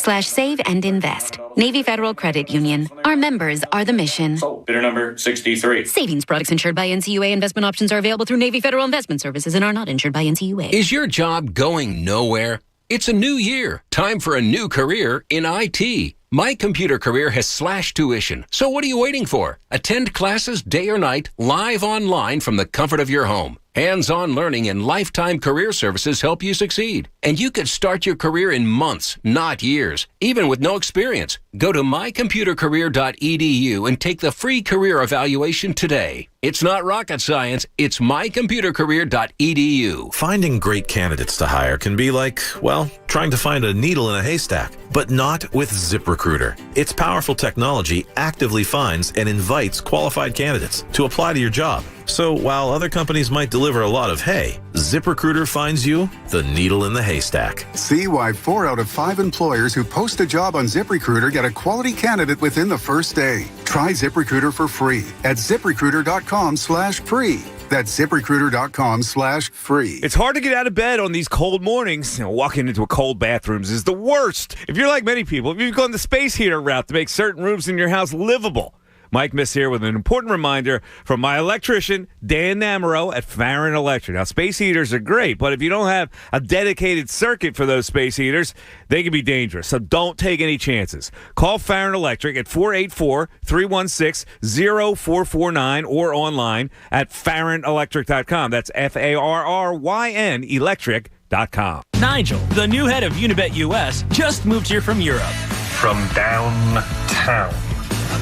NavyFederal.edu/save and invest. Navy Federal Credit Union. Our members are the mission. Bidder number 63. Savings products insured by NCUA. Investment options are available through Navy Federal Investment Services and are not insured by NCUA. Is your job going nowhere? It's a new year. Time for a new career in IT. My Computer Career has slashed tuition. So what are you waiting for? Attend classes day or night, live online from the comfort of your home. Hands-on learning and lifetime career services help you succeed. And you could start your career in months, not years, even with no experience. Go to mycomputercareer.edu and take the free career evaluation today. It's not rocket science. It's mycomputercareer.edu. Finding great candidates to hire can be like, well, trying to find a needle in a haystack, but not with ZipRecruiter. Its powerful technology actively finds and invites qualified candidates to apply to your job. So while other companies might deliver a lot of hay, ZipRecruiter finds you the needle in the haystack. See why 4 out of 5 employers who post a job on ZipRecruiter get a quality candidate within the first day. Try ZipRecruiter for free at ZipRecruiter.com/free. That's ZipRecruiter.com/free. It's hard to get out of bed on these cold mornings. Walking into a cold bathrooms is the worst. If you're like many people, if you've gone the space heater route to make certain rooms in your house livable. Mike Miss here with an important reminder from my electrician, Dan Namero at Farron Electric. Now, space heaters are great, but if you don't have a dedicated circuit for those space heaters, they can be dangerous. So don't take any chances. Call Farron Electric at 484-316-0449 or online at farronelectric.com. That's FARRYN electric.com. Nigel, the new head of Unibet US, just moved here from Europe. From downtown.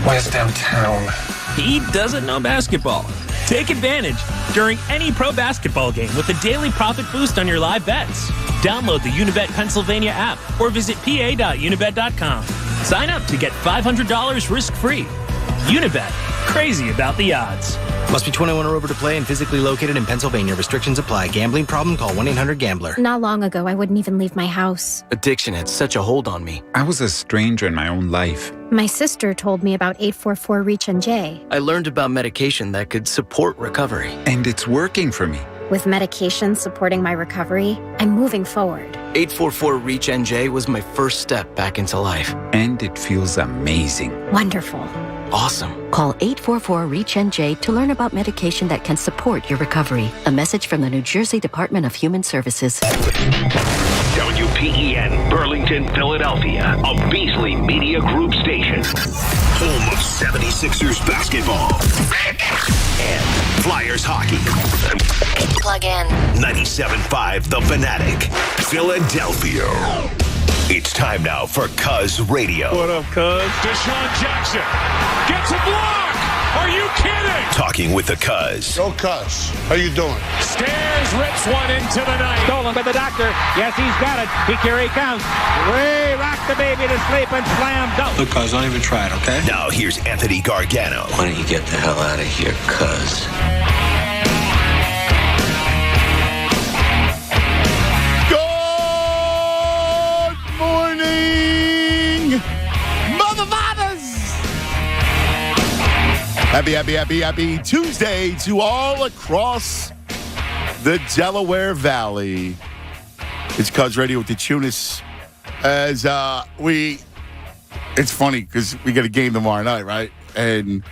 Where's downtown? He doesn't know basketball. Take advantage during any pro basketball game with a daily profit boost on your live bets. Download the Unibet Pennsylvania app or visit pa.unibet.com. Sign up to get $500 risk-free. Unibet. Crazy about the odds. Must be 21 or over to play and physically located in Pennsylvania. Restrictions apply. Gambling problem? Call 1-800-GAMBLER. Not long ago, I wouldn't even leave my house. Addiction had such a hold on me. I was a stranger in my own life. My sister told me about 844-REACH-NJ. I learned about medication that could support recovery. And it's working for me. With medication supporting my recovery, I'm moving forward. 844-REACH-NJ was my first step back into life. And it feels amazing. Wonderful. Awesome. Call 844-REACH-NJ to learn about medication that can support your recovery. A message from the New Jersey Department of Human Services. WPEN, Burlington, Philadelphia, a Beasley Media Group station. Home of 76ers basketball and Flyers hockey. Plug in. 97.5 The Fanatic, Philadelphia. It's time now for Cuz Radio. What up, Cuz? Deshaun Jackson gets a block. Are you kidding? Talking with the Cuz. Go Cuz. How you doing? Stairs rips one into the night. Stolen by the doctor. Yes, he's got it. Here he comes. Way rock the baby to sleep and slam dunk. Look, Cuz, don't even try it, okay? Now here's Anthony Gargano. Why don't you get the hell out of here, Cuz? Happy Tuesday to all across the Delaware Valley. It's Cuz Radio with the Tunis. As it's funny because we get a game tomorrow night, right? And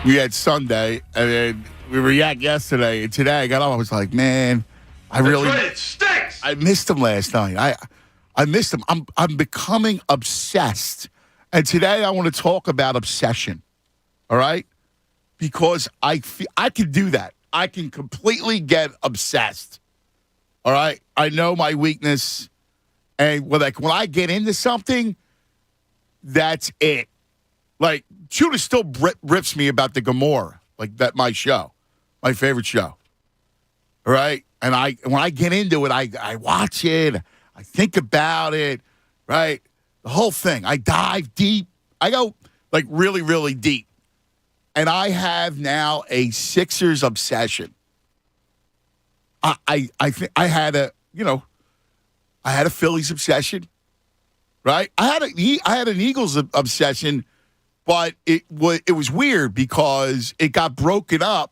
we had Sunday, and then we react yesterday. And today I got up, I was like, man, It stinks. I missed him last night. I missed him. I'm becoming obsessed. And today I want to talk about obsession. All right? Because I can do that. I can completely get obsessed. All right? I know my weakness. And when I get into something, that's it. Like, Judah still rips me about the Gomorrah. Like, that my show. My favorite show. All right? And when I get into it, I watch it. I think about it. Right? The whole thing. I dive deep. I go, like, really, really deep. And I have now a Sixers obsession. I think I had a Phillies obsession, right? I had an Eagles obsession, but it was weird because it got broken up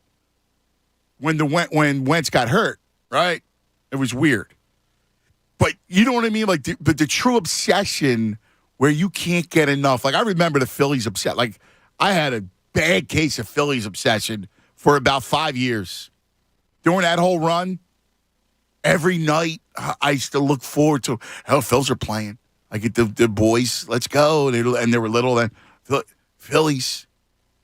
when Wentz got hurt, right? It was weird. But you know what I mean? Like, but the true obsession where you can't get enough. Like, I remember the Phillies obsession. Like, I had a bad case of Phillies obsession for about 5 years. During that whole run, every night I used to look forward to, oh, Phils are playing. I get the boys, let's go. And they were little then. Phillies.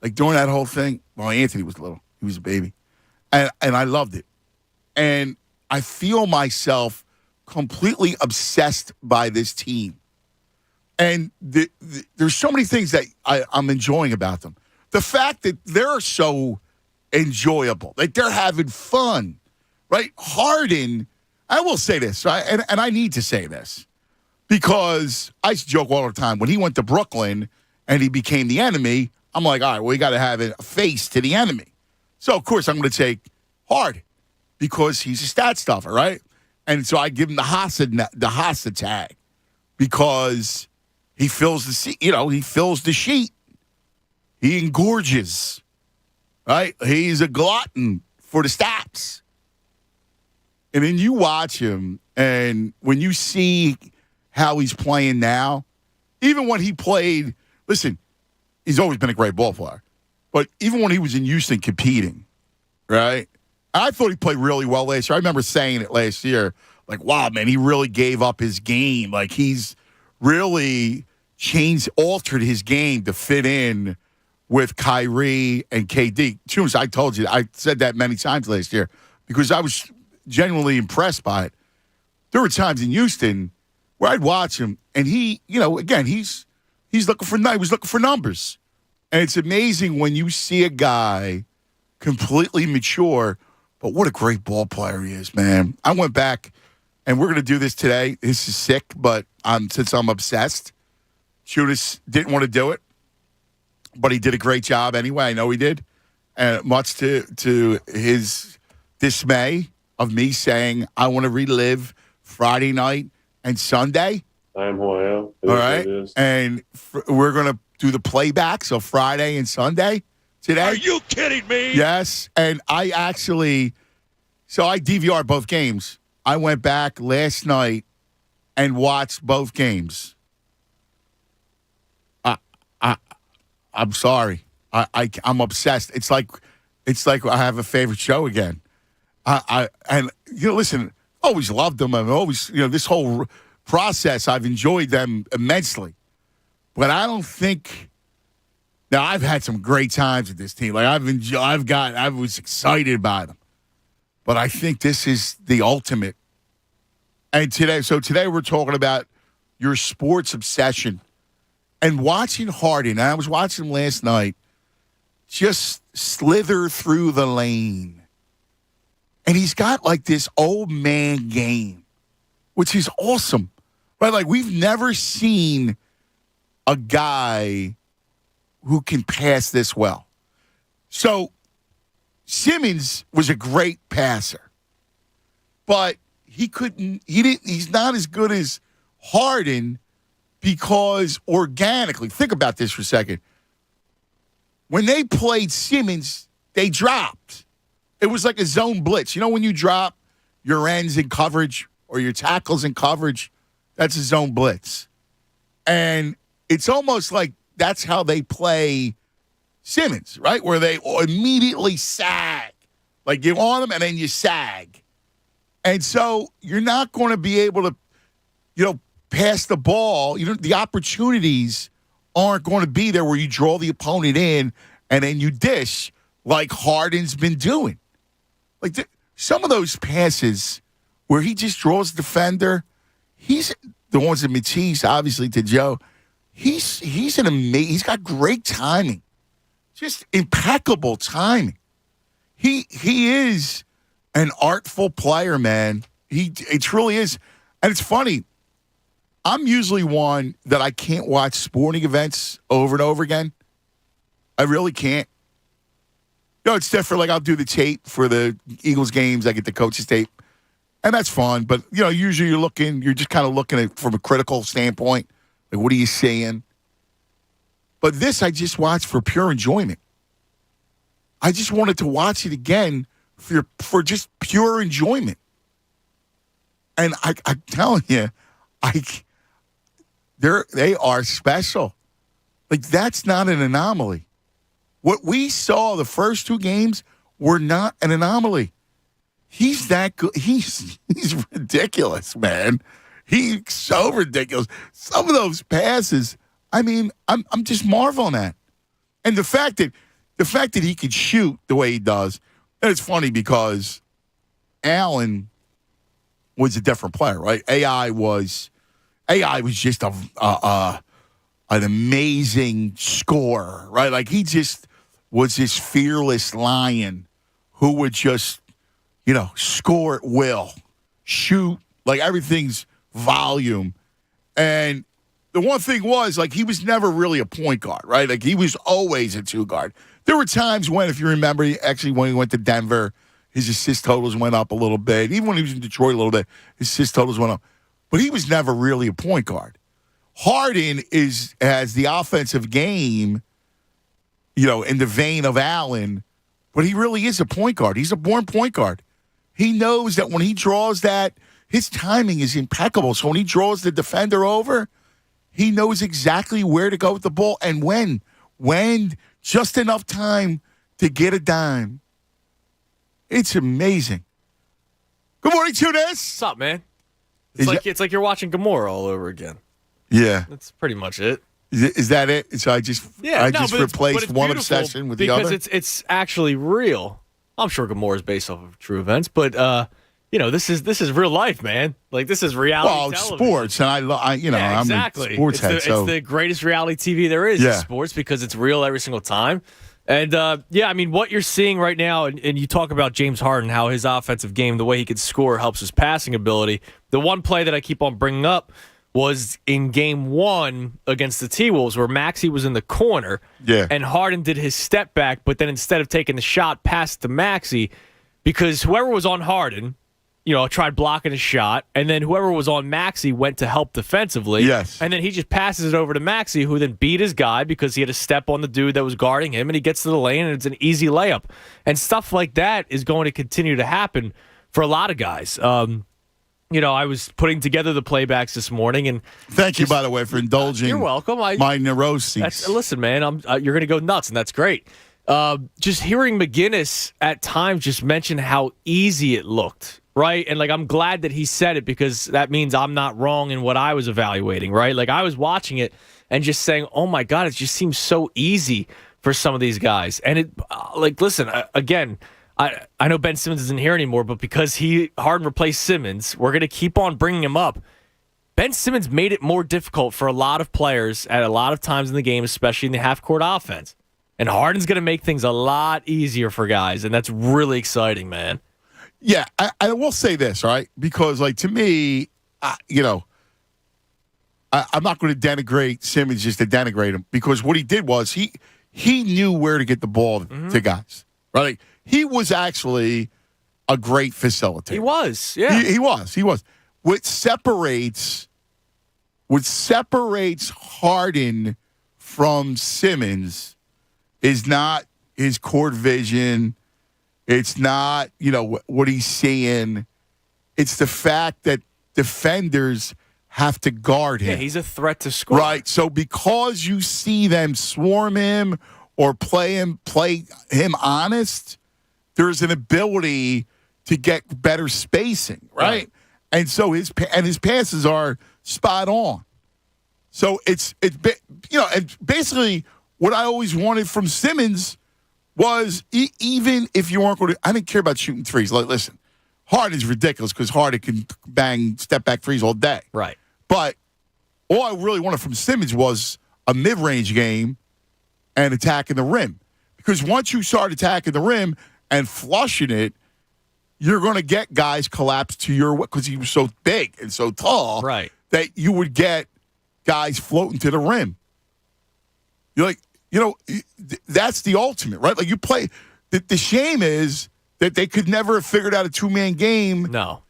Like, during that whole thing, well, Anthony was little. He was a baby. And I loved it. And I feel myself completely obsessed by this team. And there's so many things that I'm enjoying about them. The fact that they're so enjoyable, that they're having fun, right? Harden, I will say this, right? And I need to say this because I used to joke all the time. When he went to Brooklyn and he became the enemy, I'm like, all right, well, we got to have a face to the enemy. So, of course, I'm going to take Harden because he's a stat stuffer, right? And so I give him the Hassa tag because he fills he fills the sheet. He engorges, right? He's a glutton for the stats. And then you watch him, and when you see how he's playing now, even when he played, listen, he's always been a great ball player. But even when he was in Houston competing, right? I thought he played really well last year. I remember saying it last year, like, wow, man, he really gave up his game. Like, he's really altered his game to fit in with Kyrie and KD. Tunes, I told you, I said that many times last year because I was genuinely impressed by it. There were times in Houston where I'd watch him, and he, again, he's looking for numbers. And it's amazing when you see a guy completely mature, but what a great ball player he is, man. I went back, and we're going to do this today. This is sick, but since I'm obsessed, Judas didn't want to do it, but he did a great job anyway. I know he did. And much to his dismay of me saying, I want to relive Friday night and Sunday. I am who I am. All right. And we're going to do the playback, so Friday and Sunday today. Are you kidding me? Yes. And I DVR'd both games. I went back last night and watched both games. I'm sorry. I'm obsessed. It's like I have a favorite show again. Listen, always loved them. I've always, this whole process, I've enjoyed them immensely. But I don't think. Now, I've had some great times with this team. Like I was excited by them. But I think this is the ultimate. And today we're talking about your sports obsession. And watching Harden, and I was watching him last night, just slither through the lane. And he's got like this old man game, which is awesome. Right? Like we've never seen a guy who can pass this well. So Simmons was a great passer, but he's not as good as Harden because organically, think about this for a second. When they played Simmons, they dropped. It was like a zone blitz. You know when you drop your ends in coverage or your tackles in coverage? That's a zone blitz. And it's almost like that's how they play Simmons, right? Where they immediately sag. Like you're on them and then you sag. And so you're not going to be able to, pass the ball. The opportunities aren't going to be there where you draw the opponent in and then you dish like Harden's been doing. Like some of those passes where he just draws the defender, he's the ones that Matisse, obviously, to Joe. He's he's got great timing, just impeccable timing. He is an artful player, man. It truly is, and it's funny. I'm usually one that I can't watch sporting events over and over again. I really can't. It's different. Like I'll do the tape for the Eagles games. I get the coach's tape, and that's fun. But usually you're just kind of looking at it from a critical standpoint. Like, what are you saying? But this I just watched for pure enjoyment. I just wanted to watch it again for just pure enjoyment. And I'm telling you, they are special. Like, that's not an anomaly. What we saw the first 2 games were not an anomaly. He's that good. He's ridiculous, man. He's so ridiculous. Some of those passes, I mean, I'm just marveling at. And the fact that he could shoot the way he does, and it's funny because Allen was a different player, right? AI was just an amazing scorer, right? Like, he just was this fearless lion who would just, score at will, shoot, like everything's volume. And the one thing was, like, he was never really a point guard, right? Like, he was always a 2 guard. There were times when, if you remember, when he went to Denver, his assist totals went up a little bit. Even when he was in Detroit a little bit, his assist totals went up. But he was never really a point guard. Harden has the offensive game, in the vein of Allen, but he really is a point guard. He's a born point guard. He knows that when he draws that, his timing is impeccable. So when he draws the defender over, he knows exactly where to go with the ball and when just enough time to get a dime. It's amazing. Good morning, Tunis. What's up, man? It's like you're watching Gamora all over again. Yeah. That's pretty much it. Is that it? So I just replaced one obsession with the other? Because it's actually real. I'm sure Gamora is based off of true events, but this is real life, man. Like, this is reality television. Sports, and exactly. I'm a sports head. It's the greatest reality TV there is in sports because it's real every single time. And, what you're seeing right now, and you talk about James Harden, how his offensive game, the way he could score, helps his passing ability. The one play that I keep on bringing up was in Game 1 against the T-Wolves where Maxey was in the corner, and Harden did his step back, but then instead of taking the shot, passed to Maxey because whoever was on Harden, tried blocking a shot, and then whoever was on Maxey went to help defensively. Yes. And then he just passes it over to Maxey, who then beat his guy because he had a step on the dude that was guarding him, and he gets to the lane, and it's an easy layup. And stuff like that is going to continue to happen for a lot of guys. I was putting together the playbacks this morning, and thank you, by the way, for indulging. You're welcome. My neuroses. Listen, man, you're going to go nuts, and that's great. Just hearing McGinnis at times just mention how easy it looked, right? And, I'm glad that he said it because that means I'm not wrong in what I was evaluating, right? Like, I was watching it and just saying, oh, my God, it just seems so easy for some of these guys. And listen, again, I know Ben Simmons isn't here anymore, but because Harden replaced Simmons, we're going to keep on bringing him up. Ben Simmons made it more difficult for a lot of players at a lot of times in the game, especially in the half-court offense. And Harden's going to make things a lot easier for guys, and that's really exciting, man. Yeah, I will say this, right? Because, to me, I'm not going to denigrate Simmons just to denigrate him because what he did was he knew where to get the ball to guys, right? He was actually a great facilitator. He was, yeah. He was. What separates Harden from Simmons is not his court vision. It's not, what he's seeing. It's the fact that defenders have to guard him. Yeah, he's a threat to score. Right. So because you see them swarm him or play him honest, there's an ability to get better spacing, right? And so his passes are spot on. So it's and basically what I always wanted from Simmons was even if you weren't going to, I didn't care about shooting threes. Like, listen, Harden's ridiculous because Harden can bang step back threes all day. Right. But all I really wanted from Simmons was a mid-range game and attacking the rim. Because once you start attacking the rim and flushing it, you're going to get guys collapse to your, because he was so big and so tall, right, that you would get guys floating to the rim. You're like, that's the ultimate, right? Like, you play, the shame is that they could never have figured out a two-man game. No.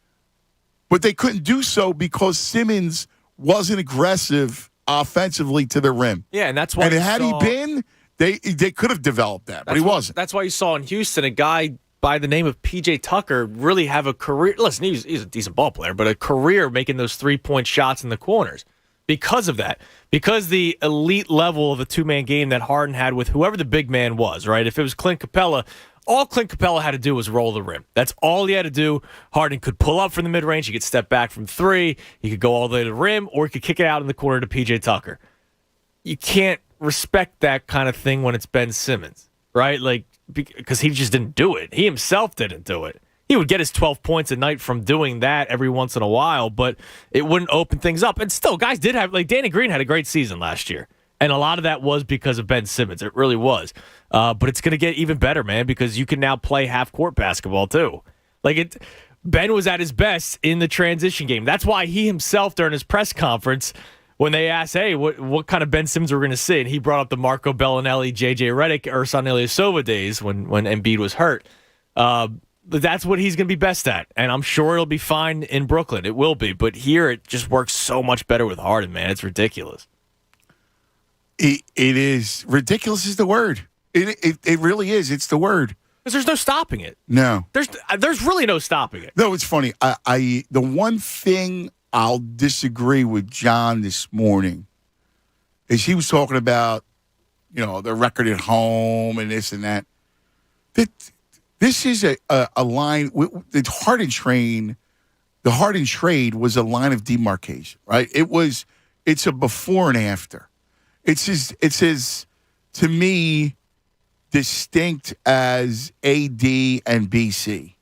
But they couldn't do so because Simmons wasn't aggressive offensively to the rim. Yeah, and that's why. And had he been, they could have developed that, but he wasn't. That's why you saw in Houston a guy by the name of P.J. Tucker really have a career. Listen, he's a decent ball player, but a career making those 3-point shots in the corners because of that. Because the elite level of the two-man game that Harden had with whoever the big man was, right? If it was Clint Capella, all Clint Capella had to do was roll the rim. That's all he had to do. Harden could pull up from the mid-range. He could step back from 3. He could go all the way to the rim, or he could kick it out in the corner to P.J. Tucker. You can't respect that kind of thing when it's Ben Simmons, right? Like, because he just didn't do it. He himself didn't do it. He would get his 12 points a night from doing that every once in a while, but it wouldn't open things up. And still, guys did have, like, Danny Green had a great season last year. And a lot of that was because of Ben Simmons. It really was. But it's going to get even better, man, because you can now play half-court basketball, too. Like, Ben was at his best in the transition game. That's why he himself, during his press conference, when they asked, hey, what kind of Ben Simmons we're going to see, and he brought up the Marco Bellinelli, J.J. Redick, Ersan Ilyasova days when Embiid was hurt. But that's what he's going to be best at, and I'm sure it'll be fine in Brooklyn. It will be, but here it just works so much better with Harden, man. It's ridiculous. It is ridiculous is the word. It really is. It's the word. Because there's no stopping it. No. There's really no stopping it. No, it's funny. The one thing I'll disagree with John this morning is he was talking about, the record at home and this and that. This is a line. The Harden trade was a line of demarcation, right? It's a before and after. It's as to me, distinct as AD and BC.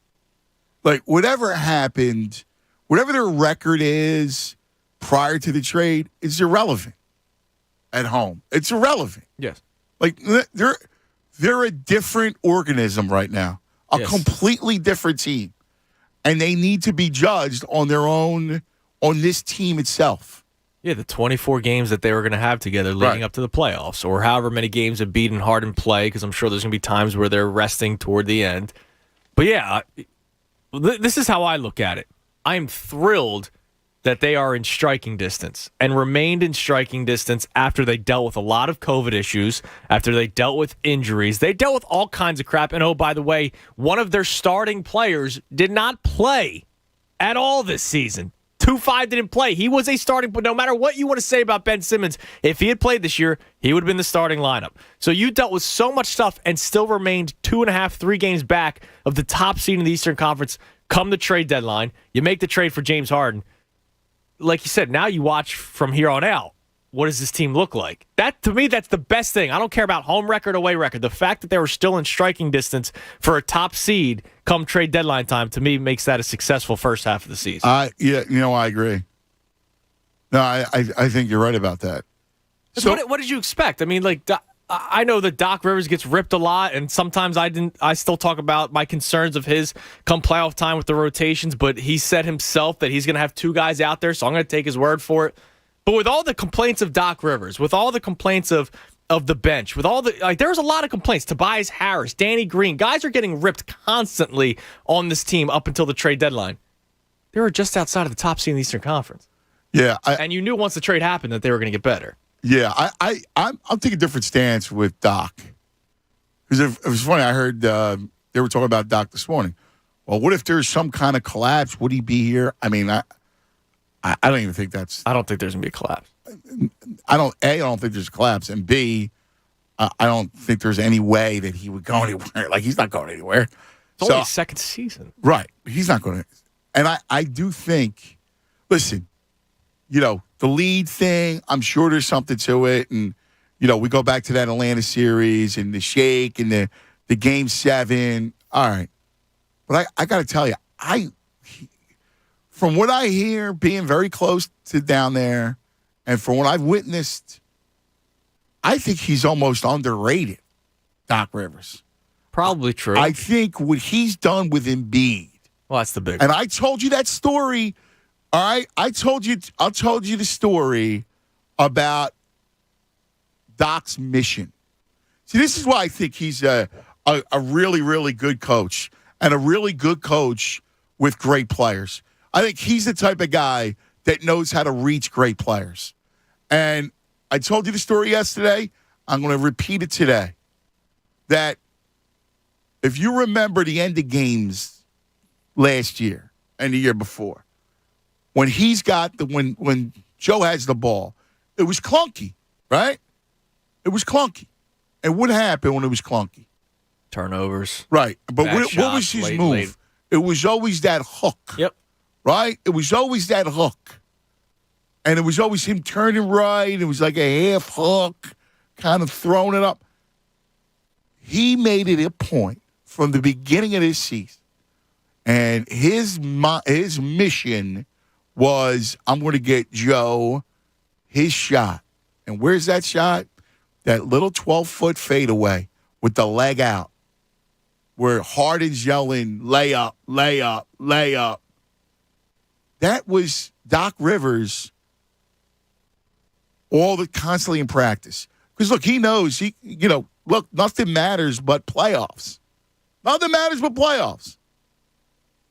Like, whatever happened, whatever their record is prior to the trade, is irrelevant at home. It's irrelevant. Yes. Like, they're a different organism right now, a completely different team. And they need to be judged on their own, on this team itself. Yeah, the 24 games that they were going to have together leading up to the playoffs, or however many games Embiid and Harden play, because I'm sure there's going to be times where they're resting toward the end. But yeah, this is how I look at it. I am thrilled that they are in striking distance and remained in striking distance after they dealt with a lot of COVID issues, after they dealt with injuries. They dealt with all kinds of crap. And oh, by the way, one of their starting players did not play at all this season. 2-5 didn't play. He was a starting, but no matter what you want to say about Ben Simmons, if he had played this year, he would have been the starting lineup. So you dealt with so much stuff and still remained 2.5, 3 games back of the top seed in the Eastern Conference come the trade deadline. You make the trade for James Harden. Like you said, now you watch from here on out. What does this team look like? That, to me, that's the best thing. I don't care about home record, away record. The fact that they were still in striking distance for a top seed come trade deadline time, to me, makes that a successful first half of the season. Yeah, I agree. No, I think you're right about that. So, what did you expect? I mean, like, I know that Doc Rivers gets ripped a lot, and sometimes I still talk about my concerns of his come playoff time with the rotations, but he said himself that he's going to have 2 guys out there, so I'm going to take his word for it. But with all the complaints of Doc Rivers, with all the complaints of the bench, with all the there's a lot of complaints. Tobias Harris, Danny Green, guys are getting ripped constantly on this team up until the trade deadline. They were just outside of the top seed in the Eastern Conference. Yeah, and you knew once the trade happened that they were going to get better. Yeah, I'll take a different stance with Doc, because it was funny. I heard they were talking about Doc this morning. Well, what if there's some kind of collapse? Would he be here? I mean, I don't even think that's. I don't think there's gonna be a collapse. I don't think there's a collapse, and B, I don't think there's any way that he would go anywhere. Like, he's not going anywhere. It's only his second season, right? He's not going to. And I do think. Listen, the lead thing. I'm sure there's something to it, and we go back to that Atlanta series and the shake and the Game 7. All right, but I got to tell you, from what I hear, being very close to down there, and from what I've witnessed, I think he's almost underrated, Doc Rivers. Probably true. I think what he's done with Embiid. Well, that's the big one. And I told you that story. All right? I told you the story about Doc's mission. See, this is why I think he's a really, really good coach, and a really good coach with great players. I think he's the type of guy that knows how to reach great players. And I told you the story yesterday. I'm going to repeat it today. That if you remember the end of games last year and the year before, when when Joe has the ball, it was clunky, right? It was clunky. And what happened when it was clunky? Turnovers. Right. But Bad what was shots, his late, move? late. It was always that hook. Yep. Right? It was always that hook. And it was always him turning right. It was like a half hook, kind of throwing it up. He made it a point from the beginning of this season. And his mission was, I'm going to get Joe his shot. And where's that shot? That little 12-foot fadeaway with the leg out, where Harden's yelling, layup, layup, layup. That was Doc Rivers constantly in practice. Because, look, he knows, nothing matters but playoffs. Nothing matters but playoffs.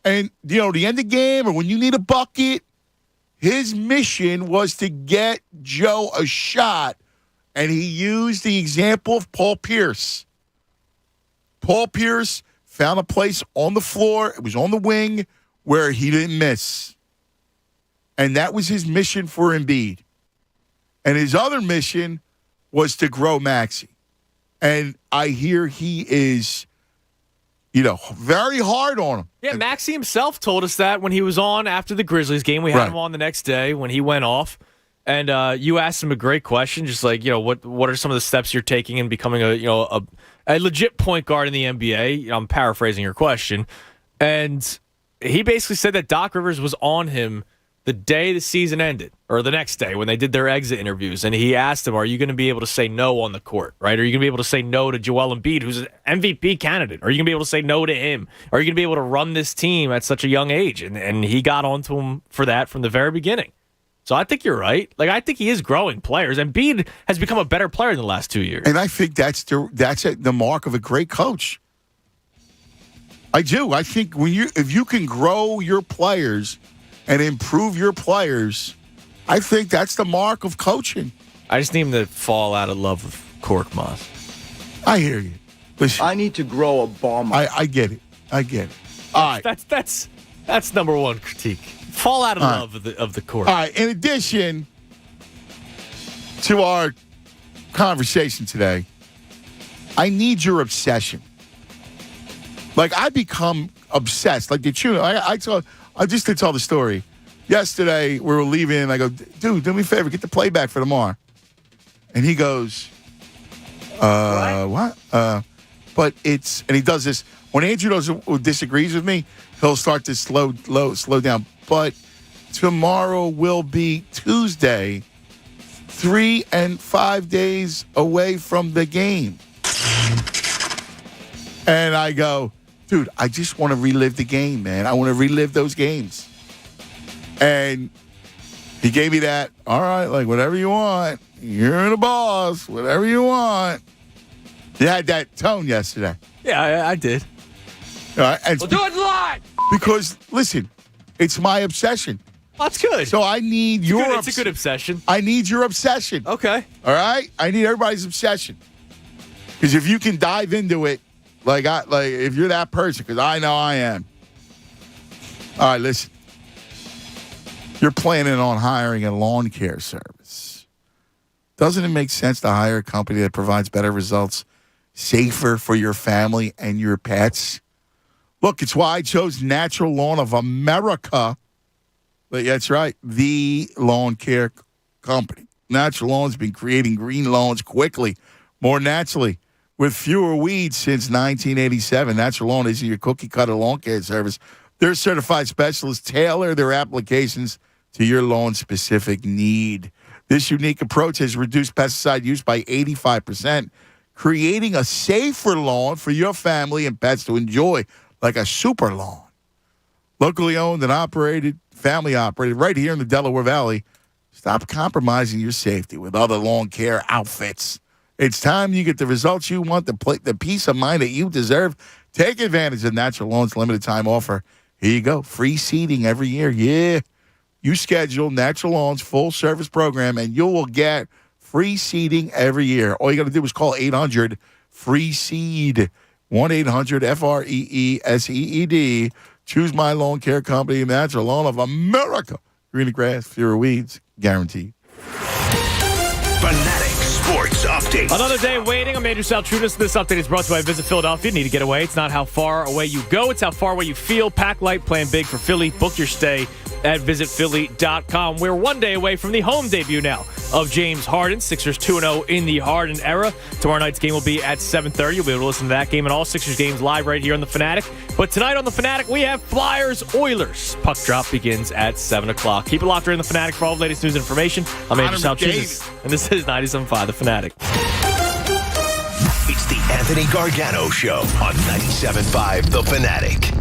And, the end of game or when you need a bucket, his mission was to get Joe a shot. And he used the example of Paul Pierce. Paul Pierce found a place on the floor. It was on the wing where he didn't miss. And that was his mission for Embiid. And his other mission was to grow Maxey. And I hear he is, very hard on him. Yeah, Maxey himself told us that when he was on after the Grizzlies game. We had him on the next day when he went off. And you asked him a great question, just like, what are some of the steps you're taking in becoming a legit point guard in the NBA? I'm paraphrasing your question. And he basically said that Doc Rivers was on him the day the season ended, or the next day when they did their exit interviews. And he asked him, are you going to be able to say no on the court, right? Are you going to be able to say no to Joel Embiid, who's an MVP candidate? Are you going to be able to say no to him? Are you going to be able to run this team at such a young age? And he got onto him for that from the very beginning. So I think you're right. Like, I think he is growing players. Embiid has become a better player in the last 2 years. And I think that's the mark of a great coach. I do. I think if you can grow your players and improve your players, I think that's the mark of coaching. I just need him to fall out of love with Korkmaz. I hear you. Listen, I need to grow a bomb. I get it. All right. That's number one critique. Fall out of love of the court. All right. In addition to our conversation today, I need your obsession. Like, I become obsessed. Like, I just to tell the story. Yesterday, we were leaving. I go, dude, do me a favor. Get the playback for tomorrow. And he goes, what? But it's, and he does this. When Andrew disagrees with me, he'll start to slow down. But tomorrow will be Tuesday, 3 and 5 days away from the game. And I go, dude, I just want to relive the game, man. I want to relive those games. And he gave me that, all right, like, whatever you want. You're the boss, whatever you want. You had that tone yesterday. Yeah, I did. All right, we'll do it live! Because, listen, it's my obsession. That's good. So I need your obsession. It's a good obsession. I need your obsession. Okay. All right? I need everybody's obsession. Because if you can dive into it, like if you're that person, because I know I am. All right, listen. You're planning on hiring a lawn care service. Doesn't it make sense to hire a company that provides better results, safer for your family and your pets? Look, it's why I chose Natural Lawn of America. That's right, the lawn care company. Natural Lawn's been creating green lawns quickly, more naturally, with fewer weeds since 1987. Natural Lawn isn't your cookie-cutter lawn care service. Their certified specialists tailor their applications to your lawn-specific need. This unique approach has reduced pesticide use by 85%, creating a safer lawn for your family and pets to enjoy, like a super lawn. Locally owned and operated, family operated, right here in the Delaware Valley. Stop compromising your safety with other lawn care outfits. It's time you get the results you want, the peace of mind that you deserve. Take advantage of Natural Lawn's limited time offer. Here you go. Free seeding every year. Yeah. You schedule Natural Lawn's full service program and you will get free seeding every year. All you got to do is call 800-FREE-SEED. 1-800-FREESEED. Choose My Lawn Care Company, Natural Lawn of America. Greener grass, fewer weeds, guaranteed. Fanatic Sports Update. Another day waiting. I'm Andrew Saltrunas. This update is brought to you by Visit Philadelphia. Need to get away. It's not how far away you go. It's how far away you feel. Pack light, plan big for Philly. Book your stay at visitphilly.com. We're one day away from the home debut now of James Harden. Sixers 2-0 in the Harden era. Tomorrow night's game will be at 7:30. You'll be able to listen to that game and all Sixers games live right here on The Fanatic. But tonight on The Fanatic, we have Flyers-Oilers. Puck drop begins at 7 o'clock. Keep it locked here in The Fanatic for all the latest news and information. I'm Andrew Saltrunas, and this is 97.5 The Fanatic. It's the Anthony Gargano Show on 97.5 The Fanatic.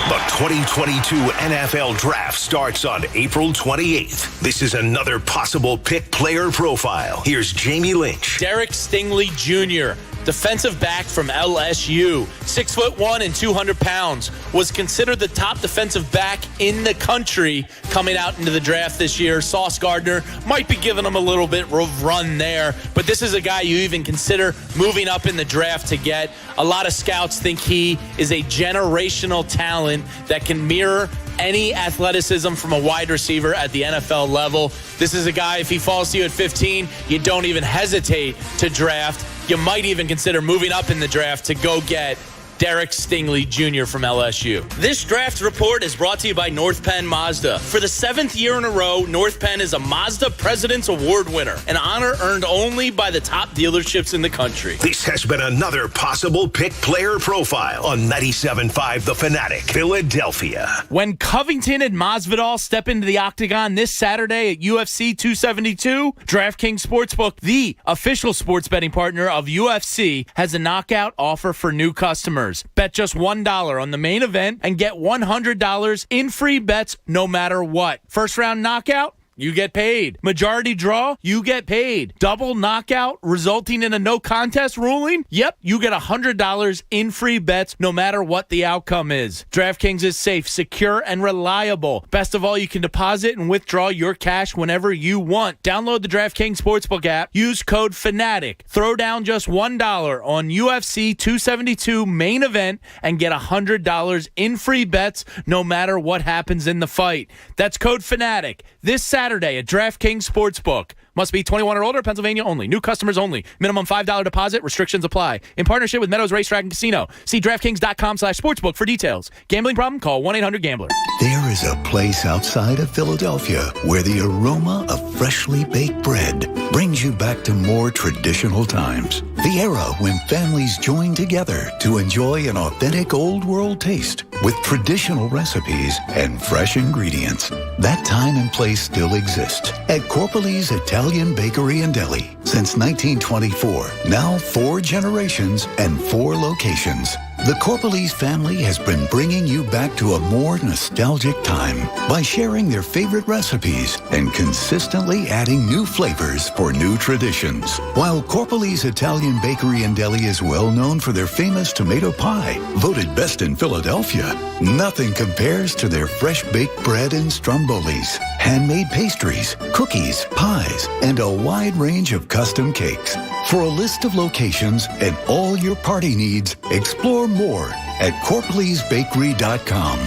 The 2022 NFL Draft starts on April 28th. This is another possible pick player profile. Here's Jamie Lynch. Derek Stingley Jr., defensive back from LSU, 6'1" and 200 pounds, was considered the top defensive back in the country coming out into the draft this year. Sauce Gardner might be giving him a little bit of run there, but this is a guy you even consider moving up in the draft to get. A lot of scouts think he is a generational talent that can mirror any athleticism from a wide receiver at the NFL level. This is a guy, if he falls to you at 15, you don't even hesitate to draft. You might even consider moving up in the draft to go get Derek Stingley Jr. from LSU. This draft report is brought to you by North Penn Mazda. For the 7th year in a row, North Penn is a Mazda President's Award winner, an honor earned only by the top dealerships in the country. This has been another possible pick player profile on 97.5 The Fanatic, Philadelphia. When Covington and Masvidal step into the octagon this Saturday at UFC 272, DraftKings Sportsbook, the official sports betting partner of UFC, has a knockout offer for new customers. Bet just $1 on the main event and get $100 in free bets no matter what. First round knockout, you get paid. Majority draw, you get paid. Double knockout resulting in a no contest ruling? Yep, you get $100 in free bets no matter what the outcome is. DraftKings is safe, secure, and reliable. Best of all, you can deposit and withdraw your cash whenever you want. Download the DraftKings Sportsbook app. Use code FANATIC. Throw down just $1 on UFC 272 main event and get $100 in free bets no matter what happens in the fight. That's code FANATIC. This Saturday at DraftKings Sportsbook. Must be 21 or older, Pennsylvania only. New customers only. Minimum $5 deposit. Restrictions apply. In partnership with Meadows Racetrack and Casino. See DraftKings.com/sportsbook for details. Gambling problem? Call 1-800-GAMBLER. There is a place outside of Philadelphia where the aroma of freshly baked bread brings you back to more traditional times. The era when families joined together to enjoy an authentic old world taste with traditional recipes and fresh ingredients. That time and place still exists at Corpolese Italian Bakery and Deli. Since 1924, now 4 generations and 4 locations. The Corpolese family has been bringing you back to a more nostalgic time by sharing their favorite recipes and consistently adding new flavors for new traditions. While Corpolese Italian Bakery and Deli is well known for their famous tomato pie, voted best in Philadelphia, nothing compares to their fresh baked bread and strombolis, handmade pastries, cookies, pies, and a wide range of custom cakes. For a list of locations and all your party needs, explore more at CorpolesBakery.com.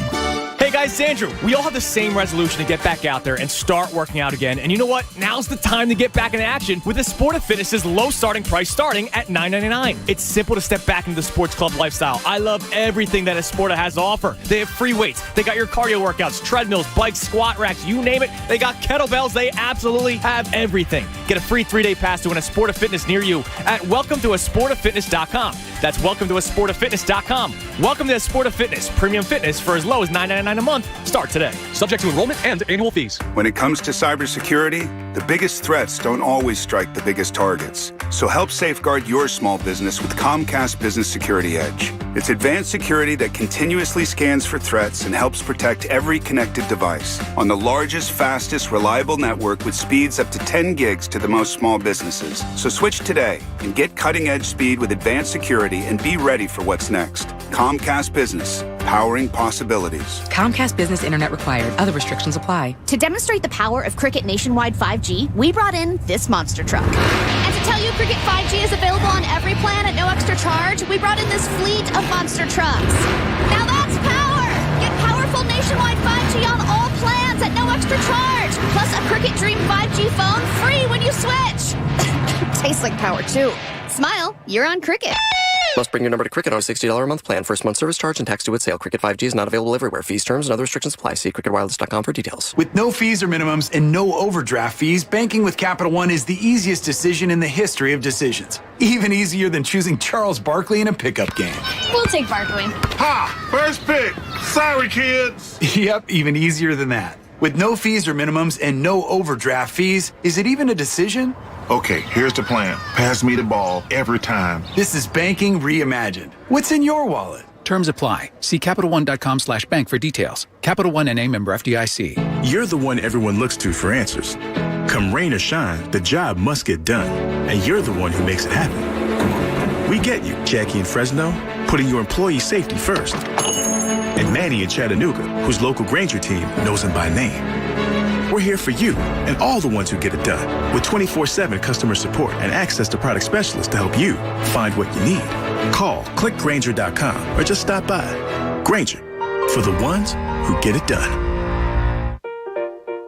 Hey guys, it's Andrew. We all have the same resolution to get back out there and start working out again. And you know what? Now's the time to get back in action with Esporta Fitness's low starting price starting at $9.99. It's simple to step back into the sports club lifestyle. I love everything that Esporta has to offer. They have free weights. They got your cardio workouts, treadmills, bikes, squat racks, you name it. They got kettlebells. They absolutely have everything. Get a free 3-day pass to an Esporta Fitness near you at welcome-to-esportafitness.com. That's welcome-to-esportafitness.com. Welcome to Esporta Fitness. Premium fitness for as low as $9.99 a month. Start today. Subject to enrollment and annual fees. When it comes to cybersecurity, the biggest threats don't always strike the biggest targets. So help safeguard your small business with Comcast Business Security Edge. It's advanced security that continuously scans for threats and helps protect every connected device on the largest, fastest, reliable network with speeds up to 10 gigs to the most small businesses. So switch today and get cutting-edge speed with advanced security and be ready for what's next. Comcast Business, powering possibilities. Comcast Business Internet required. Other restrictions apply. To demonstrate the power of Cricket Nationwide 5G, we brought in this monster truck. And to tell you Cricket 5G is available on every plan at no extra charge, we brought in this fleet of monster trucks. Now that's power! Get powerful nationwide 5G on all plans at no extra charge. Plus a Cricket Dream 5G phone free when you switch. Tastes like power too. Smile, you're on Cricket. Must bring your number to Cricket on a $60 a month plan. First month service charge and tax due at sale. Cricket 5G is not available everywhere. Fees, terms, and other restrictions apply. See cricketwireless.com for details. With no fees or minimums and no overdraft fees, banking with Capital One is the easiest decision in the history of decisions. Even easier than choosing Charles Barkley in a pickup game. We'll take Barkley. Ha! First pick. Sorry, kids. Yep, even easier than that. With no fees or minimums and no overdraft fees, is it even a decision? Okay, here's the plan. Pass me the ball every time. This is banking reimagined. What's in your wallet? Terms apply. See CapitalOne.com/bank for details. Capital One NA, member FDIC. You're the one everyone looks to for answers. Come rain or shine, the job must get done. And you're the one who makes it happen. We get you, Jackie in Fresno, putting your employee safety first. And Manny in Chattanooga, whose local Granger team knows him by name. We're here for you and all the ones who get it done with 24/7 customer support and access to product specialists to help you find what you need. Call clickgranger.com or just stop by. Granger, for the ones who get it done.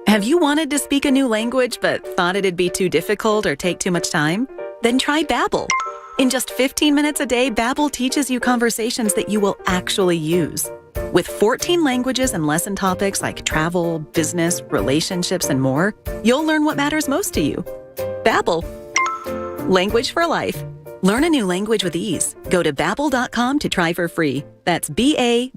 Have you wanted to speak a new language but thought it'd be too difficult or take too much time? Then try Babbel. In just 15 minutes a day, Babbel teaches you conversations that you will actually use. With 14 languages and lesson topics like travel, business, relationships, and more, you'll learn what matters most to you. Babbel. Language for life. Learn a new language with ease. Go to Babbel.com to try for free. That's BABBEL.com.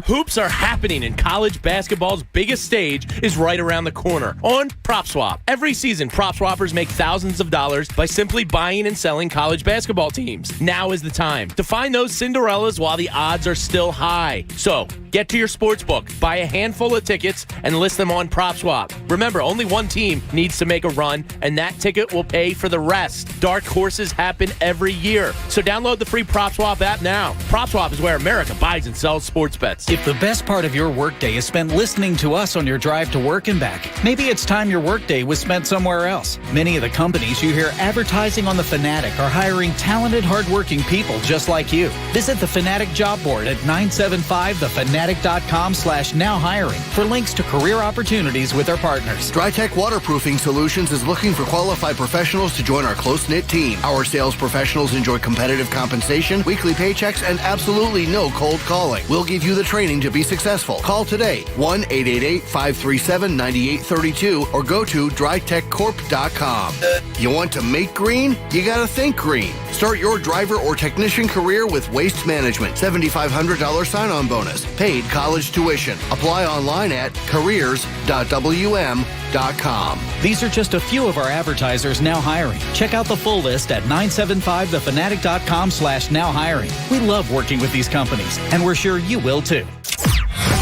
Hoops are happening, and college basketball's biggest stage is right around the corner on PropSwap. Every season, PropSwappers make thousands of dollars by simply buying and selling college basketball teams. Now is the time to find those Cinderellas while the odds are still high. So, get to your sportsbook, buy a handful of tickets, and list them on PropSwap. Remember, only one team needs to make a run, and that ticket will pay for the rest. Dark horses happen every year. So download the free PropSwap app now. PropSwap is where America buys and sells sports bets. If the best part of your workday is spent listening to us on your drive to work and back, maybe it's time your workday was spent somewhere else. Many of the companies you hear advertising on The Fanatic are hiring talented, hardworking people just like you. Visit The Fanatic job board at 975thefanatic.com/now hiring for links to career opportunities with our partners. Drytech Waterproofing Solutions is looking for qualified professionals to join our close-knit team. Our sales professionals enjoy competitive compensation, weekly paychecks, and absolutely no cold calling. We'll give you the training to be successful. Call today, 1-888-537-9832, or go to drytechcorp.com. You want to make green? You gotta think green. Start your driver or technician career with Waste Management. $7,500 sign-on bonus. Paid college tuition. Apply online at careers.wm.com. These are just a few of our advertisers now hiring. Check out the full list at 975thefanatic.com/now hiring. We love working with these companies, and we're sure you will too.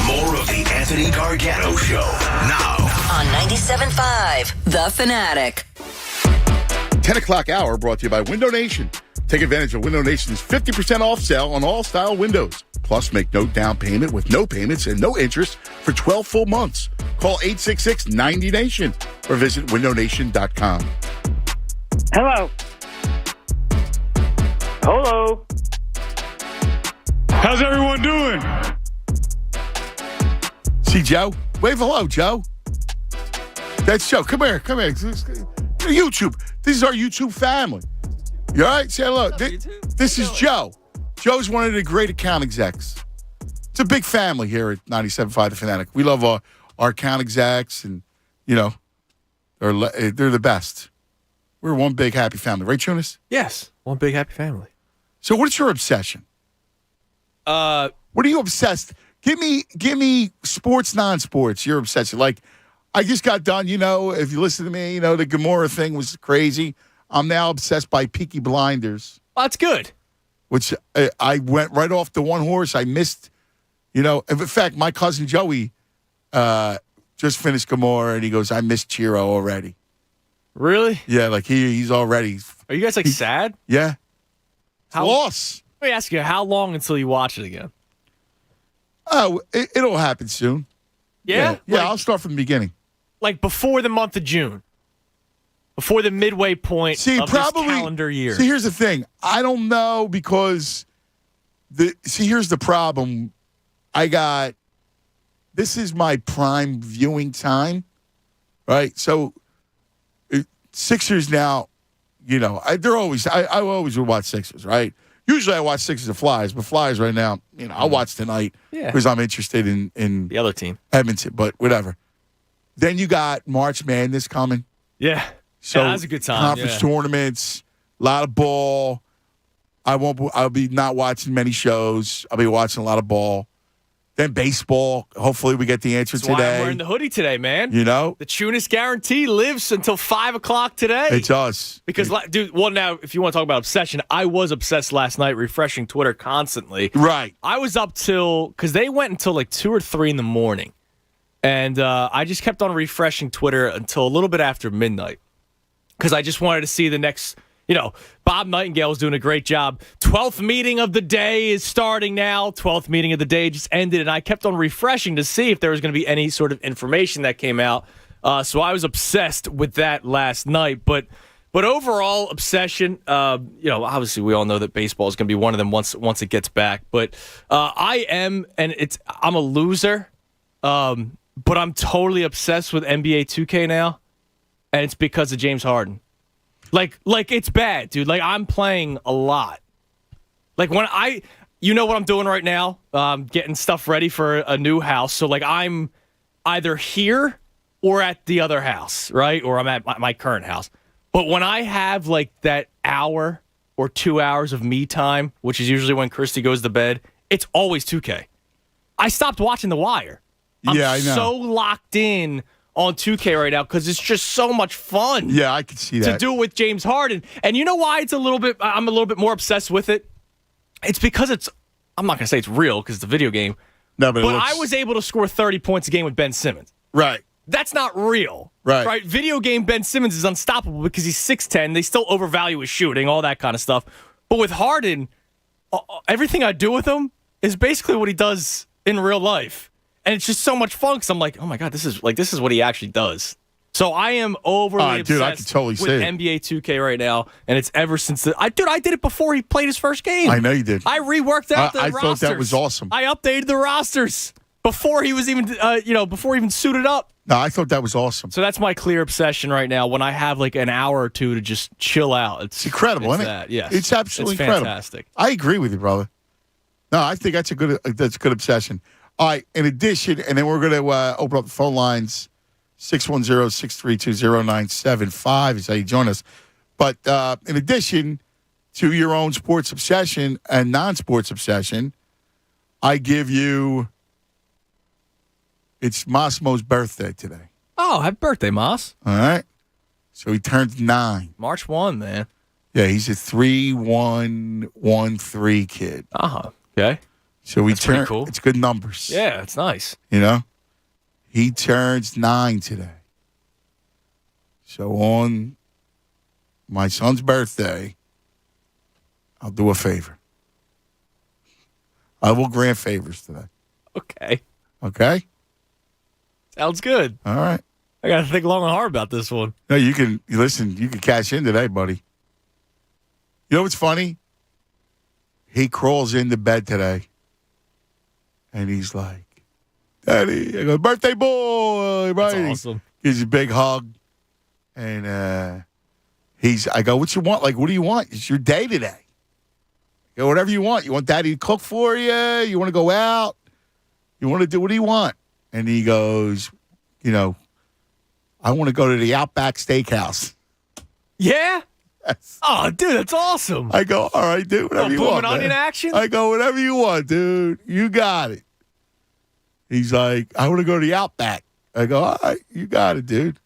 More of the Anthony Gargano Show now on 97.5 The Fanatic. 10 o'clock hour brought to you by Window Nation. Take advantage of Window Nation's 50% off sale on all style windows. Plus, make no down payment with no payments and no interest for 12 full months. Call 866-90-NATION or visit windownation.com. Hello. Hello. How's everyone doing? See Joe? Wave hello, Joe. That's Joe. Come here. Come here. YouTube. This is our YouTube family. You all right? Say hello. This is Joe. Joe's one of the great account execs. It's a big family here at 97.5 The Fanatic. We love our account execs, and, you know, they're the best. We're one big happy family. Right, Jonas? Yes. One big happy family. So what's your obsession? What are you obsessed? Give me sports, non-sports, your obsession. Like, I just got done, you know, if you listen to me, you know, the Gamora thing was crazy. I'm now obsessed by Peaky Blinders. Well, that's good. Which I went right off the one horse. I missed, you know. In fact, my cousin Joey just finished Gamora, and he goes, I missed Chiro already. Really? Yeah, like he's already. Are you guys, like, sad? Yeah. How? Loss. Let me ask you, how long until you watch it again? Oh, it'll happen soon. Yeah? Yeah, I'll start from the beginning. Like before the month of June. Before the midway point of this calendar year. See, here's the thing. I don't know because here's the problem. This is my prime viewing time, right? So Sixers now, I always would watch Sixers, right? Usually I watch Sixers and Flyers, but Flyers right now, I'll watch tonight because I'm interested in the other team, Edmonton, but whatever. Then you got March Madness coming. Yeah. So that's a good time. Conference tournaments, a lot of ball. I'll be not watching many shows. I'll be watching a lot of ball. Then baseball. Hopefully we get the answer That's today. Why I'm wearing the hoodie today, man. The Tunis guarantee lives until 5 o'clock today. It does. Because, dude, now, if you want to talk about obsession, I was obsessed last night refreshing Twitter constantly. Right. I was up because they went until like 2 or 3 in the morning. And I just kept on refreshing Twitter until a little bit after midnight. Because I just wanted to see the next, Bob Nightingale was doing a great job. 12th meeting of the day is starting now. 12th meeting of the day just ended, and I kept on refreshing to see if there was going to be any sort of information that came out. So I was obsessed with that last night. But overall, obsession, obviously we all know that baseball is going to be one of them once it gets back. But I'm a loser, but I'm totally obsessed with NBA 2K now. And it's because of James Harden. Like it's bad, dude. Like, I'm playing a lot. Like, when you know what I'm doing right now? Getting stuff ready for a new house. So, like, I'm either here or at the other house, right? Or I'm at my current house. But when I have, like, that hour or 2 hours of me time, which is usually when Christy goes to bed, it's always 2K. I stopped watching The Wire. I'm I know. So locked in on 2K right now because it's just so much fun. Yeah, I can see that. To do with James Harden. And you know why I'm a little bit more obsessed with it? It's because I'm not going to say it's real because it's a video game. No, but I was able to score 30 points a game with Ben Simmons. Right. That's not real. Right. Video game Ben Simmons is unstoppable because he's 6'10". They still overvalue his shooting, all that kind of stuff. But with Harden, everything I do with him is basically what he does in real life. And it's just so much fun because I'm like, oh my God, this is what he actually does. So I am overly obsessed I can totally with NBA 2K right now, and it's ever since I did it before he played his first game. I know you did. I reworked out the rosters. I thought that was awesome. I updated the rosters before he was even, before he even suited up. No, I thought that was awesome. So that's my clear obsession right now. When I have like an hour or two to just chill out, it's incredible, isn't it? That. Yes, it's absolutely incredible. Fantastic. I agree with you, brother. No, I think that's a good obsession. All right, in addition, and then we're going to open up the phone lines, 610-632-0975 is how you join us. But in addition to your own sports obsession and non-sports obsession, I give you, it's Massimo's birthday today. Oh, happy birthday, Moss. All right. So he turns 9. March 1, man. Yeah, he's a 3113 kid. Okay. So That's pretty cool. It's good numbers. Yeah, it's nice. He turns 9 today. So on my son's birthday, I'll do a favor. I will grant favors today. Okay. Okay? Sounds good. All right. I got to think long and hard about this one. No, you can cash in today, buddy. You know what's funny? He crawls into bed today. And he's like, Daddy, I go, birthday boy, right? That's awesome. Gives you a big hug. And I go, what you want? Like, what do you want? It's your day today. I go, whatever you want. You want Daddy to cook for you? You want to go out? You want to do, what do you want? And he goes, I want to go to the Outback Steakhouse. Yeah? Yes. Oh, dude, that's awesome. I go, all right, dude, whatever you want. Onion man. action? I go, whatever you want, dude. You got it. He's like, I want to go to the Outback. I go, all right, you got it, dude.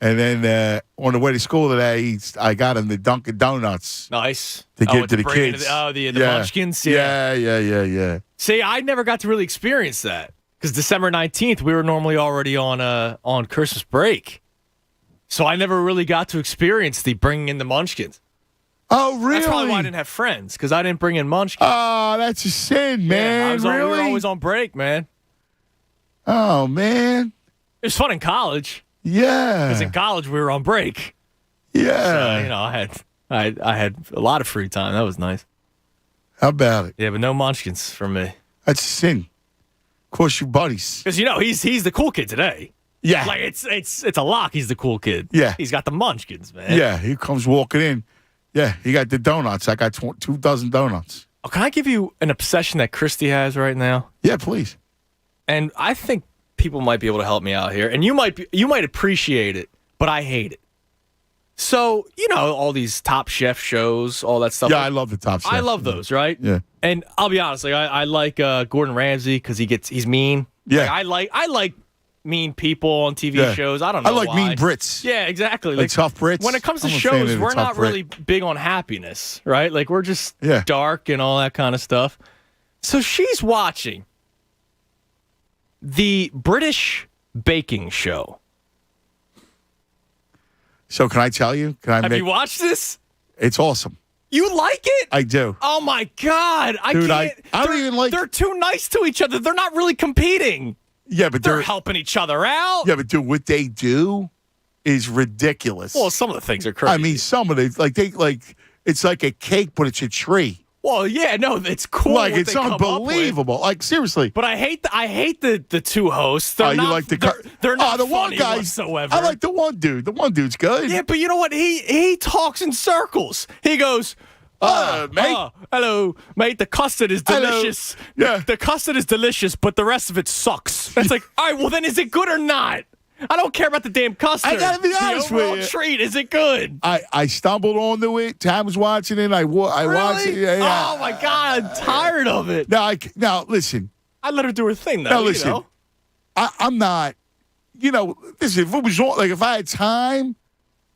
And then on the way to school today, I got him the Dunkin' Donuts. Nice. To give to the kids. The Munchkins? Yeah. See, I never got to really experience that because December 19th, we were normally already on Christmas break. So I never really got to experience the bringing in the Munchkins. Oh, really? That's probably why I didn't have friends, because I didn't bring in Munchkins. Oh, that's a sin, man. We really? were always on break, man. Oh, man. It was fun in college. Yeah. Because in college, we were on break. Yeah. So, I had a lot of free time. That was nice. How about it? Yeah, but no Munchkins for me. That's a sin. Of course, you buddies. Because, he's the cool kid today. Yeah. Like, it's a lock he's the cool kid. Yeah. He's got the Munchkins, man. Yeah, he comes walking in. Yeah, he got the donuts. I got 2 dozen donuts. Oh, can I give you an obsession that Christy has right now? Yeah, please. And I think people might be able to help me out here. And you might appreciate it, but I hate it. So, all these Top Chef shows, all that stuff. Yeah, I love the Top Chef. I love those, right? Yeah. And I'll be honest, I like Gordon Ramsay because he's mean. Yeah. Like, I like mean people on TV shows. I don't know I like why. mean Brits. Yeah, exactly. Like tough Brits. When it comes to I'm a fan shows, of the we're tough not Brit. really big on happiness, right? Like, we're just Yeah. dark and all that kind of stuff. So she's watching the British baking show. So can I tell you? Have you watched this? It's awesome. You like it? I do. Oh, my God. Dude, I can't. I don't even like... They're too nice to each other. They're not really competing. Yeah, but They're helping each other out. Yeah, but dude, what they do is ridiculous. Well, some of the things are crazy. I mean, some of it, it's like a cake, but it's a tree. Well, yeah, no, it's cool. Like, what it's they come up with. unbelievable. Like, seriously. But I hate the two hosts. They're You not, like they're not the funny one guy whatsoever. I like the one dude. The one dude's good. Yeah, but you know what? He talks in circles. He goes, mate. Hello, mate. The custard is delicious. Yeah. The custard is delicious, but the rest of it sucks. It's like, all right, well, then is it good or not? I don't care about the damn custard. I gotta be honest the with overall you. treat, is it good? I stumbled onto it. Tam was watching it. I watched it. Yeah. Oh, my God. I'm tired of it. Now, listen. I let her do her thing, though. Now, listen. You know? I'm not, listen, if it was on, like, if I had time,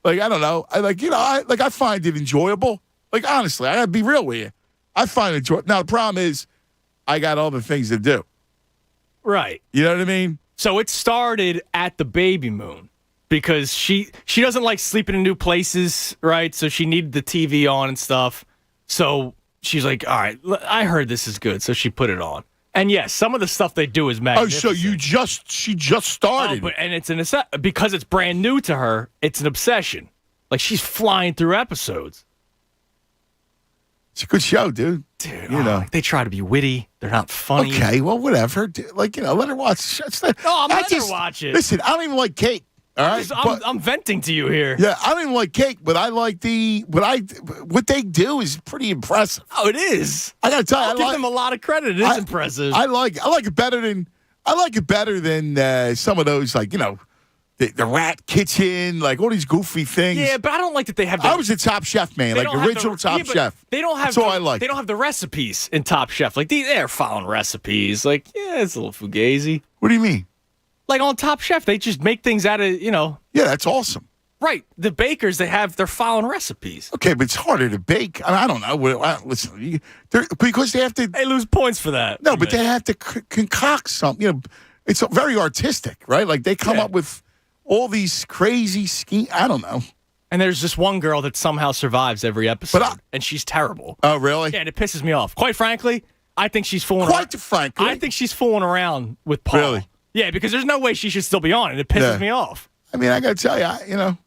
like, I don't know. I find it enjoyable. Like, honestly, I got to be real with you. I find it enjoyable. Now, the problem is I got other things to do. Right. You know what I mean? So it started at the baby moon because she doesn't like sleeping in new places, right? So she needed the TV on and stuff. So she's like, all right, I heard this is good. So she put it on. And yes, some of the stuff they do is magnificent. Oh, so she just started. And it's because it's brand new to her, it's an obsession. Like, she's flying through episodes. It's a good show, dude. Dude, they try to be witty. They're not funny. Okay, well, whatever. Let her watch. I'm letting her watch it. Listen, I don't even like cake. All right, I'm venting to you here. Yeah, I don't even like cake, but I like what they do is pretty impressive. Oh, it is. I gotta tell you, I'll give them a lot of credit. It is impressive. I like it better than some of those, like, the Rat Kitchen, like all these goofy things. Yeah, but I don't like that they have. I was a Top Chef man, like original Top Chef. They don't have. That's all I like. They don't have the recipes in Top Chef. Like, they're following recipes. Like, yeah, it's a little fugazi. What do you mean? Like, on Top Chef, they just make things out of, Yeah, that's awesome. Right. The bakers, they're following recipes. Okay, but it's harder to bake. I don't know. Listen, because they have to. They lose points for that. No, but they have to concoct something. It's very artistic, right? Like, they come up with all these crazy schemes. I don't know. And there's this one girl that somehow survives every episode, and she's terrible. Oh, really? Yeah, and it pisses me off. Quite frankly, I think she's fooling frankly. I think she's fooling around with Paul. Really? Yeah, because there's no way she should still be on it. It pisses me off. I mean, I got to tell you,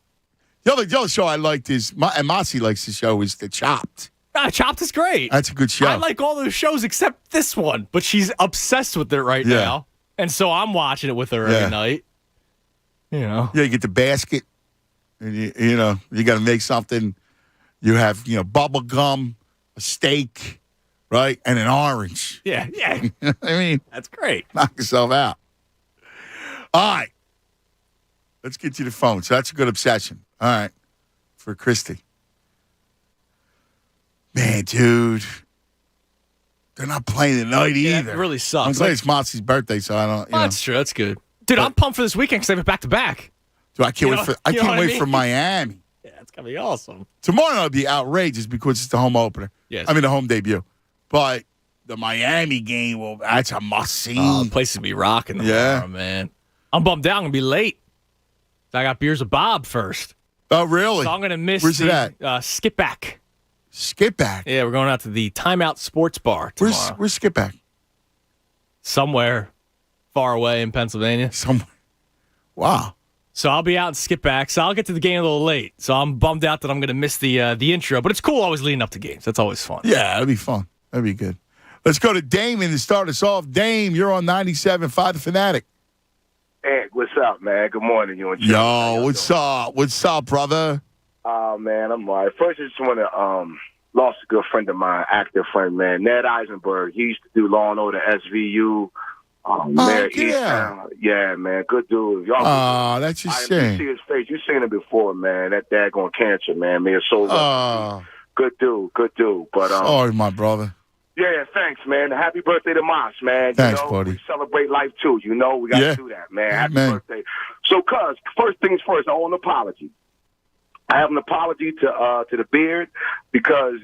the other show I liked is, and Mossy likes the show, is The Chopped. Chopped is great. That's a good show. I like all those shows except this one, but she's obsessed with it right now. And so I'm watching it with her every night. Yeah, you get the basket, and you got to make something. You have, bubble gum, a steak, right, and an orange. Yeah. I mean, that's great. Knock yourself out. All right. Let's get to the phone. So that's a good obsession. All right. For Christy. Man, dude. They're not playing tonight either. It really sucks. I'm glad it's Mossy's birthday, so I don't, That's true. That's good. Dude, I'm pumped for this weekend because they have it back-to-back. Dude, I can't wait for Miami. Yeah, it's going to be awesome. Tomorrow it'll be outrageous because it's the home opener. Yes. I mean, the home debut. But the Miami game, that's a must-see. Oh, the place is going to be rocking tomorrow, man. I'm bummed out. I'm going to be late. I got Beers with Bob first. Oh, really? So I'm going to miss Where's it at? Skip Back. Skip back. Yeah, we're going out to the Timeout Sports Bar tomorrow. Where's Skip back? Somewhere far away in Pennsylvania. Somewhere. Wow. So I'll be out in Skip back. So I'll get to the game a little late. So I'm bummed out that I'm going to miss the intro. But it's cool always leading up to games. That's always fun. Yeah, it'll be fun. That'd be good. Let's go to Damon to start us off. Dame, you're on 97.5 The Fanatic. Hey, what's up, man? Good morning, you and Joe. Yo, what's up? What's up, brother? Oh, man, I'm all right. First, I just want to lost a good friend of mine, active friend, man, Ned Eisenberg. He used to do Law and Order SVU. Yeah, man, good dude. Y'all, that's a I shame. didn't see his face. You've seen him before, man. That daggone cancer, man. May his soul rest. Good dude. But sorry, my brother. Yeah, thanks, man. Happy birthday to Moss, man. Thanks, buddy. We celebrate life too. We got to do that, man. Happy birthday. So, cuz, first things first, I want an apology. I have an apology to the Beard because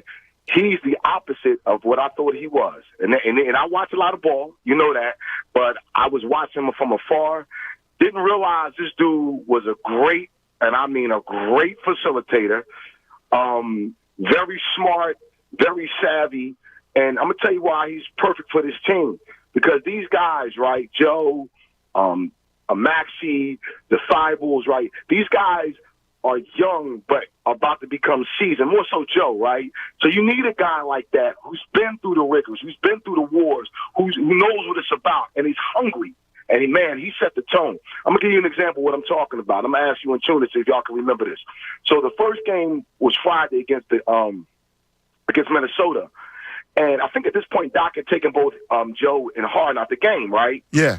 he's the opposite of what I thought he was. And I watch a lot of ball, you know that, but I was watching him from afar. Didn't realize this dude was a great, and I mean a great facilitator. Very smart, very savvy. And I'm going to tell you why he's perfect for this team. Because these guys, right, Joe, Maxie, the Thibaults, right, these guys are young but are about to become seasoned, more so Joe, right? So you need a guy like that who's been through the rigors, who's been through the wars, who knows what it's about, and he's hungry. And he set the tone. I'm going to give you an example of what I'm talking about. I'm going to ask you in tune to see if y'all can remember this. So the first game was Friday against Minnesota. And I think at this point, Doc had taken both Joe and Harden out the game, right? Yeah.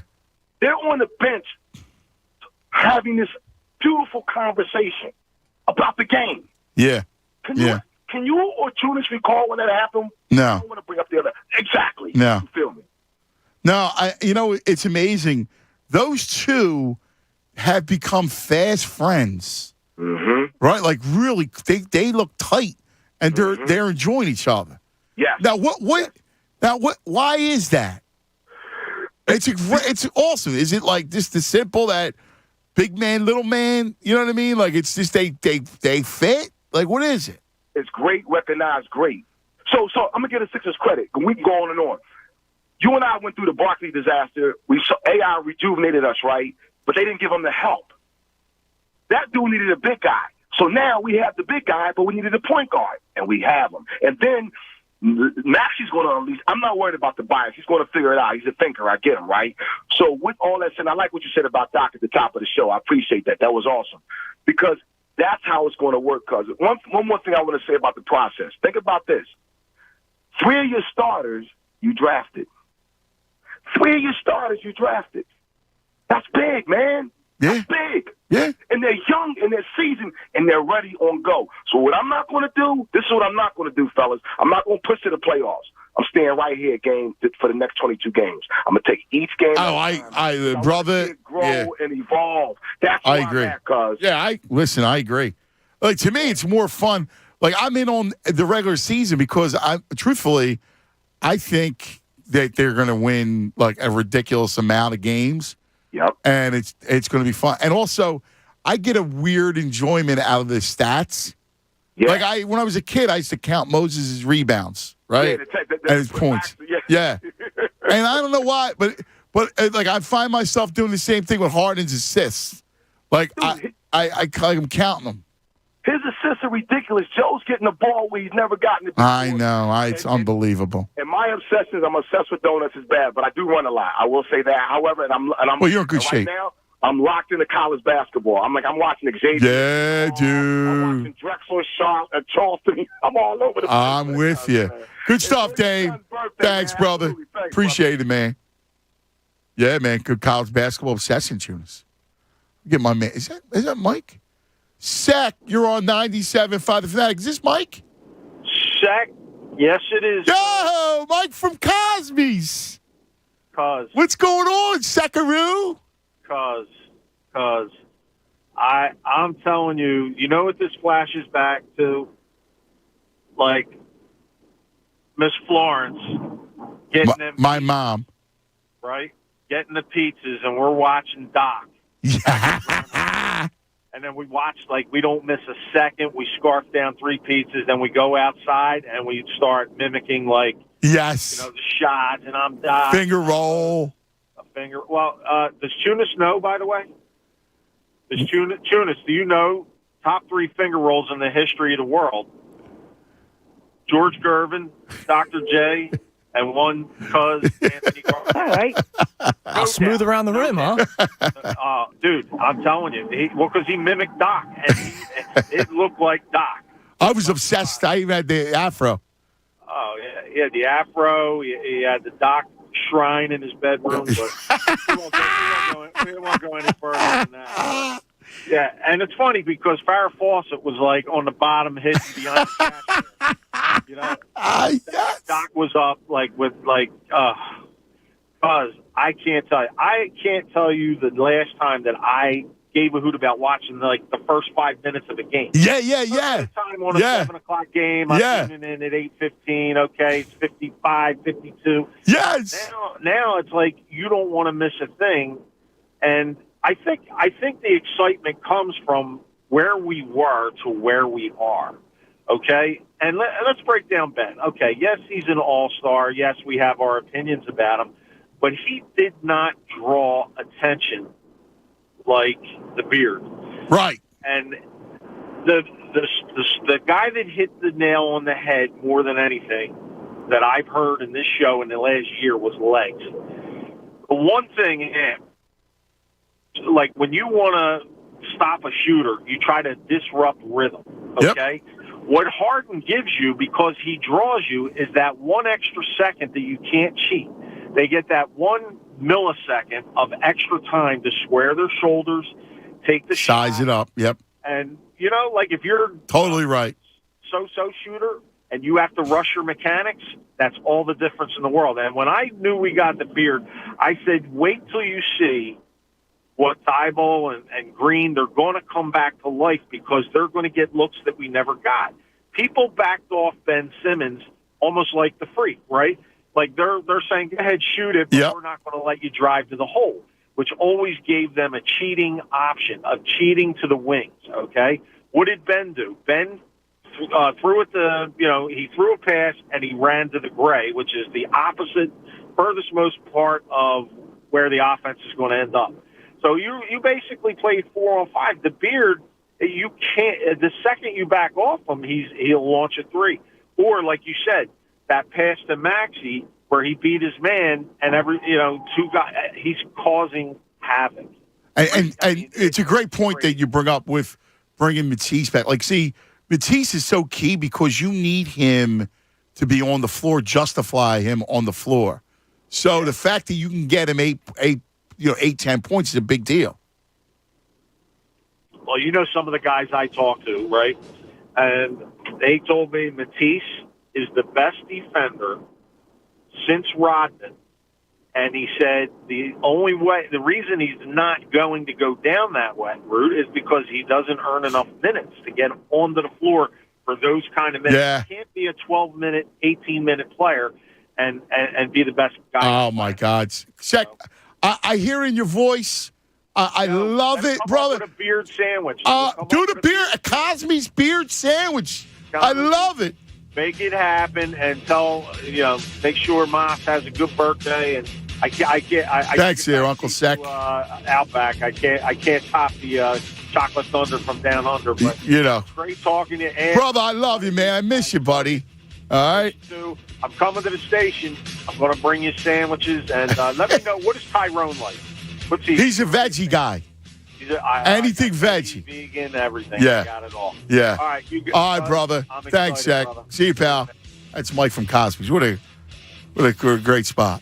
They're on the bench having this beautiful conversation about the game. Yeah. Can you or Tunis recall when that happened? No. I don't want to bring up the other. Exactly. No. You feel me? No, it's amazing. Those two have become fast friends. Mm-hmm. Right? Like, really, they look tight, and they're enjoying each other. Yeah. Now why is that? It's awesome. Is it like just the simple that big man, little man, you know what I mean? Like it's just they fit? Like what is it? It's great, recognized great. So I'm gonna give the Sixers credit. We can go on and on. You and I went through the Barkley disaster. We saw AI rejuvenated us, right? But they didn't give him the help. That dude needed a big guy. So now we have the big guy, but we needed a point guard, and we have him. And then Maxie's going to unleash. I'm not worried about the bias. He's going to figure it out. He's a thinker. I get him, right? So with all that said, I like what you said about Doc at the top of the show. I appreciate that. That was awesome. Because that's how it's going to work, cousin. One more thing I want to say about the process. Think about this. 3 of your starters, you drafted. 3 of your starters, you drafted. That's big, man. That's big. Yeah. And they're young and they're seasoned and they're ready on go. So what I'm not going to do, this is what I'm not going to do, fellas. I'm not going to push to the playoffs. I'm staying right here for the next 22 games. I'm going to take each game. Brother. Grow and evolve. That's why I agree. I'm at, cuz. Yeah, I agree. Like, to me, it's more fun. Like, I'm in on the regular season because, truthfully, I think that they're going to win, like, a ridiculous amount of games. Yep. And it's going to be fun. And also, I get a weird enjoyment out of the stats. Yeah. Like, when I was a kid, I used to count Moses' rebounds, right? Yeah, and his points. Yeah. And I don't know why, but like, I find myself doing the same thing with Harden's assists. Like, I'm counting them. His assists are ridiculous. Joe's getting the ball where he's never gotten it before. I know. It's unbelievable. And my obsessions, I'm obsessed with donuts is bad, but I do run a lot. I will say that. However, I'm well, you're in good shape. Right now, I'm locked into college basketball. I'm watching Xavier. Yeah, dude. I'm watching Drexler, Sharp, and Charleston. I'm all over the place. I'm with you. Good stuff, Dave. Thanks, brother. Appreciate it, man. Yeah, man. Good college basketball obsession, Tunis. Get my man. Is that Mike? Sack, you're on 97.5 The Fanatic. Is this Mike? Sack, yes, it is. Yo, Mike from Cosby's. What's going on, Sackaroo? I'm telling you, you know what this flashes back to? Like Miss Florence getting my mom. Right? Getting the pizzas, and we're watching Doc. Yeah. And then we watch, like, we don't miss a second. We scarf down 3 pizzas, then we go outside and we start mimicking, like, yes, the shots, and I'm dying. Finger roll. A finger. Well, does Tunis know, by the way? Does Tunis, do you know top 3 finger rolls in the history of the world? George Gervin, Dr. J, and one cuz Anthony Gargano. All right. Smooth around the rim, huh? Dude, I'm telling you. Because he mimicked Doc, and it looked like Doc. I was obsessed. I even had the afro. Oh, yeah. He had the afro. He had the Doc shrine in his bedroom. But we won't go any further than that. Yeah, and it's funny because Farrah Fawcett was, like, on the bottom hitting behind the cash. Yes. Doc was up, like, with, like, Buzz, I can't tell you the last time that I gave a hoot about watching, like, the first 5 minutes of a game. Yeah. Time on a 7 o'clock game. I'm tuning in at 8:15. Okay, it's 55, 52. Yes. Now it's like you don't want to miss a thing, and I think the excitement comes from where we were to where we are. Okay, and let's break down Ben. Okay, yes, he's an all-star. Yes, we have our opinions about him, but he did not draw attention like the Beard. Right. And the guy that hit the nail on the head more than anything that I've heard in this show in the last year was legs. The one thing, like when you want to stop a shooter, you try to disrupt rhythm. Okay. Yep. What Harden gives you, because he draws you, is that one extra second that you can't cheat. They get that 1 millisecond of extra time to square their shoulders, take the size shot, it up. Yep. And, like if you're totally right, so shooter and you have to rush your mechanics, that's all the difference in the world. And when I knew we got the Beard, I said, wait till you see what Thibault and Green, they're going to come back to life because they're going to get looks that we never got. People backed off Ben Simmons almost like the freak, right? Like they're saying, go ahead, shoot it, but we're not going to let you drive to the hole, which always gave them a cheating option of cheating to the wings, okay? What did Ben do? Ben threw it he threw a pass and he ran to the gray, which is the opposite, furthest most part of where the offense is going to end up. So you basically played 4-on-5. The Beard, you can't. The second you back off him, he'll launch a 3. Or like you said, that pass to Maxey where he beat his man and two guys. He's causing havoc. And it's a great point that you bring up with bringing Matisse back. Like, see, Matisse is so key because you need him to be on the floor, justify him on the floor. So the fact that you can get him 8-10 points is a big deal. Well, some of the guys I talk to, right? And they told me Matisse is the best defender since Rodman. And he said the reason he's not going to go down that route is because he doesn't earn enough minutes to get onto the floor for those kind of minutes. Yeah. He can't be a 12-minute, 18-minute player and be the best guy. Oh, my God. I hear in your voice. I love it, brother. Up with a beard sandwich. Do the beard, Cosme's beard sandwich. I love it. Make it happen and make sure Moss has a good birthday. And thanks, here, Uncle Sec. Outback. I can't top the chocolate thunder from down under. But it's great talking to you, and brother. I love you, man. I miss you, buddy. All right. I'm coming to the station. I'm going to bring you sandwiches, and let me know, what is Tyrone like? What's he? He's a veggie guy. Anything veggie. Vegan, everything. Yeah. I got it all. Yeah. All right, all right, brother. Thanks, Zach. See you, pal. That's Mike from Cosby's. What a great spot.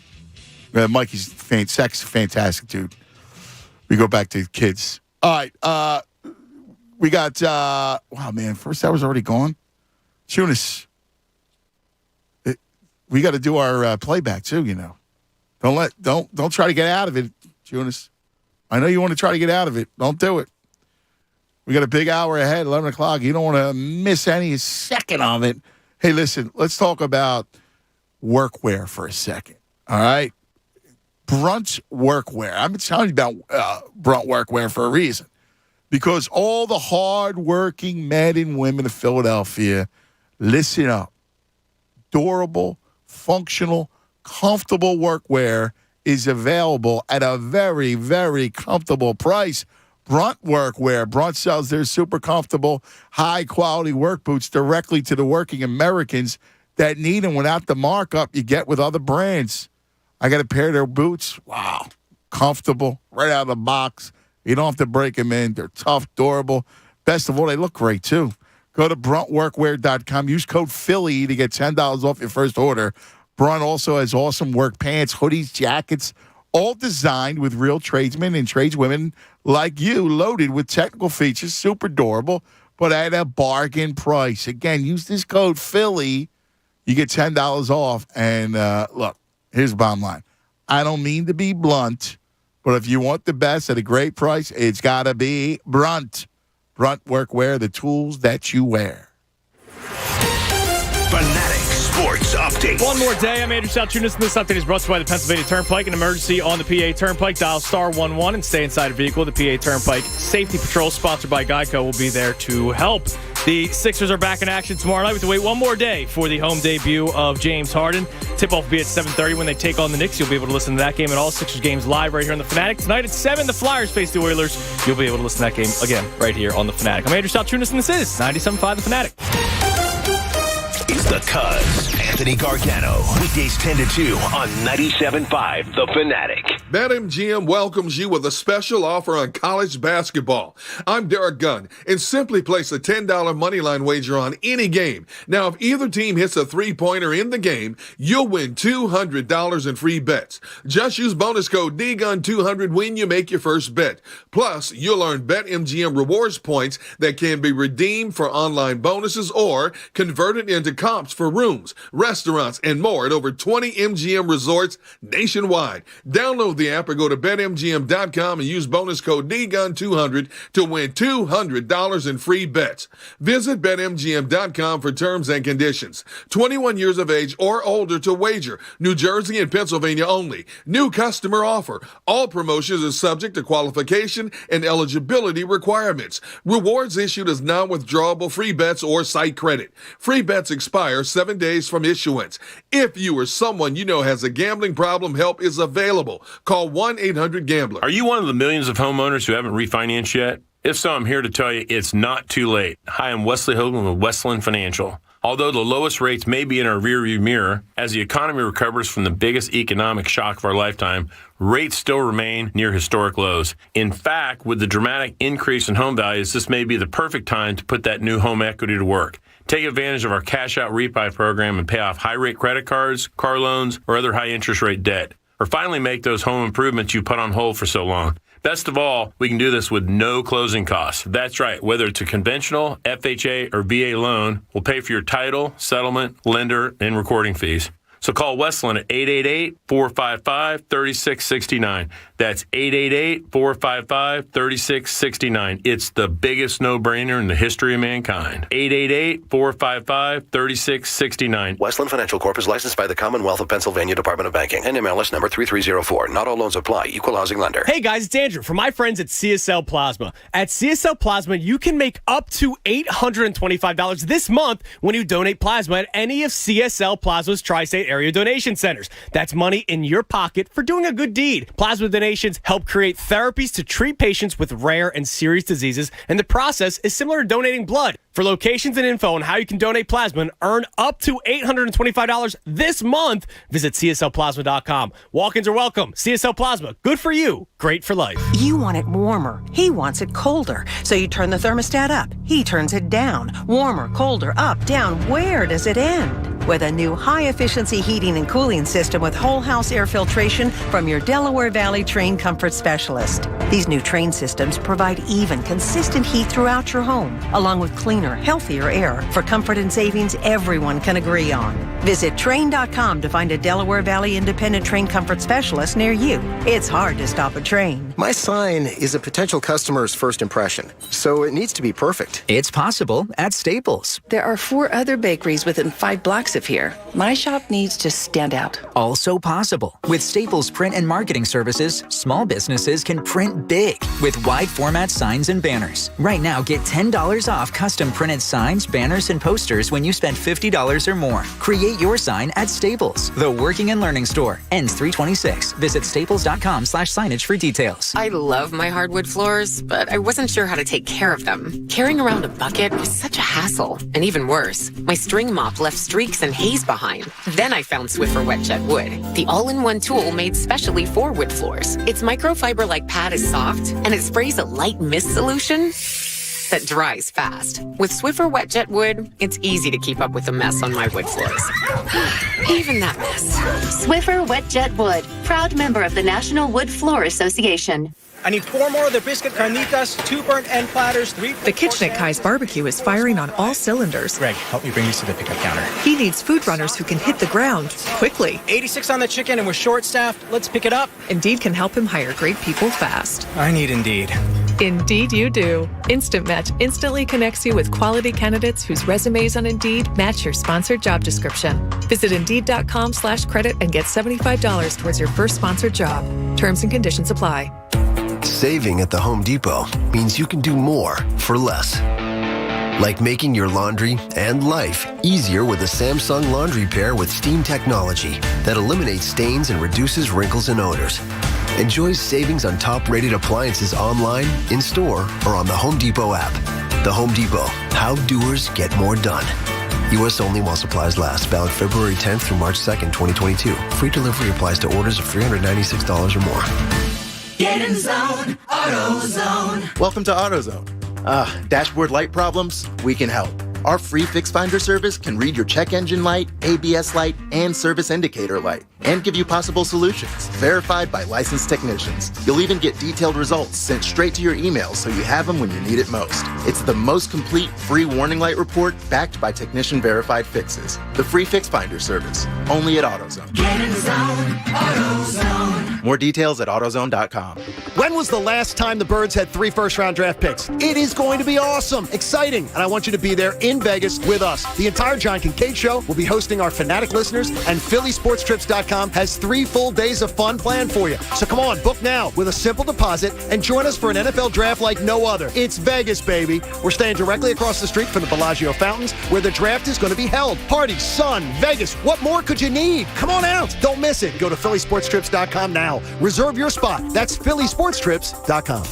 Mikey's Zach's a fantastic dude. We go back to kids. All right. We got, wow, man, first hour's already gone. Tunis. We got to do our playback too, Don't try to get out of it, Tunis. I know you want to try to get out of it. Don't do it. We got a big hour ahead, 11 o'clock. You don't want to miss any second of it. Hey, listen, let's talk about workwear for a second. All right? Brunt workwear. I've been telling you about Brunt workwear for a reason. Because all the hard-working men and women of Philadelphia, listen up. Durable, functional, comfortable workwear is available at a very, very comfortable price. Brunt Workwear. Brunt sells their super comfortable, high-quality work boots directly to the working Americans that need them without the markup you get with other brands. I got a pair of their boots. Wow. Comfortable, right out of the box. You don't have to break them in. They're tough, durable. Best of all, they look great, too. Go to bruntworkwear.com. Use code Philly to get $10 off your first order. Brunt also has awesome work pants, hoodies, jackets, all designed with real tradesmen and tradeswomen like you, loaded with technical features, super durable, but at a bargain price. Again, use this code Philly. You get $10 off. And look, here's the bottom line. I don't mean to be blunt, but if you want the best at a great price, it's got to be Brunt. Brunt Workwear, the tools that you wear. Fanatic Sports Update. One more day. I'm Andrew Saltunis, and this update is brought to you by the Pennsylvania Turnpike. An emergency on the PA Turnpike. Dial star 11 and stay inside a vehicle. The PA Turnpike Safety Patrol, sponsored by Geico, will be there to help. The Sixers are back in action tomorrow night. We have to wait one more day for the home debut of James Harden. Tip-off will be at 7:30 when they take on the Knicks. You'll be able to listen to that game and all Sixers games live right here on the Fanatic. Tonight at 7, the Flyers face the Oilers. You'll be able to listen to that game again right here on the Fanatic. I'm Andrew Saltunis, and this is 97.5 The Fanatic. Is the Cuz, Anthony Gargano. Weekdays 10 to 2 on 97.5 The Fanatic. BetMGM welcomes you with a special offer on college basketball. I'm Derek Gunn, and simply place a $10 moneyline wager on any game. Now, if either team hits a three-pointer in the game, you'll win $200 in free bets. Just use bonus code DGUN200 when you make your first bet. Plus, you'll earn BetMGM rewards points that can be redeemed for online bonuses or converted into comps for rooms, restaurants, and more at over 20 MGM resorts nationwide. Download the app or go to BetMGM.com and use bonus code DGUN200 to win $200 in free bets. Visit BetMGM.com for terms and conditions. 21 years of age or older to wager. New Jersey and Pennsylvania only. New customer offer. All promotions are subject to qualification and eligibility requirements. Rewards issued as non-withdrawable free bets or site credit. Free bets expire 7 days from issuance. If you or someone you know has a gambling problem, help is available. Call 1-800-GAMBLER. Are you one of the millions of homeowners who haven't refinanced yet? If so, I'm here to tell you it's not too late. Hi, I'm Wesley Hogan with Westland Financial. Although the lowest rates may be in our rearview mirror, as the economy recovers from the biggest economic shock of our lifetime, rates still remain near historic lows. In fact, with the dramatic increase in home values, this may be the perfect time to put that new home equity to work. Take advantage of our cash-out refi program and pay off high-rate credit cards, car loans, or other high-interest rate debt. Or finally make those home improvements you put on hold for so long. Best of all, we can do this with no closing costs. That's right. Whether it's a conventional, FHA, or VA loan, we'll pay for your title, settlement, lender, and recording fees. So call Westland at 888-455-3669. That's 888-455-3669. It's the biggest no-brainer in the history of mankind. 888-455-3669. Westland Financial Corp is licensed by the Commonwealth of Pennsylvania Department of Banking. NMLS number 3304. Not all loans apply. Equal housing lender. Hey guys, it's Andrew from my friends at CSL Plasma. At CSL Plasma, you can make up to $825 this month when you donate plasma at any of CSL Plasma's tri-state area donation centers. That's money in your pocket for doing a good deed. Plasma donations help create therapies to treat patients with rare and serious diseases, and the process is similar to donating blood. For locations and info on how you can donate plasma and earn up to $825 this month, visit CSLPlasma.com. Walk-ins are welcome. CSL Plasma, good for you, great for life. You want it warmer. He wants it colder. So you turn the thermostat up. He turns it down. Warmer, colder, up, down. Where does it end? With a new high-efficiency heating and cooling system with whole-house air filtration from your Delaware Valley Train Comfort Specialist. These new Train systems provide even, consistent heat throughout your home, along with cleaner, healthier air for comfort and savings everyone can agree on. Visit Train.com to find a Delaware Valley Independent Train Comfort Specialist near you. It's hard to stop a train. My sign is a potential customer's first impression, so it needs to be perfect. It's possible at Staples. There are 4 other bakeries within 5 blocks expensive here. My shop needs to stand out. Also possible. With Staples Print and Marketing Services, small businesses can print big with wide format signs and banners. Right now, get $10 off custom printed signs, banners, and posters when you spend $50 or more. Create your sign at Staples, the working and learning store. Ends 3/26. Visit staples.com/signage for details. I love my hardwood floors, but I wasn't sure how to take care of them. Carrying around a bucket was such a hassle. And even worse, my string mop left streaks and haze behind. Then I found Swiffer Wet Jet Wood, the all-in-one tool made specially for wood floors. Its microfiber-like pad is soft, and it sprays a light mist solution that dries fast. With Swiffer Wet Jet Wood, it's easy to keep up with the mess on my wood floors. Even that mess. Swiffer Wet Jet Wood, proud member of the National Wood Floor Association. I need 4 more of the biscuit carnitas, 2 burnt end platters, 3... The kitchen at Kai's Barbecue is firing on all cylinders. Greg, help me bring these to the pickup counter. He needs food runners who can hit the ground quickly. 86 on the chicken and we're short-staffed. Let's pick it up. Indeed can help him hire great people fast. I need Indeed. Indeed you do. Instant Match instantly connects you with quality candidates whose resumes on Indeed match your sponsored job description. Visit Indeed.com/credit and get $75 towards your first sponsored job. Terms and conditions apply. Saving at the Home Depot means you can do more for less. Like making your laundry and life easier with a Samsung laundry pair with steam technology that eliminates stains and reduces wrinkles and odors. Enjoy savings on top-rated appliances online, in-store, or on the Home Depot app. The Home Depot. How doers get more done. U.S. only while supplies last. Valid February 10th through March 2nd, 2022. Free delivery applies to orders of $396 or more. Get in zone, AutoZone. Welcome to AutoZone. Dashboard light problems? We can help. Our free Fix Finder service can read your check engine light, ABS light, and service indicator light, and give you possible solutions, verified by licensed technicians. You'll even get detailed results sent straight to your email so you have them when you need it most. It's the most complete free warning light report backed by technician-verified fixes. The free Fix Finder service, only at AutoZone. Get in zone, AutoZone. More details at AutoZone.com. When was the last time the Birds had 3 first-round draft picks? It is going to be awesome, exciting, and I want you to be there in Vegas with us. The entire John Kincaid Show will be hosting our Fanatic listeners, and PhillySportsTrips.com has 3 full days of fun planned for you. So come on, book now with a simple deposit and join us for an NFL draft like no other. It's Vegas, baby. We're staying directly across the street from the Bellagio Fountains, where the draft is going to be held. Party, sun, Vegas. What more could you need? Come on out. Don't miss it. Go to PhillySportsTrips.com now. Reserve your spot. That's PhillySportsTrips.com.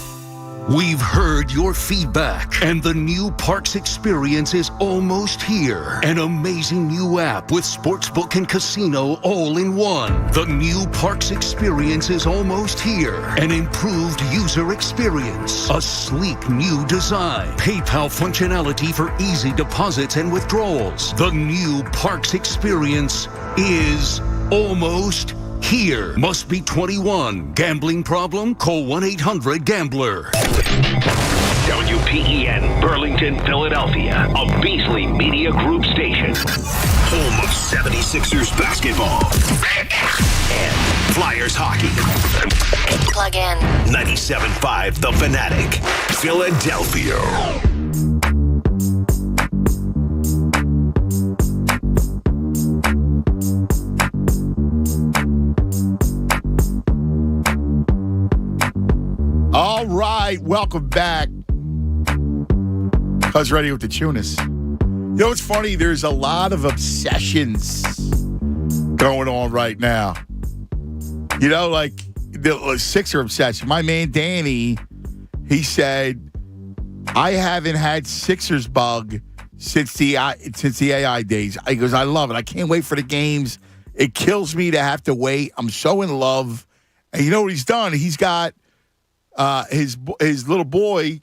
We've heard your feedback, and the new Parks experience is almost here. An amazing new app with sportsbook and casino all in one. The new Parks experience is almost here. An improved user experience. A sleek new design. PayPal functionality for easy deposits and withdrawals. The new Parks experience is almost here. Must be 21. Gambling problem? Call 1-800-GAMBLER. WPEN, Burlington, Philadelphia. A Beasley Media Group station. Home of 76ers basketball. And Flyers hockey. Plug in. 97.5 The Fanatic. Philadelphia. All right, welcome back. Cuz ready with the tunas. You know what's funny? There's a lot of obsessions going on right now. You know, like the Sixer obsession. My man Danny, he said, I haven't had Sixers bug since the AI days. He goes, I love it. I can't wait for the games. It kills me to have to wait. I'm so in love. And you know what he's done? He's got his little boy,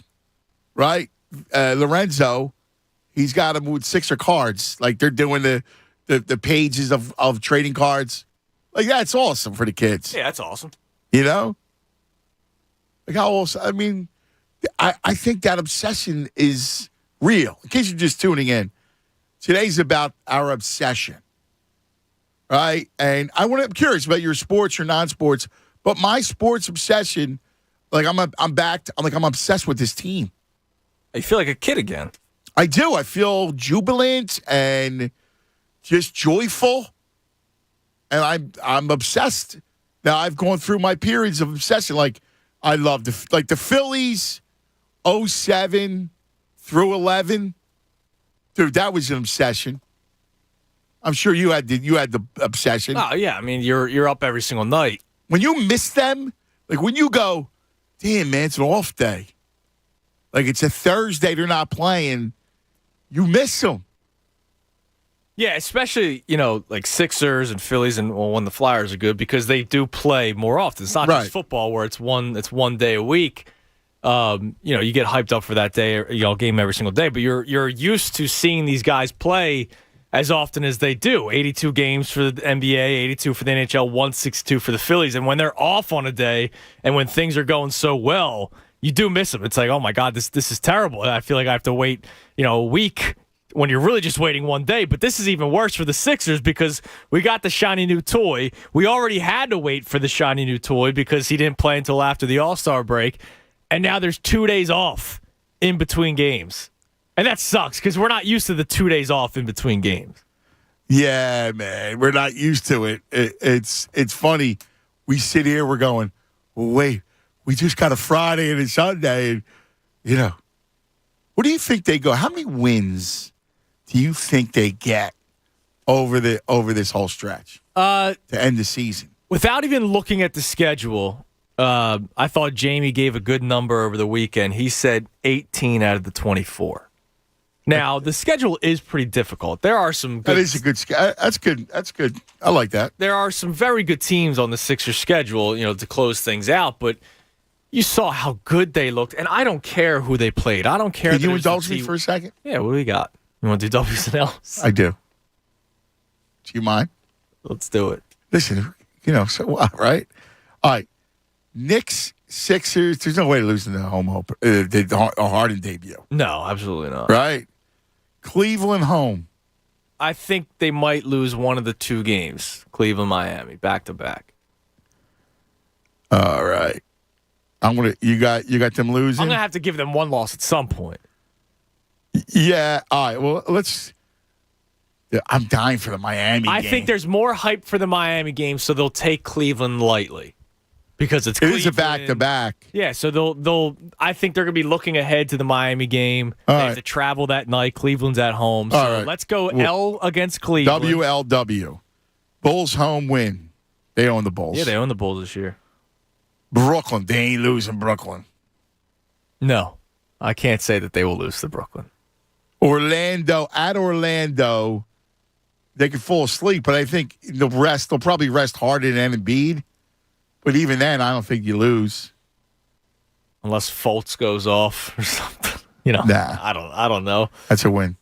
right, Lorenzo. He's got him with Sixer cards. Like they're doing the pages of trading cards. Like that's awesome for the kids. Yeah, that's awesome. You know, like how awesome. I mean, I think that obsession is real. In case you're just tuning in, today's about our obsession, right? And I'm curious about your sports or non-sports, but my sports obsession. Like I'm obsessed with this team. You feel like a kid again. I do. I feel jubilant and just joyful, and I'm obsessed. Now I've gone through my periods of obsession. Like I love the Phillies, 07 through 11. Dude, that was an obsession. I'm sure you had the obsession. Oh yeah, I mean you're up every single night. When you miss them, like when you go, damn man, it's an off day. Like it's a Thursday, they're not playing. You miss them. Yeah, especially, like Sixers and Phillies and when the Flyers are good because they do play more often. It's not just football where it's one day a week. You get hyped up for that day, game every single day, but you're used to seeing these guys play as often as they do. 82 games for the NBA, 82 for the NHL, 162 for the Phillies. And when they're off on a day and when things are going so well, you do miss them. It's like, oh my God, this is terrible. I feel like I have to wait, a week when you're really just waiting one day. But this is even worse for the Sixers because we got the shiny new toy. We already had to wait for the shiny new toy because he didn't play until after the All-Star break. And now there's 2 days off in between games. And that sucks because we're not used to the 2 days off in between games. Yeah, man. We're not used to it. It's funny. We sit here, we're going, well, wait, we just got a Friday and a Sunday. And, what do you think they go? How many wins do you think they get over this whole stretch to end the season? Without even looking at the schedule, I thought Jamie gave a good number over the weekend. He said 18 out of the 24. Now, the schedule is pretty difficult. There are some good... That is a good schedule. That's good. That's good. I like that. There are some very good teams on the Sixers schedule, to close things out, but you saw how good they looked, and I don't care who they played. I don't care... Can you indulge me for a second? Yeah, what do we got? You want to do W's and L's? I do. Do you mind? Let's do it. Listen, so what, right? All right. Knicks, Sixers, there's no way to lose in the home opener, the Harden debut. No, absolutely not. Right? Cleveland home. I think they might lose one of the two games. Cleveland, Miami, back to back. All right. You got them losing? I'm gonna have to give them one loss at some point. Yeah. All right. Well, I'm dying for the Miami game. I think there's more hype for the Miami game, so they'll take Cleveland lightly. Because it's Cleveland. It is a back-to-back. Yeah, so they'll. I think they're going to be looking ahead to the Miami game. They have to travel that night. Cleveland's at home. So let's go L against Cleveland. WLW. Bulls home win. They own the Bulls. Yeah, they own the Bulls this year. Brooklyn. They ain't losing Brooklyn. No. I can't say that they will lose to Brooklyn. Orlando. At Orlando, they could fall asleep, but I think they'll probably rest Harden and Embiid. But even then, I don't think you lose. Unless Fultz goes off or something. Nah. I don't know. That's a win.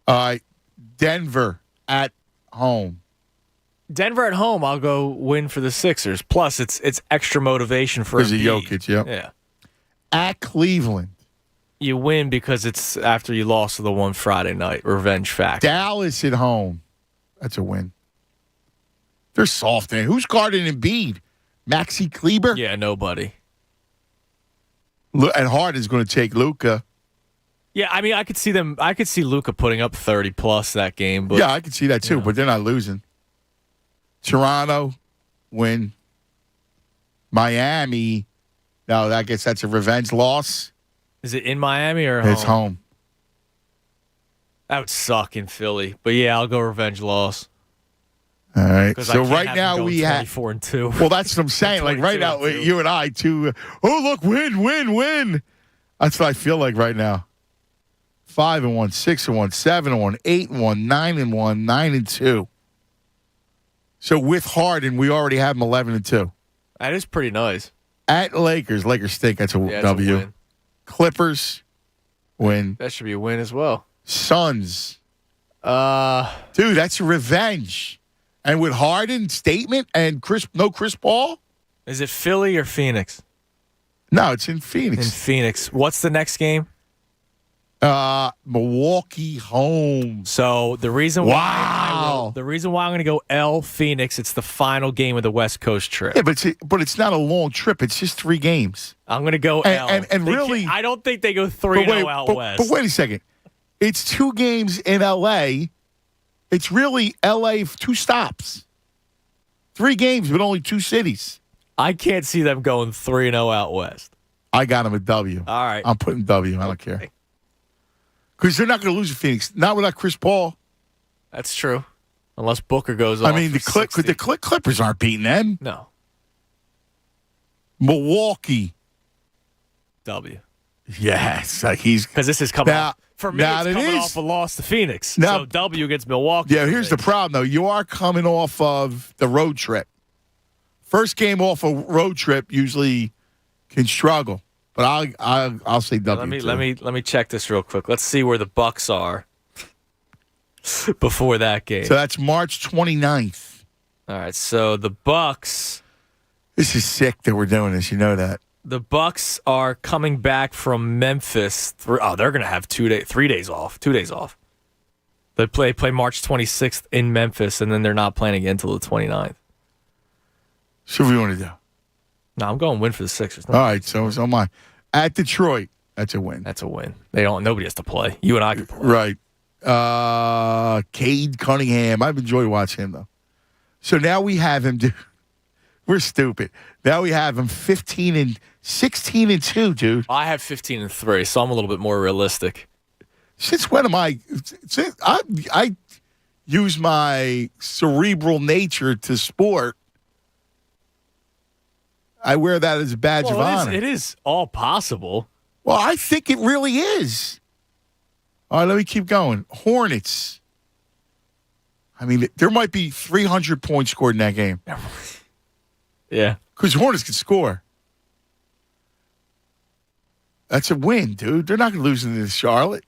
All right. Denver at home. Denver at home, I'll go win for the Sixers. Plus, it's extra motivation for Embiid. Because of Jokic, yep. Yeah. At Cleveland. You win because it's after you lost to the one Friday night. Revenge factor. Dallas at home. That's a win. They're soft. Man. Who's guarding Embiid? Maxi Kleber? Yeah, nobody. And Harden's going to take Luka. Yeah, I mean, I could see Luka putting up 30 plus that game. But yeah, I could see that too, but they're not losing. Toronto, win. Miami, no, I guess that's a revenge loss. Is it in Miami or home? It's home. That would suck in Philly. But yeah, I'll go revenge loss. All right. So right now we have 24-2. Well, that's what I'm saying. Like right now, you and I, look, win. That's what I feel like right now. 5-1, 6-1, 7-1, 8-1, 9-1, 9-2. So with Harden, we already have him 11-2. That is pretty nice. At Lakers stink. That's a W. A win. Clippers, win. That should be a win as well. Suns. Dude, that's revenge. And with Harden, statement, and Chris Paul? Is it Philly or Phoenix? No, it's in Phoenix. In Phoenix. What's the next game? Milwaukee home. So the reason why I'm going to go L Phoenix, it's the final game of the West Coast trip. Yeah, but it's not a long trip. It's just 3 games. I'm going to go L. And really, I don't think they go 3-0 out west. But wait a second. It's 2 games in L.A. It's really L.A. 2 stops. 3 games, but only 2 cities. I can't see them going 3-0 out west. I got them a W. All right. I'm putting W. I don't care. Because they're not going to lose to Phoenix. Not without Chris Paul. That's true. Unless Booker goes off. I mean, the Clippers aren't beating them. No. Milwaukee. W. Yes. Like he's because this is coming off. For me, it's coming off a loss to Phoenix. Now, so W against Milwaukee. Yeah, here's the problem, though. You are coming off of the road trip. First game off a road trip usually can struggle. But I'll say W. Let me check this real quick. Let's see where the Bucks are before that game. So that's March 29th. All right, so the Bucks. This is sick that we're doing this. You know that. The Bucks are coming back from Memphis. They're going to have 3 days off. 2 days off. They play March 26th in Memphis, and then they're not playing again until the 29th. So what do you want to do? No, I'm going win for the Sixers. All right, so am I. At Detroit, that's a win. That's a win. Nobody has to play. You and I can play. Right. Cade Cunningham. I've enjoyed watching him, though. So now we have him do. We're stupid. Now we have him 16-2, dude. I have 15-3, so I'm a little bit more realistic. Since when am I use my cerebral nature to sport. I wear that as a badge of honor. It is all possible. Well, I think it really is. All right, let me keep going. Hornets. I mean, there might be 300 points scored in that game. Yeah. Because Hornets can score. That's a win, dude. They're not going to lose to Charlotte.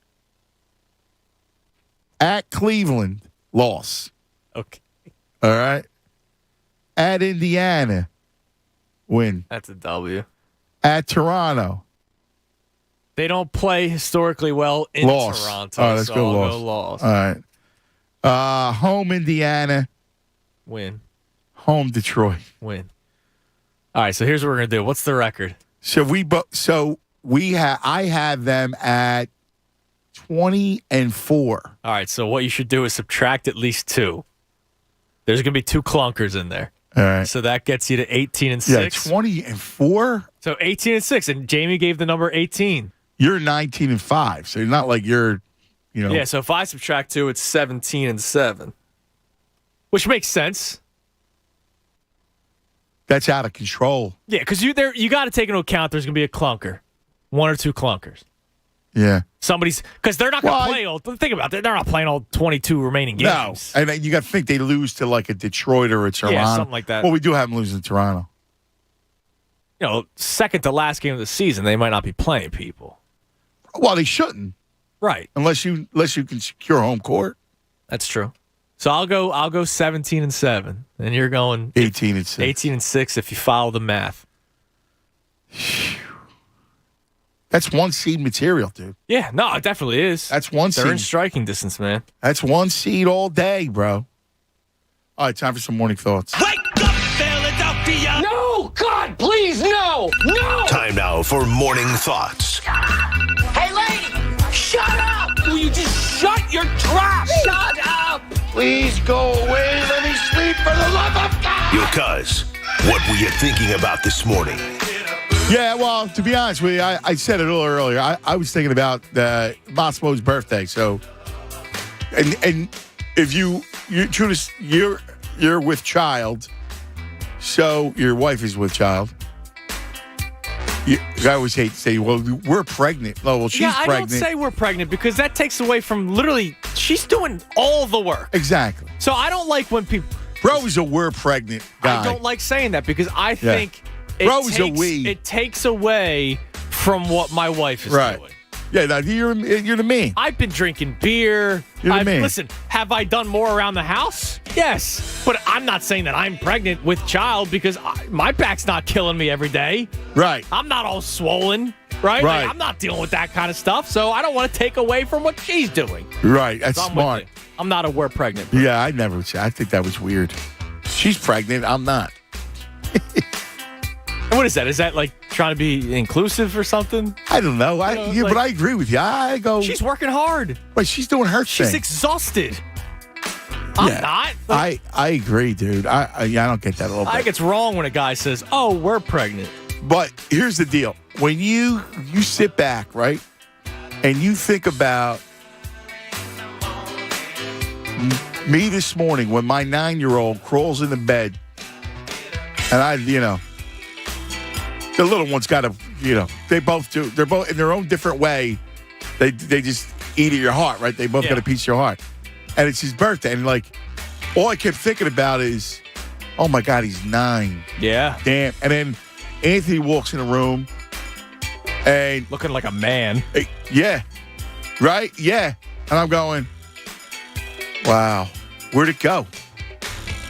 At Cleveland, loss. Okay. All right. At Indiana, win. That's a W. At Toronto. They don't play historically well in Toronto. All right, let's go loss. All right. Home Indiana. Win. Home Detroit. Win. All right, so here's what we're going to do. What's the record? I have them at 20-4. All right, so what you should do is subtract at least 2. There's going to be 2 clunkers in there. All right. So that gets you to 18-6. Yeah, 20-4. So 18-6, and Jamie gave the number 18. You're 19-5, so you're not like you're, Yeah, so if I subtract 2, it's 17-7, which makes sense. That's out of control. Yeah, because you got to take into account there's going to be a clunker, 1 or 2 clunkers. Yeah. Because they're not going to play all. Think about it. They're not playing all 22 remaining games. No, and you got to think they lose to like a Detroit or a Toronto. Yeah, something like that. Well, we do have them losing to Toronto. Second to last game of the season, they might not be playing people. Well, they shouldn't. Right. Unless you can secure home court. That's true. So I'll go 17-7, and you're going 18-6. 18-6 if you follow the math. That's 1 seed material, dude. Yeah, no, it definitely is. That's 1 seed. They're in striking distance, man. That's 1 seed all day, bro. All right, time for some morning thoughts. Wake up, Philadelphia! No! God, please, no! No! Time now for morning thoughts. Hey, lady! Shut up! Will you just shut your trap? Shut up! Please go away. Let me sleep for the love of God. Yo, cuz, what were you thinking about this morning? Yeah, well, to be honest with you, I said it a little earlier. I was thinking about Massimo's birthday. So, and if you're with child, so your wife is with child. I always hate to say, well, we're pregnant. Oh, well, she's pregnant. I don't say we're pregnant because that takes away from literally, she's doing all the work. Exactly. So I don't like when people. Bro is a we're pregnant guy. I don't like saying that because I think it takes away from what my wife is doing. Yeah, no, you're the man. I've been drinking beer. You're the man. Listen, have I done more around the house? Yes. But I'm not saying that I'm pregnant with child because my back's not killing me every day. Right. I'm not all swollen. Right? Like, I'm not dealing with that kind of stuff. So I don't want to take away from what she's doing. Right. That's smart. I'm not aware pregnant. Yeah, I think that was weird. She's pregnant. I'm not. And what is that? Is that like trying to be inclusive or something? I don't know. But I agree with you. I go. She's working hard. But she's doing her thing. She's exhausted. I'm not. I agree, dude. I don't get that a little bit. I think it's wrong when a guy says, "Oh, we're pregnant." But here's the deal: when you sit back, right, and you think about me this morning when my 9-year-old crawls into bed, and the little one's got to, they both do. They're both in their own different way. They just eat at your heart, right? They both got a piece of your heart, and it's his birthday, and all I kept thinking about is, oh my God, he's 9. Yeah. Damn. And then Anthony walks in the room, and looking like a man. Yeah. Right? Yeah. And I'm going, wow, where'd it go?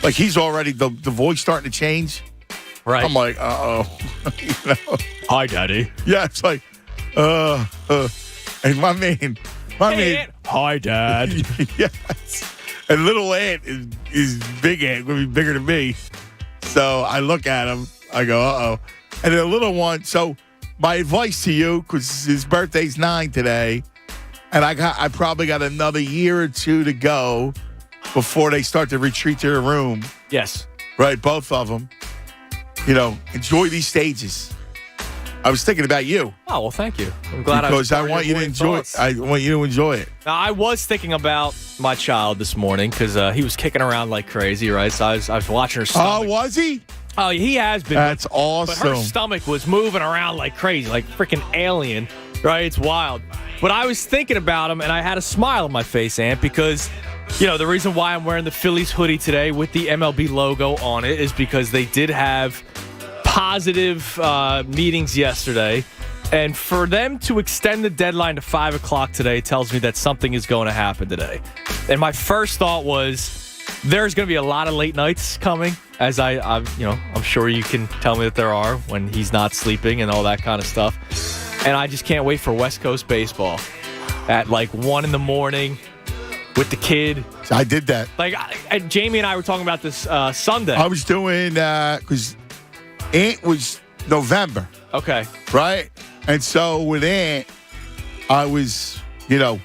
Like he's already the voice starting to change. Right. I'm like, uh-oh. Hi, Daddy. Yeah, it's like, and my man. Hi, Dad. Yes. And little Ant is big Ant, going to be bigger than me. So I look at him, I go, uh-oh. And the little one, so my advice to you, because his birthday's 9 today, and I probably got another year or 2 to go before they start to retreat to their room. Yes. Right, both of them. Enjoy these stages. I was thinking about you. Oh, well, thank you. I'm glad because I want you to enjoy it. I want you to enjoy it. Now, I was thinking about my child this morning because he was kicking around like crazy, right? So I was watching her stomach. Oh, was he? Oh, he has been. That's awesome. But her stomach was moving around like crazy, like freaking alien, right? It's wild. But I was thinking about him, and I had a smile on my face, Ant, because, the reason why I'm wearing the Phillies hoodie today with the MLB logo on it is because they did have positive meetings yesterday. And for them to extend the deadline to 5 o'clock today tells me that something is going to happen today. And my first thought was, there's going to be a lot of late nights coming, as I'm sure you can tell me that there are when he's not sleeping and all that kind of stuff. And I just can't wait for West Coast baseball at 1 in the morning with the kid. I did that. Jamie and I were talking about this Sunday. I was doing, because Ant was November. Okay. Right? And so with Ant, I was,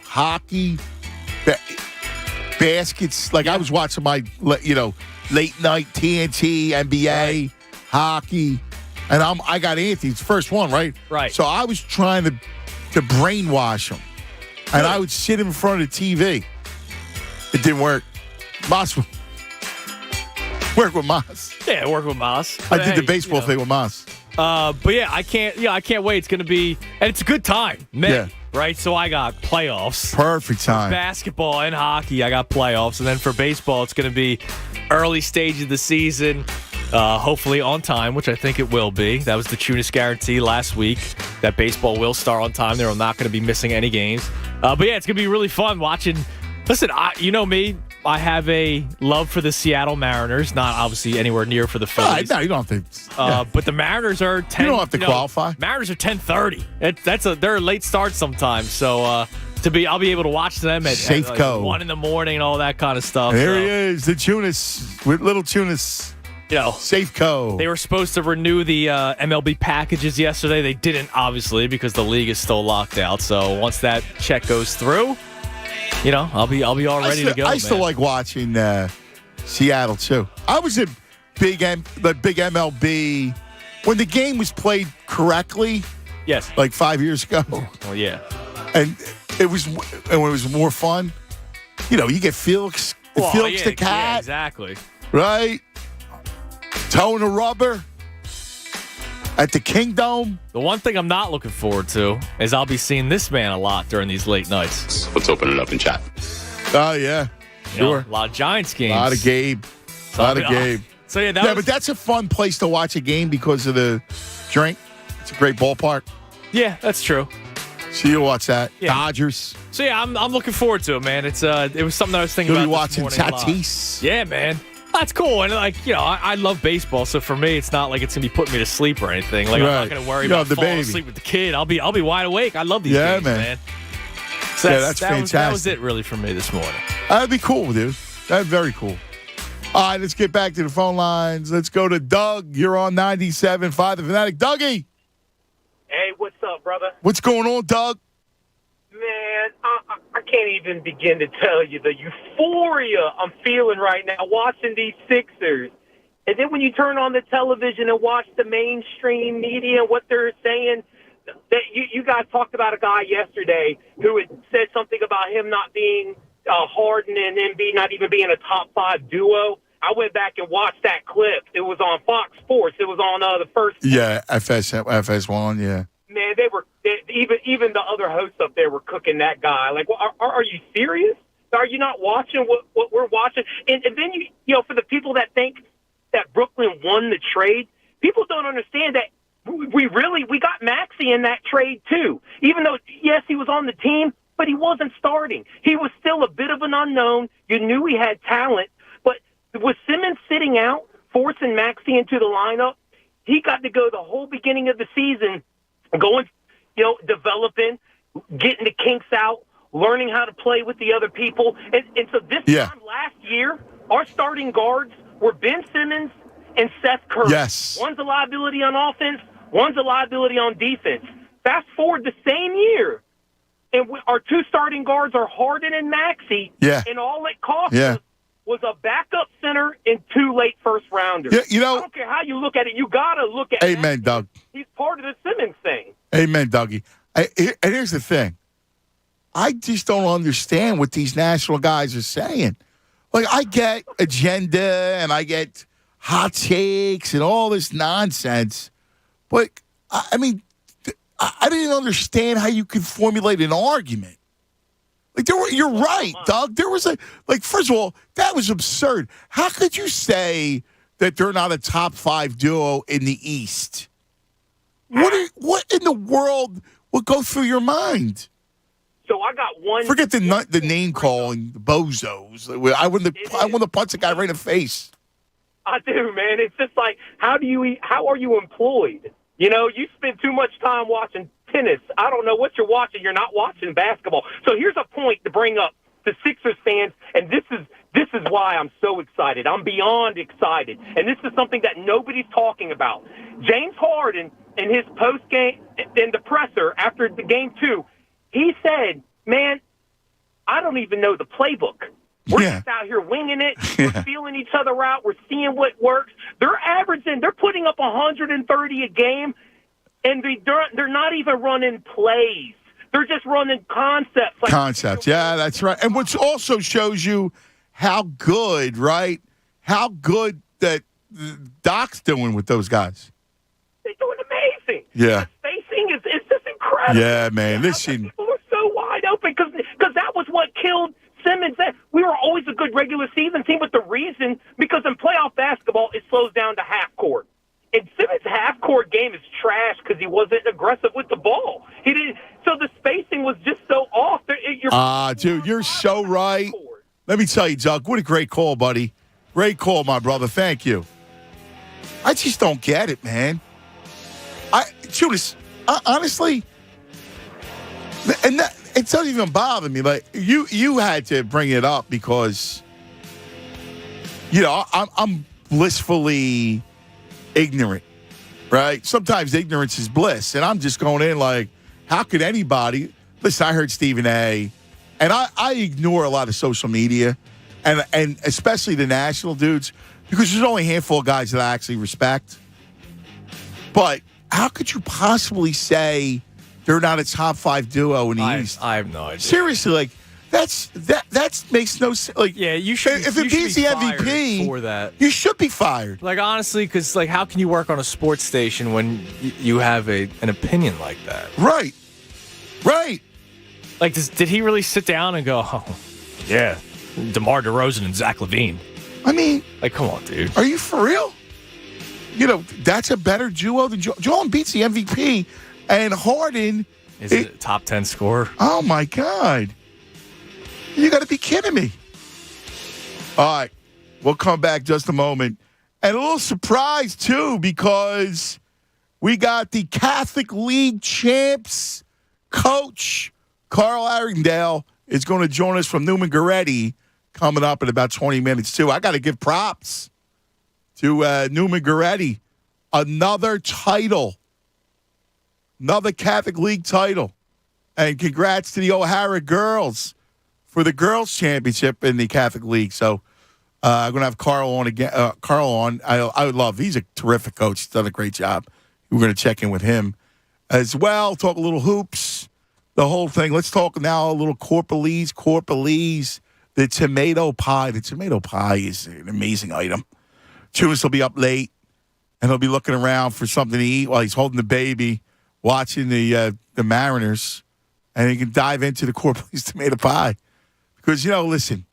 hockey, baskets. I was watching my, late night TNT, NBA, hockey. And I got Anthony's first one, right? Right. So I was trying to brainwash him. And I would sit in front of the TV. It didn't work. Moss work with Moss. Yeah, work with Moss. I did the baseball thing with Moss. But yeah, I can't wait. It's going to be, and it's a good time, May, right? So I got playoffs. Perfect time. For basketball and hockey, I got playoffs. And then for baseball, it's going to be early stage of the season, hopefully on time, which I think it will be. That was the Tunis guarantee last week, that baseball will start on time. They're not going to be missing any games. But yeah, it's going to be really fun watching. Listen, you know me. I have a love for the Seattle Mariners, not obviously anywhere near for the Phillies. No, you don't have to. But the Mariners are 10. You don't have to qualify. Mariners are 10:30. They're a late start sometimes. So I'll be able to watch them at Safeco 1 in the morning and all that kind of stuff. There he is, the Tunis with little Tunis. Safeco. They were supposed to renew the MLB packages yesterday. They didn't, obviously, because the league is still locked out. So once that check goes through, I'll be all ready to go. I still like watching Seattle too. I was a big MLB when the game was played correctly. Yes, 5 years ago. Well, yeah, and it was more fun. You get Felix the cat. Yeah, exactly. Right, towing the rubber at the Kingdom. The one thing I'm not looking forward to is I'll be seeing this man a lot during these late nights. Let's open it up and chat. Oh, yeah. Sure. A lot of Giants games. A lot of Gabe. So, yeah, but that's a fun place to watch a game because of the drink. It's a great ballpark. Yeah, that's true. So you'll watch that. Yeah. Dodgers. So, yeah, I'm looking forward to it, man. It was something I was thinking You'll about be watching Tatis. Yeah, man. That's cool. And, I love baseball. So, for me, it's not like it's going to be putting me to sleep or anything. I'm not going to worry about falling asleep with the kid. I'll be wide awake. I love these games, man. So that's fantastic. That was it, really, for me this morning. That'd be cool, dude. That'd be very cool. All right, let's get back to the phone lines. Let's go to Doug. You're on 97.5 The Fanatic. Dougie. Hey, what's up, brother? What's going on, Doug? Man, I can't even begin to tell you the euphoria I'm feeling right now watching these Sixers. And then when you turn on the television and watch the mainstream media and what they're saying, that you guys talked about a guy yesterday who had said something about him not being Harden and Embiid not even being a top 5 duo. I went back and watched that clip. It was on Fox Sports. It was on the first. Yeah, FS1, yeah. Man, even the other hosts up there were cooking that guy. Like, are you serious? Are you not watching what we're watching? And then you know, for the people that think that Brooklyn won the trade, people don't understand that we got Maxey in that trade too. Even though yes, he was on the team, but he wasn't starting. He was still a bit of an unknown. You knew he had talent, but with Simmons sitting out, forcing Maxey into the lineup, he got to go the whole beginning of the season going, you know, developing, getting the kinks out, learning how to play with the other people. And so this time last year, our starting guards were Ben Simmons and Seth Curry. Yes. One's a liability on offense, one's a liability on defense. Fast forward the same year, and our two starting guards are Harden and Maxey, and all it cost us was a backup center and 2 late first-rounders. Yeah, you know, I don't care how you look at it. You got to look at Amen, Maxey. Doug. He's part of the Simmons thing. Amen, Dougie. And here's the thing. I just don't understand what these national guys are saying. Like, I get agenda and I get hot takes and all this nonsense. But, I mean, I didn't understand how you could formulate an argument. Like, you're right, Doug. There was first of all, that was absurd. How could you say that they're not a top 5 duo in the East? What in the world would go through your mind? So I got one. Forget the name calling, the bozos. I want to punch a guy right in the face. I do, man. It's just like, how are you employed? You know, you spend too much time watching tennis. I don't know what you're watching. You're not watching basketball. So here's a point to bring up the Sixers fans, and this is why I'm so excited. I'm beyond excited, and this is something that nobody's talking about. James Harden, in his post-game, in the presser after the game 2, he said, man, I don't even know the playbook. We're just out here winging it. We're feeling each other out. We're seeing what works. They're putting up 130 a game, and they're not even running plays. They're just running concepts. Concepts, yeah, that's right. And which also shows you how good, right? How good that Doc's doing with those guys. They're doing amazing. Yeah. The spacing is just incredible. Yeah, man. Listen. People are so wide open because that was what killed Simmons. We were always a good regular season team, but the reason, because in playoff basketball, it slows down to half court. And Simmons' half-court game is trash because he wasn't aggressive with the ball. He didn't. So the spacing was just so off. Dude, you're so right. Let me tell you, Doug, what a great call, buddy. Great call, my brother. Thank you. I just don't get it, man. Judas, honestly, and it doesn't even bother me. Like you had to bring it up because, you know, I'm blissfully ignorant, right? Sometimes ignorance is bliss, and I'm just going in like, how could anybody? Listen, I heard Stephen A. And I ignore a lot of social media, and especially the national dudes, because there's only a handful of guys that I actually respect. But how could you possibly say they're not a top 5 duo in the East? I have no idea. Seriously, like that makes no sense. Like, yeah, you should. If it beats the MVP for that, you should be fired. Like, honestly, because like, how can you work on a sports station when you have an opinion like that? Right. Like, did he really sit down and go, oh, yeah, DeMar DeRozan and Zach LaVine? I mean, like, come on, dude. Are you for real? You know, that's a better duo than Joel Embiid's the MVP, and Harden is a top 10 scorer. Oh my God! You got to be kidding me! All right, we'll come back just a moment, and a little surprise too because we got the Catholic League champs coach. Carl Arundel is going to join us from Newman Goretti coming up in about 20 minutes, too. I got to give props to Newman Goretti. Another title. Another Catholic League title. And congrats to the O'Hara girls for the girls' championship in the Catholic League. So I'm going to have Carl on again. Carl on. I would love. He's a terrific coach. He's done a great job. We're going to check in with him as well. Talk a little hoops, the whole thing. Let's talk now a little Corporalese. The tomato pie. The tomato pie is an amazing item. Tunis will be up late, and he'll be looking around for something to eat while he's holding the baby, watching the Mariners, and he can dive into the Corporalese tomato pie. Because, listen,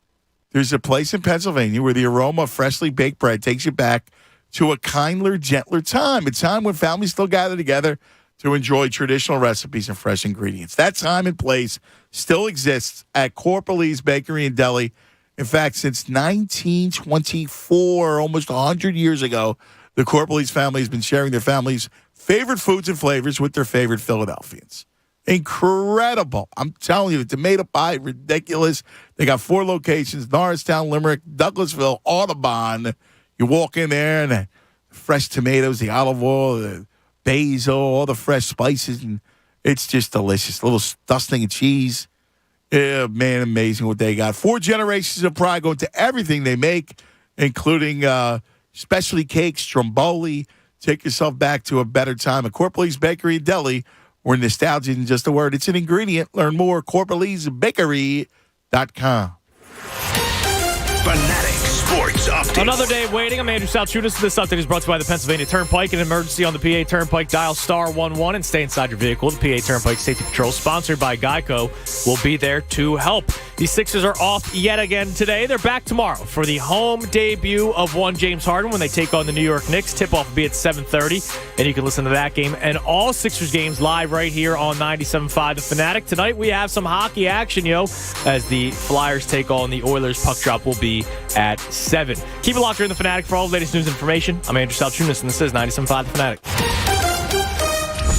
there's a place in Pennsylvania where the aroma of freshly baked bread takes you back to a kinder, gentler time, a time when families still gather together to enjoy traditional recipes and fresh ingredients. That time and place still exists at Corporalese Bakery and Deli. In fact, since 1924, almost 100 years ago, the Corporalese family has been sharing their family's favorite foods and flavors with their favorite Philadelphians. Incredible. I'm telling you, the tomato pie, ridiculous. They got 4 locations, Norristown, Limerick, Douglasville, Audubon. You walk in there and the fresh tomatoes, the olive oil, the basil, all the fresh spices, and it's just delicious. A little dusting of cheese. Yeah, man, amazing what they got. 4 generations of pride going to everything they make, including specialty cakes, stromboli. Take yourself back to a better time at Corporalese Bakery and Deli, where nostalgia isn't just a word, it's an ingredient. Learn more at CorporalesBakery.com. Fanatic Sports Update. Another day of waiting. I'm Andrew Salchunas. This update is brought to you by the Pennsylvania Turnpike. An emergency on the PA Turnpike. Dial *11 and stay inside your vehicle. The PA Turnpike Safety Patrol, sponsored by Geico, will be there to help. The Sixers are off yet again today. They're back tomorrow for the home debut of one James Harden when they take on the New York Knicks. Tip-off will be at 7:30, and you can listen to that game and all Sixers games live right here on 97.5 The Fanatic. Tonight we have some hockey action, as the Flyers take on the Oilers. Puck drop will be at 7. Keep it locked here in The Fanatic for all the latest news and information. I'm Andrew Salchunas, and this is 97.5 The Fanatic.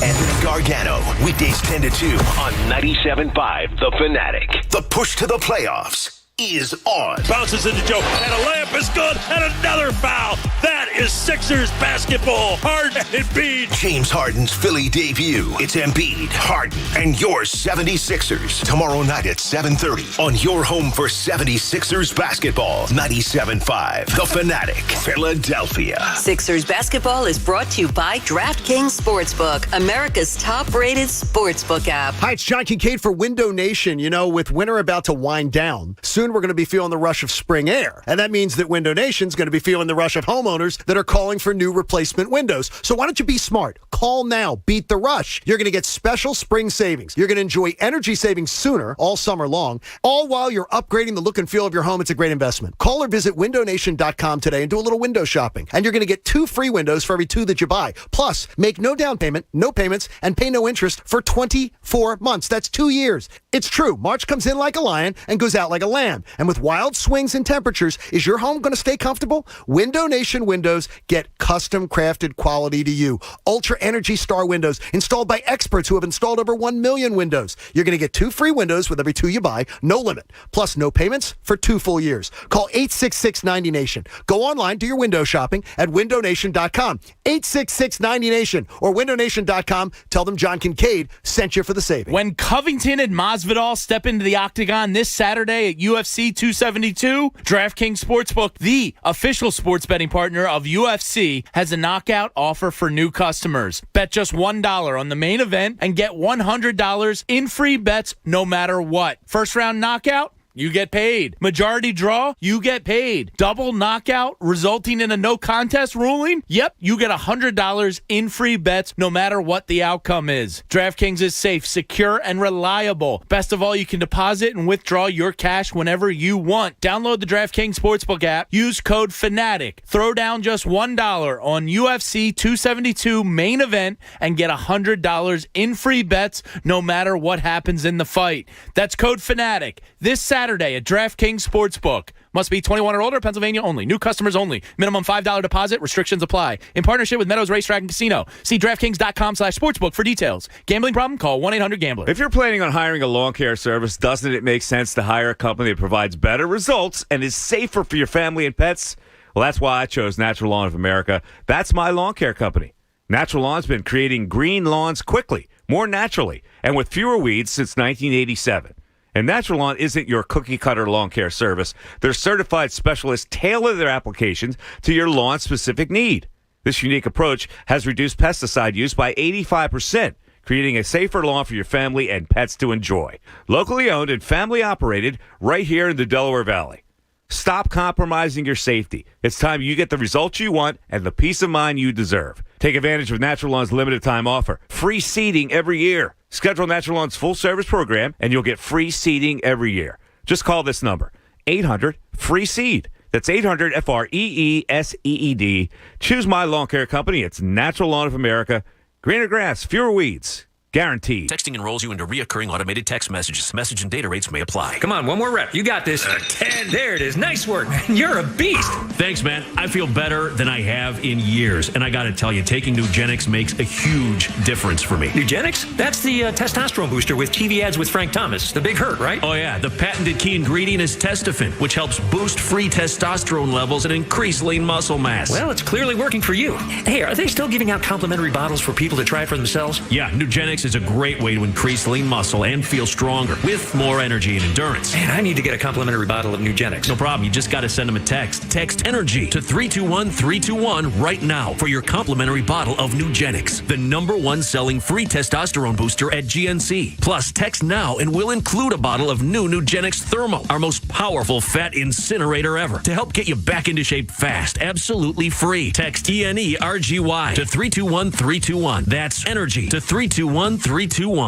Anthony Gargano, weekdays 10 to 2 on 97.5 The Fanatic. The push to the playoffs is on. Bounces into Joe, and a layup is good, and another foul. That is Sixers basketball. Harden and Embiid. James Harden's Philly debut. It's Embiid, Harden, and your 76ers. Tomorrow night at 7:30 on your home for 76ers basketball. 97.5 The Fanatic, Philadelphia. Sixers basketball is brought to you by DraftKings Sportsbook, America's top-rated sportsbook app. Hi, it's John Kincaid for Window Nation. With winter about to wind down, soon we're going to be feeling the rush of spring air. And that means that Window Nation's going to be feeling the rush of homeowners that are calling for new replacement windows. So why don't you be smart? Call now. Beat the rush. You're going to get special spring savings. You're going to enjoy energy savings sooner, all summer long, all while you're upgrading the look and feel of your home. It's a great investment. Call or visit windownation.com today and do a little window shopping. And you're going to get 2 free windows for every 2 that you buy. Plus, make no down payment, no payments, and pay no interest for 24 months. That's 2 years. It's true. March comes in like a lion and goes out like a lamb. And with wild swings in temperatures, is your home going to stay comfortable? Window Nation windows get custom crafted quality to you. Ultra Energy Star windows installed by experts who have installed over 1 million windows. You're going to get 2 free windows with every 2 you buy, no limit. Plus no payments for 2 full years. Call 866-90Nation. Go online, do your window shopping at windownation.com. 866-90Nation or windownation.com. Tell them John Kincaid sent you for the savings. When Covington and Masvidal step into the octagon this Saturday at UFC 272, DraftKings Sportsbook, the official sports betting partner of UFC, has a knockout offer for new customers. Bet just $1 on the main event and get $100 in free bets no matter what. First round knockout? You get paid. Majority draw, you get paid. Double knockout resulting in a no contest ruling? Yep, you get $100 in free bets no matter what the outcome is. DraftKings is safe, secure, and reliable. Best of all, you can deposit and withdraw your cash whenever you want. Download the DraftKings Sportsbook app. Use code FANATIC. Throw down just $1 on UFC 272 main event and get $100 in free bets no matter what happens in the fight. That's code FANATIC. This Saturday at DraftKings Sportsbook. Must be 21 or older, Pennsylvania only. New customers only. Minimum $5 deposit. Restrictions apply. In partnership with Meadows Racetrack and Casino. See DraftKings.com/sportsbook for details. Gambling problem? Call 1-800-GAMBLER. If you're planning on hiring a lawn care service, doesn't it make sense to hire a company that provides better results and is safer for your family and pets? Well, that's why I chose Natural Lawn of America. That's my lawn care company. Natural Lawn's been creating green lawns quickly, more naturally, and with fewer weeds since 1987. And Natural Lawn isn't your cookie-cutter lawn care service. Their certified specialists tailor their applications to your lawn-specific need. This unique approach has reduced pesticide use by 85%, creating a safer lawn for your family and pets to enjoy. Locally owned and family-operated right here in the Delaware Valley. Stop compromising your safety. It's time you get the results you want and the peace of mind you deserve. Take advantage of Natural Lawn's limited time offer. Free seeding every year. Schedule Natural Lawn's full service program and you'll get free seeding every year. Just call this number, 800-FREE-SEED. That's 800-FREESEED. Choose my lawn care company. It's Natural Lawn of America. Greener grass, fewer weeds. Guaranteed. Texting enrolls you into reoccurring automated text messages. Message and data rates may apply. Come on, one more rep. You got this. 10. There it is. Nice work. You're a beast. Thanks, man. I feel better than I have in years. And I got to tell you, taking Nugenix makes a huge difference for me. Nugenix? That's the testosterone booster with TV ads with Frank Thomas. The big hurt, right? Oh, yeah. The patented key ingredient is Testofen, which helps boost free testosterone levels and increase lean muscle mass. Well, it's clearly working for you. Hey, are they still giving out complimentary bottles for people to try for themselves? Yeah, Nugenix is a great way to increase lean muscle and feel stronger with more energy and endurance. Man, I need to get a complimentary bottle of Nugenix. No problem. You just got to send them a text. Text ENERGY to 321-321 right now for your complimentary bottle of Nugenix, the #1 selling free testosterone booster at GNC. Plus, text now and we'll include a bottle of new Nugenix Thermo, our most powerful fat incinerator ever, to help get you back into shape fast, absolutely free. Text ENERGY to 321-321. That's ENERGY to 321-321.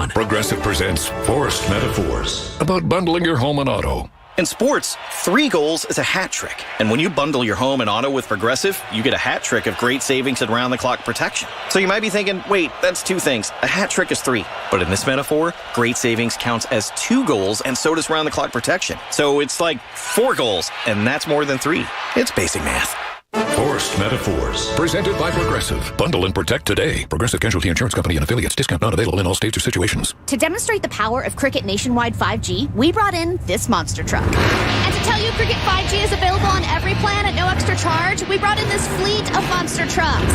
Progressive presents Forced Metaphors about bundling your home and auto. In sports, 3 goals is a hat trick. And when you bundle your home and auto with Progressive, you get a hat trick of great savings and round-the-clock protection. So you might be thinking, wait, that's 2 things. A hat trick is 3. But in this metaphor, great savings counts as 2 goals, and so does round-the-clock protection. So it's like 4 goals, and that's more than 3. It's basic math. Forced Metaphors. Presented by Progressive. Bundle and protect today. Progressive Casualty Insurance Company and affiliates. Discount not available in all states or situations. To demonstrate the power of Cricket Nationwide 5G, we brought in this monster truck. And to tell you Cricket 5G is available on every plan at no extra charge, we brought in this fleet of monster trucks.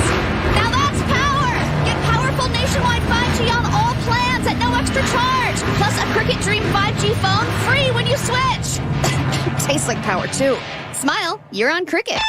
Now that's power! Get powerful nationwide 5G on all plans at no extra charge. Plus a Cricket Dream 5G phone free when you switch. Tastes like power too. Smile, you're on Cricket.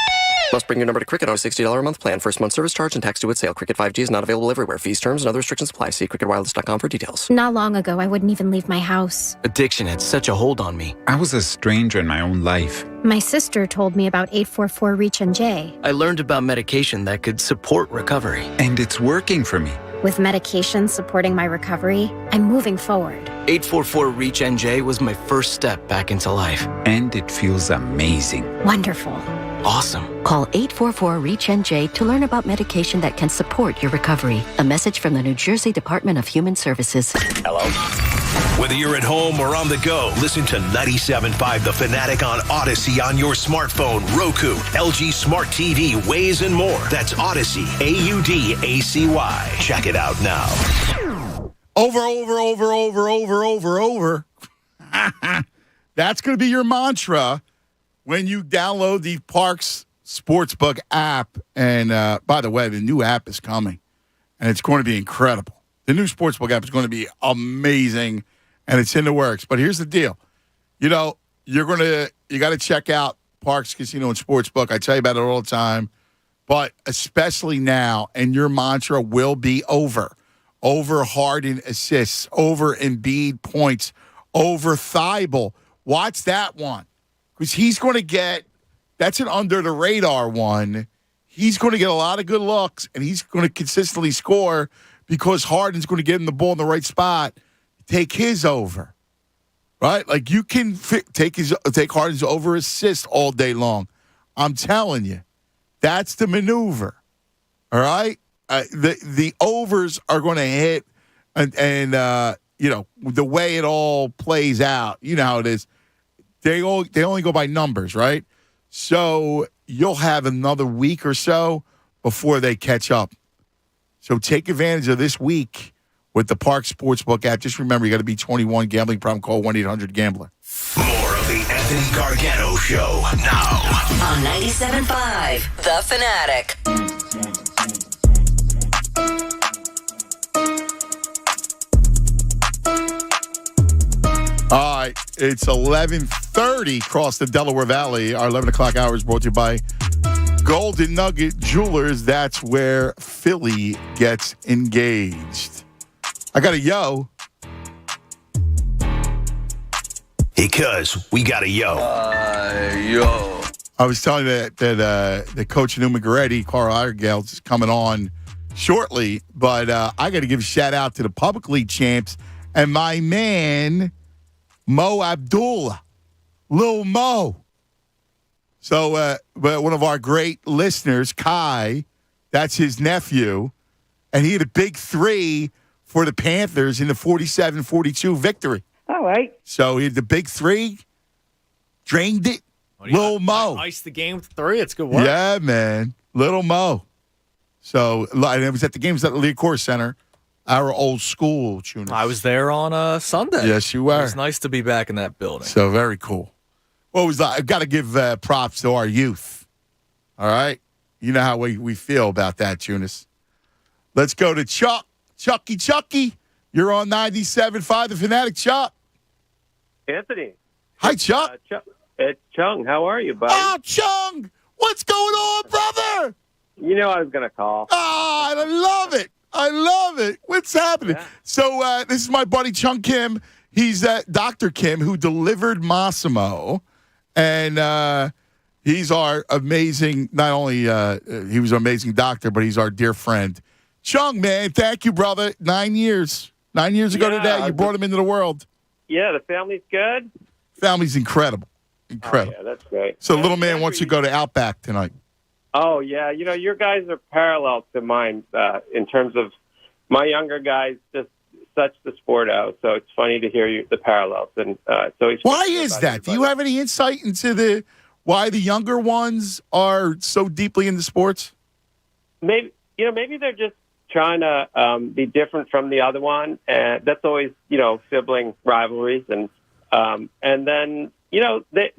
Must bring your number to Cricket on a $60 a month plan. First month service charge and tax due at sale. Cricket 5G is not available everywhere. Fees, terms, and other restrictions apply. See cricketwireless.com for details. Not long ago, I wouldn't even leave my house. Addiction had such a hold on me. I was a stranger in my own life. My sister told me about 844-REACH-NJ. I learned about medication that could support recovery. And it's working for me. With medication supporting my recovery, I'm moving forward. 844-REACH-NJ was my first step back into life. And it feels amazing. Wonderful. Awesome. Call 844-REACH-NJ to learn about medication that can support your recovery. A message from the New Jersey Department of Human Services. Hello? Whether you're at home or on the go, listen to 97.5 The Fanatic on Odyssey on your smartphone, Roku, LG Smart TV, Waze, and more. That's Odyssey, AUDACY. Check it out now. Over. That's going to be your mantra when you download the Parks Sportsbook app. And by the way, the new app is coming, and it's going to be incredible. The new Sportsbook app is going to be amazing, and it's in the works. But here's the deal. You know, you got to check out Parks Casino and Sportsbook. I tell you about it all the time, but especially now, and your mantra will be over. Over Harden assists, over Embiid points, over Thibault. Watch that one. Because he's going to get, that's an under-the-radar one. He's going to get a lot of good looks, and he's going to consistently score because Harden's going to get him the ball in the right spot. Take his over, right? Like you can take Harden's over assist all day long. I'm telling you, that's the maneuver, all right? The overs are going to hit, and you know, the way it all plays out, you know how it is. They only go by numbers, right? So you'll have another week or so before they catch up. So take advantage of this week with the Parks Sportsbook app. Just remember, you got to be 21. Gambling problem, call 1-800-GAMBLER. More of the Anthony Gargano Show now on 97.5 The Fanatic. All right, it's 11:30 across the Delaware Valley. Our 11 o'clock hour is brought to you by Golden Nugget Jewelers. That's where Philly gets engaged. I got a yo. Because we got a yo. Yo. I was telling you that the coach of New McGready, Carl Iredale, is coming on shortly, but I got to give a shout out to the Public League champs and my man, Mo Abdullah, Lil Mo. So one of our great listeners, Kai, that's his nephew, and he had a big 3 for the Panthers in the 47-42 victory. All right. So he had the big 3, drained it, Lil Mo. Iced the game with 3. It's good work. Yeah, man. Little Mo. So and it was at the games at the Lee Corps Center, our old school tuner. I was there on Sunday. Yes, you were. It was nice to be back in that building. So very cool. What was that? I've got to give props to our youth. All right? You know how we feel about that, Tunis. Let's go to Chuck. Chucky. You're on 97.5 The Fanatic. Chuck. Anthony. Hi, Chuck. It's Chung. How are you, buddy? Oh, Chung. What's going on, brother? You know I was going to call. Ah, I love it. What's happening? Yeah. So this is my buddy Chung Kim. He's Dr. Kim, who delivered Massimo. And he's our amazing, not only he was an amazing doctor, but he's our dear friend. Chung, man, thank you, brother. 9 years. 9 years ago today, you brought him into the world. Yeah, the family's good? Family's incredible. Oh, yeah, that's great. So little man wants to go to Outback tonight. Oh, yeah. You know, your guys are parallel to mine in terms of my younger guys, just such the sport out. So it's funny to hear the parallels. And so why is that? Do you have any insight into why the younger ones are so deeply into sports? Maybe they're just trying to be different from the other one, and that's always sibling rivalries, and then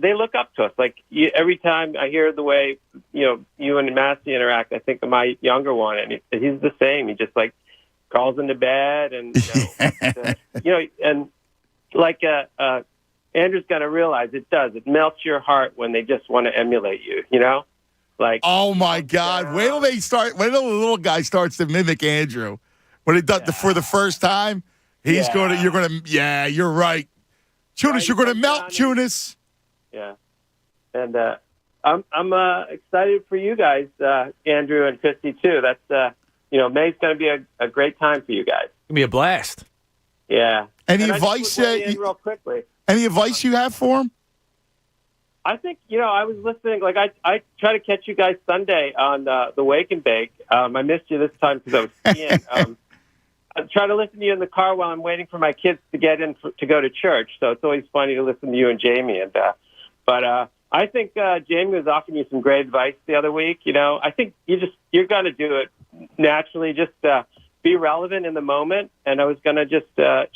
they look up to us. Like every time I hear the way you and Massey interact, I think of my younger one, and he's the same. He just like crawls into bed, and and like Andrew's going to realize it melts your heart when they just want to emulate you. Like, oh my God! Wait till the little guy starts to mimic Andrew. When he does for the first time, you're right. Tunis, you're going to melt, Tunis. Yeah, and I'm excited for you guys, Andrew and Christy too. That's May's going to be a great time for you guys. It's going to be a blast. Yeah. Any advice? Real quickly. Any advice you have for him? I think, I was listening, like I try to catch you guys Sunday on the Wake and Bake. I missed you this time because I was skiing. I try to listen to you in the car while I'm waiting for my kids to get in to go to church. So it's always funny to listen to you and Jamie. But I think Jamie was offering you some great advice the other week. I think you're going to do it naturally, just be relevant in the moment. And I was going to just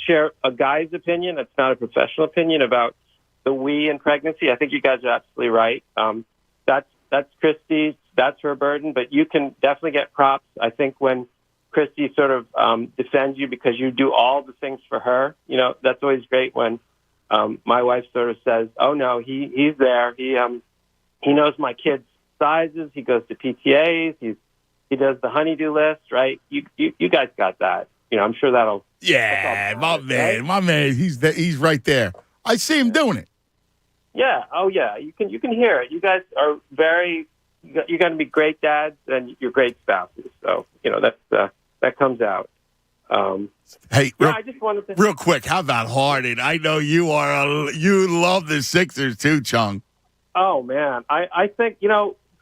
share a guy's opinion. It's not a professional opinion about the we in pregnancy. I think you guys are absolutely right. That's Christy's, that's her burden, but you can definitely get props. I think when Christy sort of defends you because you do all the things for her, that's always great when my wife sort of says, oh no, he's there. He knows my kids' sizes. He goes to PTAs. He does the honeydew list, right? You guys got that. I'm sure that'll. Yeah, my man, he's right there. I see him doing it. Yeah. Oh, yeah. You can hear it. You guys are you're going to be great dads and you're great spouses. So that comes out. Hey, I just wanted to real quick. How about Harden? I know you love the Sixers too, Chung. Oh man, I think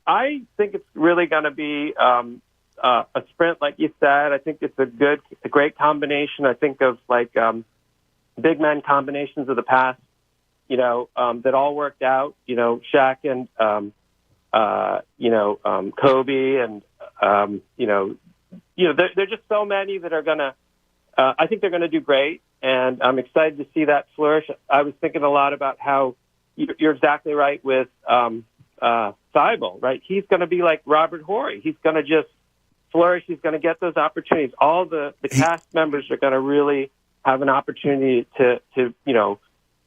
I think it's really going to be a sprint, like you said. I think it's a great combination. I think of like big men combinations of the past. That all worked out, Shaq and, Kobe and, there are just so many that are going to, I think they're going to do great. And I'm excited to see that flourish. I was thinking a lot about how you're exactly right with Thibault, right? He's going to be like Robert Horry. He's going to just flourish. He's going to get those opportunities. All the cast members are going to really have an opportunity to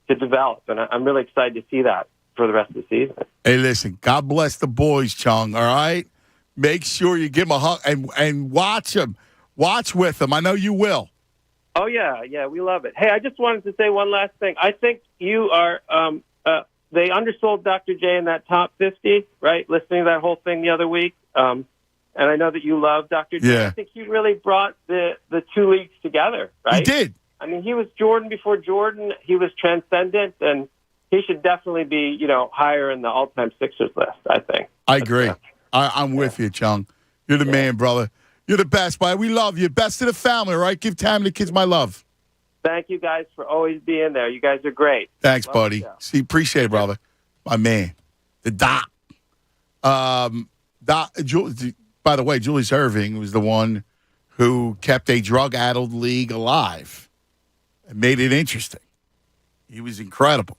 to develop, and I'm really excited to see that for the rest of the season. Hey, listen, God bless the boys, Chung, all right? Make sure you give them a hug and watch them. Watch with them. I know you will. Oh, yeah, we love it. Hey, I just wanted to say one last thing. I think you are they undersold Dr. J in that top 50, right? Listening to that whole thing the other week. And I know that you love Dr. J. Yeah. I think he really brought the two leagues together, right? He did. I mean, he was Jordan before Jordan. He was transcendent, and he should definitely be, higher in the all-time Sixers list, I think. I agree. I'm with you, Chung. You're the man, brother. You're the best, buddy. We love you. Best of the family, all right? Give Tam and the kids my love. Thank you guys for always being there. You guys are great. Thanks, Love buddy. See, appreciate it, brother. My man. The Doc. By the way, Julius Erving was the one who kept a drug-addled league alive and made it interesting. He was incredible.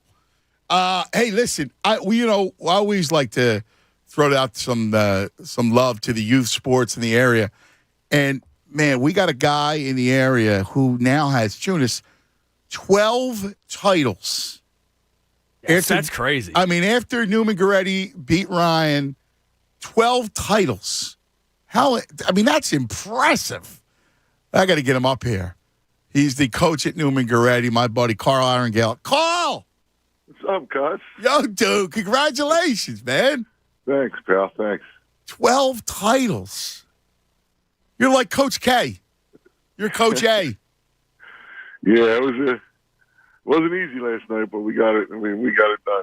Hey, listen, I always like to throw out some love to the youth sports in the area. And, man, we got a guy in the area who now has, Jonas, 12 titles. Yes, that's crazy. I mean, after Newman Goretti beat Ryan, 12 titles. That's impressive. I got to get him up here. He's the coach at Newman Goretti, my buddy Carl Arengale. Carl! What's up, cuz? Yo, dude, congratulations, man. Thanks, pal. Thanks. 12 titles. You're like Coach K. You're Coach A. Yeah, it wasn't easy last night, but we got it. We got it done.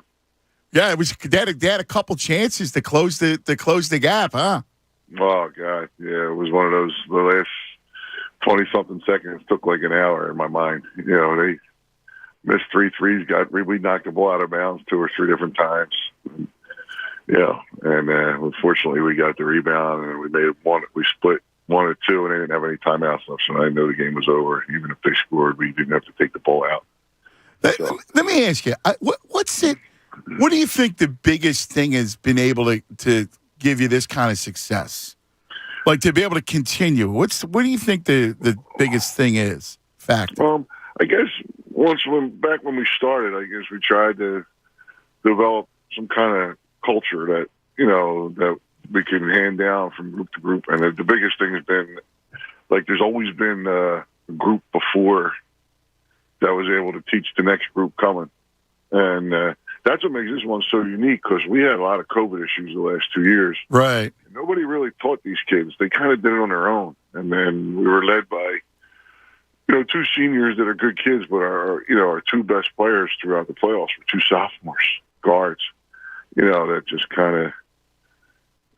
Yeah, it was. They had a couple chances to close the gap, huh? Oh God, yeah, it was one of those. The last 20-something seconds took like an hour in my mind. They missed 3 threes. We knocked the ball out of bounds 2 or 3 different times. And unfortunately, we got the rebound and we made one. We split 1 or 2, and they didn't have any timeouts left, so I knew the game was over. Even if they scored, we didn't have to take the ball out. Let me ask you, what's it? What do you think the biggest thing has been able to give you this kind of success? Like to be able to continue. What do you think the biggest thing is? Factor. I guess back when we started, I guess we tried to develop some kind of culture that that we can hand down from group to group. And the biggest thing has been like there's always been a group before that was able to teach the next group coming. And that's what makes this one so unique because we had a lot of COVID issues the last 2 years. Right. And nobody really taught these kids. They kind of did it on their own. And then we were led by, 2 seniors that are good kids, but our 2 best players throughout the playoffs were 2 sophomores, guards, that just kind of,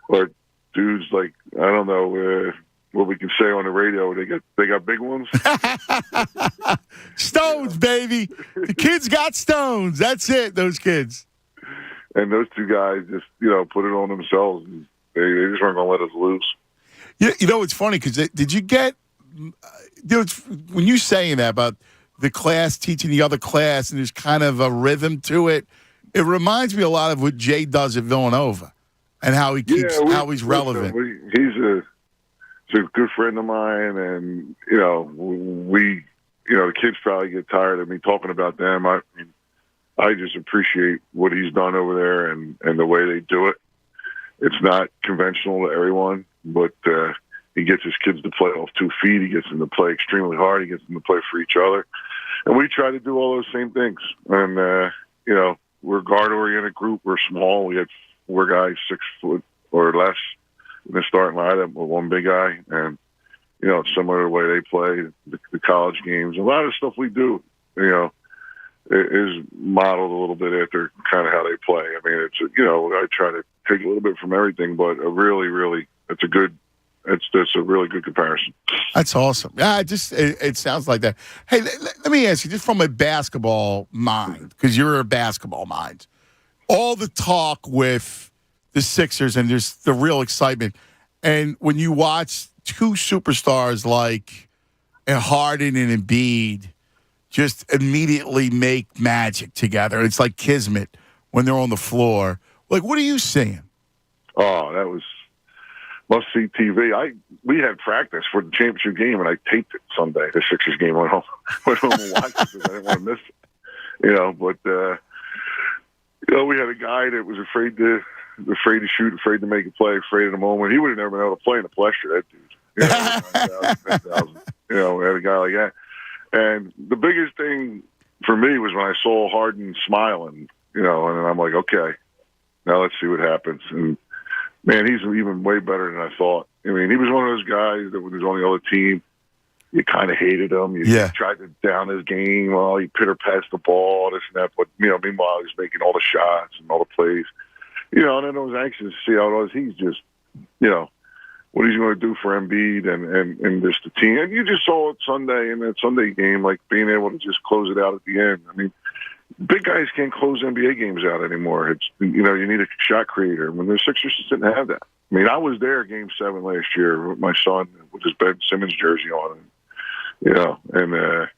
or dudes like, I don't know, what we can say on the radio. They got big ones. Stones, baby. The kids got stones. That's it, those kids. And those 2 guys just, put it on themselves. They just weren't going to let us lose. It's funny because did you get, when you're saying that about the class teaching the other class and there's kind of a rhythm to it, it reminds me a lot of what Jay does at Villanova and how he keeps, how he's relevant. He's a good friend of mine, and the kids probably get tired of me talking about them. I just appreciate what he's done over there and the way they do it. It's not conventional to everyone, but he gets his kids to play off 2 feet. He gets them to play extremely hard. He gets them to play for each other, and we try to do all those same things. And we're a guard-oriented group. We're small. We had 4 guys 6 foot or less in the starting lineup with 1 big guy, and similar to the way they play the college games. A lot of stuff we do, is modeled a little bit after kind of how they play. I mean, it's I try to take a little bit from everything, but it's a really good comparison. That's awesome. Yeah, it sounds like that. Hey, let me ask you, just from a basketball mind, because you're a basketball mind, all the talk with the Sixers and there's the real excitement. And when you watch 2 superstars like Harden and Embiid just immediately make magic together, it's like kismet when they're on the floor. Like, what are you seeing? Oh, that was must-see TV. We had practice for the championship game, and I taped it Sunday. The Sixers game. Went home and watched it because I didn't want to miss it. But we had a guy that was afraid to shoot, afraid to make a play, afraid of the moment. He would have never been able to play in the pressure, that dude. 10,000. We had a guy like that. And the biggest thing for me was when I saw Harden smiling, and I'm like, okay, now let's see what happens. And man, he's even way better than I thought. I mean, he was one of those guys that was on the other team. You kind of hated him. You tried to down his game. Well, he pitter-passed the ball, this and that. But, meanwhile, he's making all the shots and all the plays. And then I was anxious to see how it was. He's just, what he's going to do for Embiid and just the team. And you just saw it Sunday in that Sunday game, like being able to just close it out at the end. I mean, big guys can't close NBA games out anymore. It's you need a shot creator. When the Sixers just didn't have that. I mean, I was there Game 7 last year with my son with his Ben Simmons jersey on, and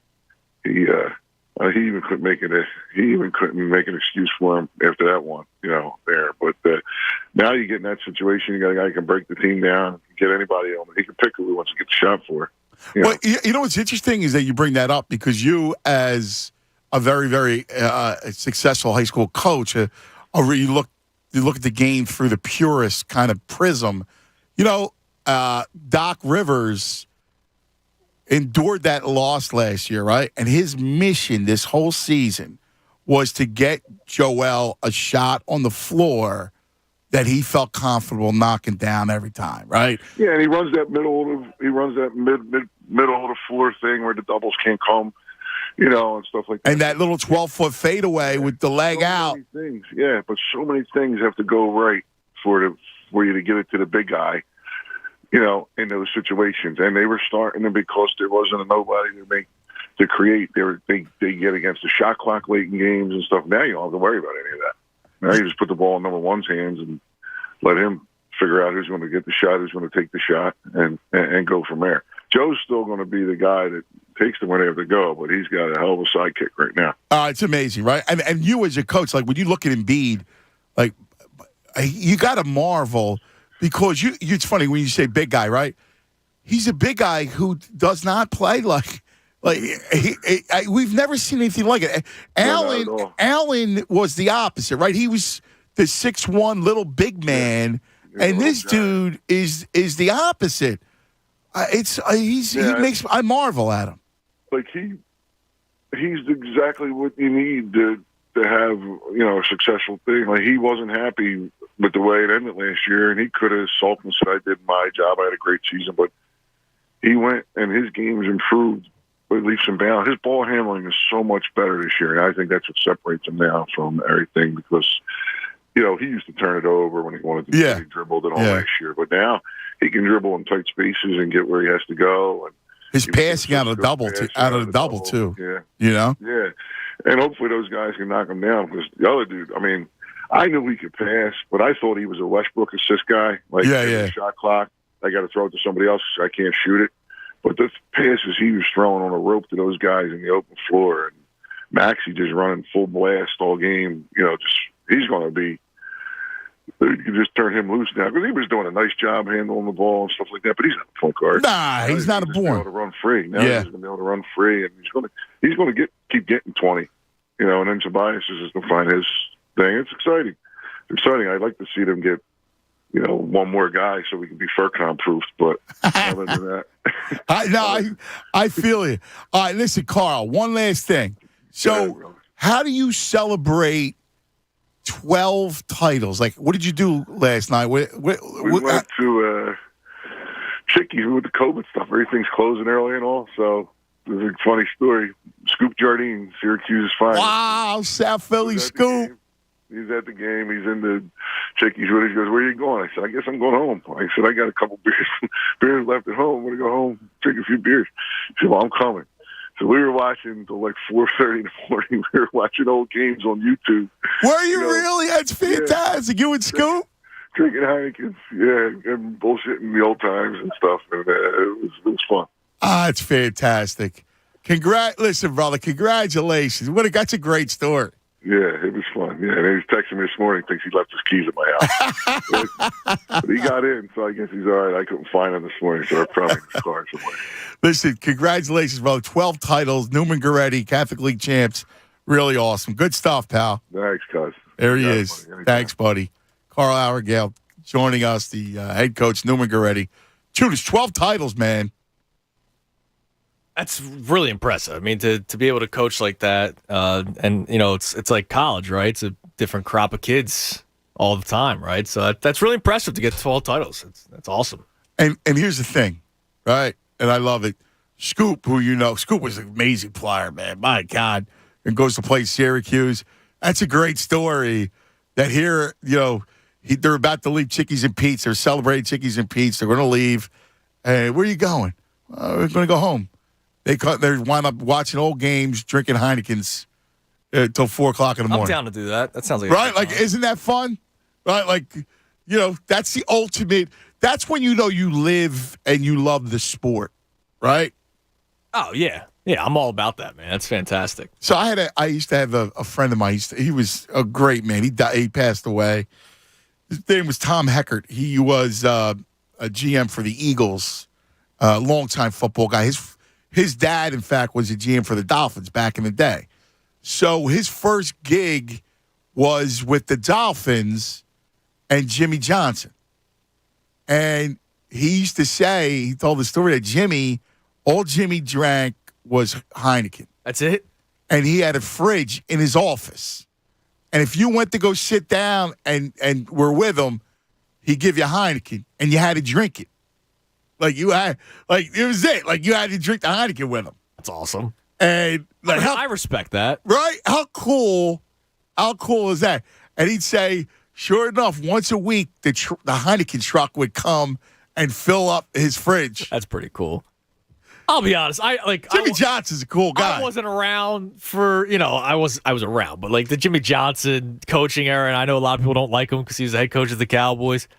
he even couldn't make it. He even couldn't make an excuse for him after that one, there. But now you get in that situation. You got a guy who can break the team down, get anybody on. He can pick who he wants to get the shot for. Well, what's interesting is that you bring that up because you, as a very, very successful high school coach, you look at the game through the purest kind of prism. Doc Rivers endured that loss last year, right? And his mission this whole season was to get Joel a shot on the floor that he felt comfortable knocking down every time, right? Yeah, and he runs that middle of the floor thing where the doubles can't come, and stuff like that. And that little 12-foot fadeaway with the leg out. Things, yeah, but so many things have to go right for you to get it to the big guy. In those situations, and they were starting them because there wasn't a nobody to create. They get against the shot clock late in games and stuff. Now you don't have to worry about any of that. Now you just put the ball in number one's hands and let him figure out who's going to get the shot, who's going to take the shot, and go from there. Joe's still going to be the guy that takes them where they have to go, but he's got a hell of a sidekick right now. It's amazing, right? And you as a coach, like when you look at Embiid, like you got to marvel. Because it's funny when you say big guy, right? He's a big guy who does not play like we've never seen anything like it. Allen was the opposite, right? He was the 6'1" little big man, and this dude is the opposite. I marvel at him. Like he's exactly what you need to have a successful thing. Like he wasn't happy with the way it ended last year, and he could have sulked and said, I did my job, I had a great season, but he went and his game's improved with leaps and bounds. His ball handling is so much better this year, and I think that's what separates him now from everything because, he used to turn it over when he wanted to he dribbled it all last year, but now he can dribble in tight spaces and get where he has to go. And his passing out of the double too. Yeah. Yeah. And hopefully those guys can knock him down because the other dude, I mean, I knew he could pass, but I thought he was a Westbrook assist guy. Like, shot clock, I got to throw it to somebody else. I can't shoot it. But the passes he was throwing on a rope to those guys in the open floor, and Maxey just running full blast all game. He's going to be. You can just turn him loose now because he was doing a nice job handling the ball and stuff like that. But he's not a point guard. Nah, he's not a born. He's able to run free. Now he's going to be able to run free, and he's going to keep getting 20. And then Tobias is just going to find his thing. It's exciting. It's exciting. I'd like to see them get, one more guy so we can be FERCON proofed. But other than that, I feel you. All right, listen, Carl. One last thing. So, how do you celebrate 12 titles? Like, what did you do last night? We went to Chickies with the COVID stuff. Everything's closing early and all. So there's a funny story. Scoop Jardine, Syracuse's finest. Wow, South Philly Scoop. He's at the game. He's in the Chickies with it. He goes, where are you going? I said, I guess I'm going home. I said, I got a couple beers left at home. I'm going to go home, drink a few beers. He said, well, I'm coming. So we were watching until like 4:30 in the morning. We were watching old games on YouTube. Were you really? That's fantastic. You and Scoop? Drinking Heinekens, and bullshitting the old times and stuff. And it was fun. It's fantastic. Listen, brother, congratulations. That's a great story. Yeah, it was fun. Yeah, and he was texting me this morning. Thinks he left his keys at my house. But he got in, so I guess he's all right. I couldn't find him this morning, so I'm probably in his car somewhere. Listen, congratulations, brother. 12 titles, Newman Goretti, Catholic League champs. Really awesome. Good stuff, pal. Thanks, cuz. There he is. Thanks, buddy. Carl Aragale joining us, the head coach, Newman Goretti. Judas, 12 titles, man. That's really impressive. I mean, to be able to coach like that, and it's like college, right? It's a different crop of kids all the time, right? So that's really impressive to get 12 titles. That's awesome. And here's the thing, right? And I love it. Scoop, who you know, Scoop was an amazing player, man. My God. And goes to play Syracuse. That's a great story that here, they're about to leave Chickies and Pete's. They're celebrating Chickies and Pete's. They're going to leave. Hey, where are you going? We're going to go home. They wind up watching old games, drinking Heinekens till 4 o'clock in the morning. I'm down to do that. That sounds like right. Like, isn't that fun? Right. Like, that's the ultimate. That's when you live and you love the sport, right? Oh yeah, I'm all about that, man. That's fantastic. So I used to have a friend of mine. He was a great man. He died. He passed away. His name was Tom Heckert. He was a GM for the Eagles, a longtime football guy. His dad, in fact, was a GM for the Dolphins back in the day. So his first gig was with the Dolphins and Jimmy Johnson. And he used to say, he told the story that all Jimmy drank was Heineken. That's it? And he had a fridge in his office. And if you went to go sit down and were with him, he'd give you Heineken, and you had to drink it. It was it. Like, you had to drink the Heineken with him. That's awesome. And I respect that. Right? How cool is that? And he'd say, sure enough, once a week, the Heineken truck would come and fill up his fridge. That's pretty cool. I'll be honest. Jimmy Johnson's a cool guy. I wasn't around for, I was around, but like the Jimmy Johnson coaching era, and I know a lot of people don't like him because he was the head coach of the Cowboys.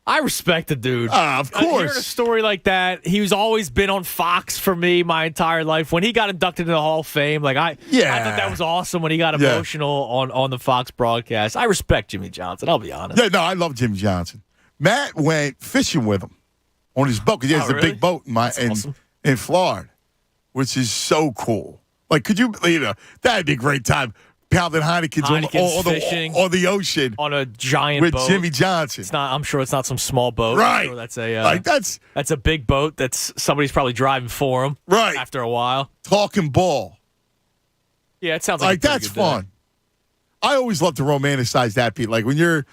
I respect the dude. Of course. Hearing a story like that, he's always been on Fox for me my entire life. When he got inducted into the Hall of Fame, I thought that was awesome when he got emotional on the Fox broadcast. I respect Jimmy Johnson, I'll be honest. Yeah, no, I love Jimmy Johnson. Matt went fishing with him on his boat because he has a big boat in Florida, which is so cool. Like, could you, that'd be a great time. Pounding Heineken's on the ocean on a giant with boat. Jimmy Johnson. I'm sure it's not some small boat. Right. Sure that's a big boat that's somebody's probably driving for him. Right. After a while. Talking ball. Yeah, it sounds like that's fun. Day. I always love to romanticize that, Pete. Like when you're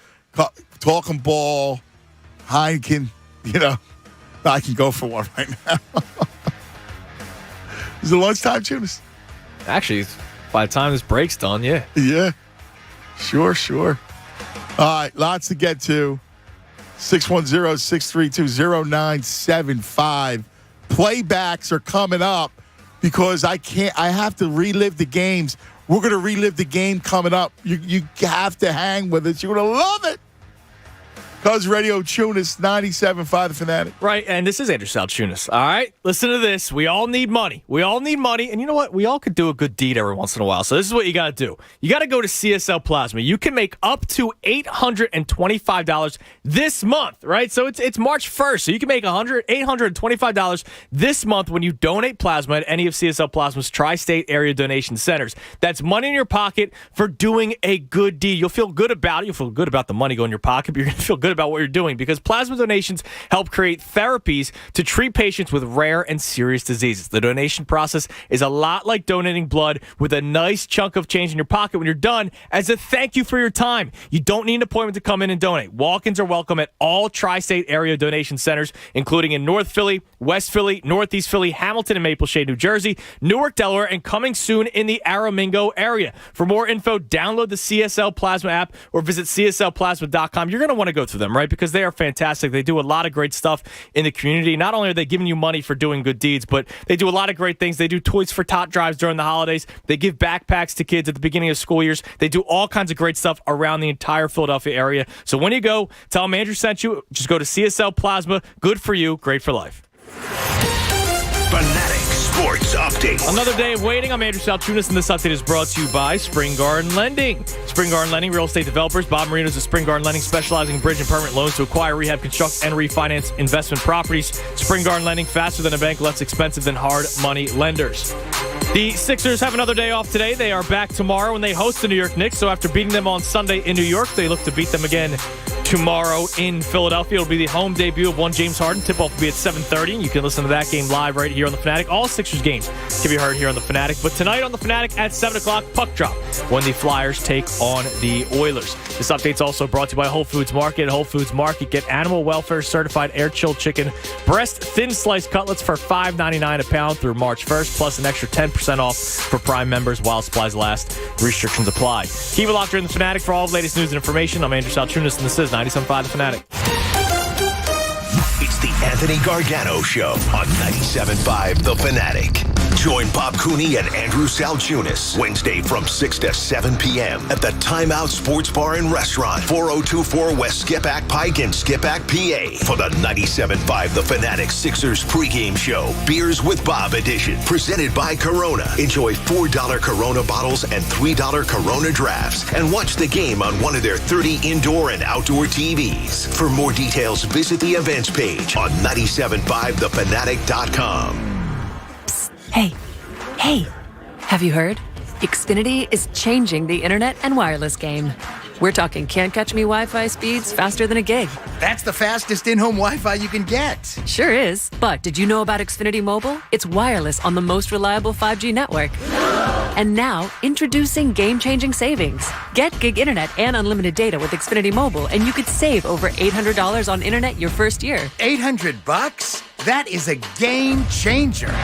talking ball, Heineken, I can go for one right now. Is it lunchtime, Tunis? Actually, by the time this break's done, yeah. Yeah. Sure. All right, lots to get to. 610-632-0975. Playbacks are coming up because I have to relive the games. We're going to relive the game coming up. You have to hang with us. You're going to love it. Cuz Radio Tunis, 97.5 The Fanatic. Right, and this is Andrew South Tunis. All right, listen to this. We all need money. And you know what? We all could do a good deed every once in a while. So this is what you got to do. You got to go to CSL Plasma. You can make up to $825 this month, right? So it's March 1st. So you can make $825 this month when you donate plasma at any of CSL Plasma's tri-state area donation centers. That's money in your pocket for doing a good deed. You'll feel good about it. You'll feel good about the money going in your pocket, but you're going to feel good about what you're doing because plasma donations help create therapies to treat patients with rare and serious diseases. The donation process is a lot like donating blood with a nice chunk of change in your pocket when you're done as a thank you for your time. You don't need an appointment to come in and donate. Walk-ins are welcome at all tri-state area donation centers, including in North Philly, West Philly, Northeast Philly, Hamilton and Maple Shade, New Jersey, Newark, Delaware, and coming soon in the Aramingo area. For more info, download the CSL Plasma app or visit cslplasma.com. You're going to want to go through them, right? Because they are fantastic. They do a lot of great stuff in the community. Not only are they giving you money for doing good deeds, but they do a lot of great things. They do toys for tot drives during the holidays. They give backpacks to kids at the beginning of school years. They do all kinds of great stuff around the entire Philadelphia area. So when you go, tell them Andrew sent you. Just go to CSL Plasma. Good for you. Great for life. Fanatic Sports Update. Another day of waiting. I'm Andrew Saltunis, and this update is brought to you by Spring Garden Lending. Spring Garden Lending, real estate developers. Bob Marino is a Spring Garden Lending, specializing in bridge and permanent loans to acquire, rehab, construct, and refinance investment properties. Spring Garden Lending, faster than a bank, less expensive than hard money lenders. The Sixers have another day off today. They are back tomorrow when they host the New York Knicks. So after beating them on Sunday in New York, they look to beat them again tomorrow in Philadelphia. It'll be the home debut of one James Harden. Tip-off will be at 7:30. You can listen to that game live right here on The Fanatic. All Sixers games can be heard here on The Fanatic. But tonight on The Fanatic at 7 o'clock, puck drop when the Flyers take on the Oilers. This update's also brought to you by Whole Foods Market. At Whole Foods Market, get animal welfare certified air-chilled chicken, breast thin sliced cutlets for $5.99 a pound through March 1st, plus an extra 10% off for Prime members while supplies last. Restrictions apply. Keep it locked here in The Fanatic for all the latest news and information. I'm Andrew Saltunis, and this is 97.5 The Fanatic. It's the Anthony Gargano Show on 97.5 The Fanatic. Join Bob Cooney and Andrew Saltunis Wednesday from 6 to 7 p.m. at the Timeout Sports Bar and Restaurant, 4024 West Skipack Pike in Skipack, PA, for the 97.5 The Fanatic Sixers pregame show. Beers with Bob edition, presented by Corona. Enjoy $4 Corona bottles and $3 Corona drafts, and watch the game on one of their 30 indoor and outdoor TVs. For more details, visit the events page on 975thefanatic.com. Hey, have you heard? Xfinity is changing the internet and wireless game. We're talking can't catch me Wi-Fi speeds faster than a gig. That's the fastest in-home Wi-Fi you can get. Sure is. But did you know about Xfinity Mobile? It's wireless on the most reliable 5G network. And now, introducing game-changing savings. Get gig internet and unlimited data with Xfinity Mobile, and you could save over $800 on internet your first year. $800? That is a game changer.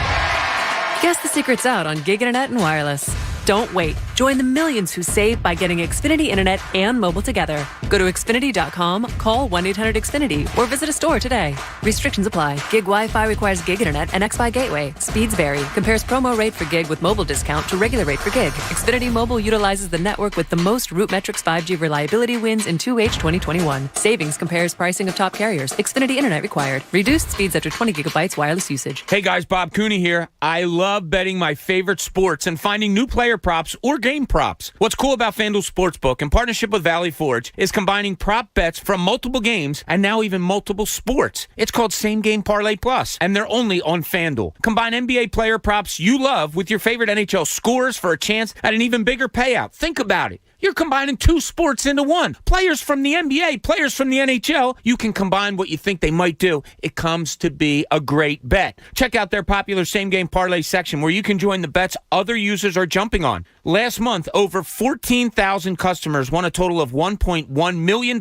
Guess the secret's out on gig internet and wireless. Don't wait. Join the millions who save by getting Xfinity Internet and mobile together. Go to Xfinity.com, call 1-800-XFINITY, or visit a store today. Restrictions apply. Gig Wi-Fi requires gig internet and XFi gateway. Speeds vary. Compares promo rate for gig with mobile discount to regular rate for gig. Xfinity Mobile utilizes the network with the most Root Metrics 5G reliability wins in 2H 2021. Savings compares pricing of top carriers. Xfinity Internet required. Reduced speeds after 20 gigabytes wireless usage. Hey guys, Bob Cooney here. I love betting my favorite sports and finding new player props or game props. What's cool about FanDuel Sportsbook in partnership with Valley Forge is combining prop bets from multiple games and now even multiple sports. It's called Same Game Parlay Plus, and they're only on FanDuel. Combine NBA player props you love with your favorite NHL scorers for a chance at an even bigger payout. Think about it. You're combining two sports into one. Players from the NBA, players from the NHL. You can combine what you think they might do. It comes to be a great bet. Check out their popular same-game parlay section where you can join the bets other users are jumping on. Last month, over 14,000 customers won a total of $1.1 million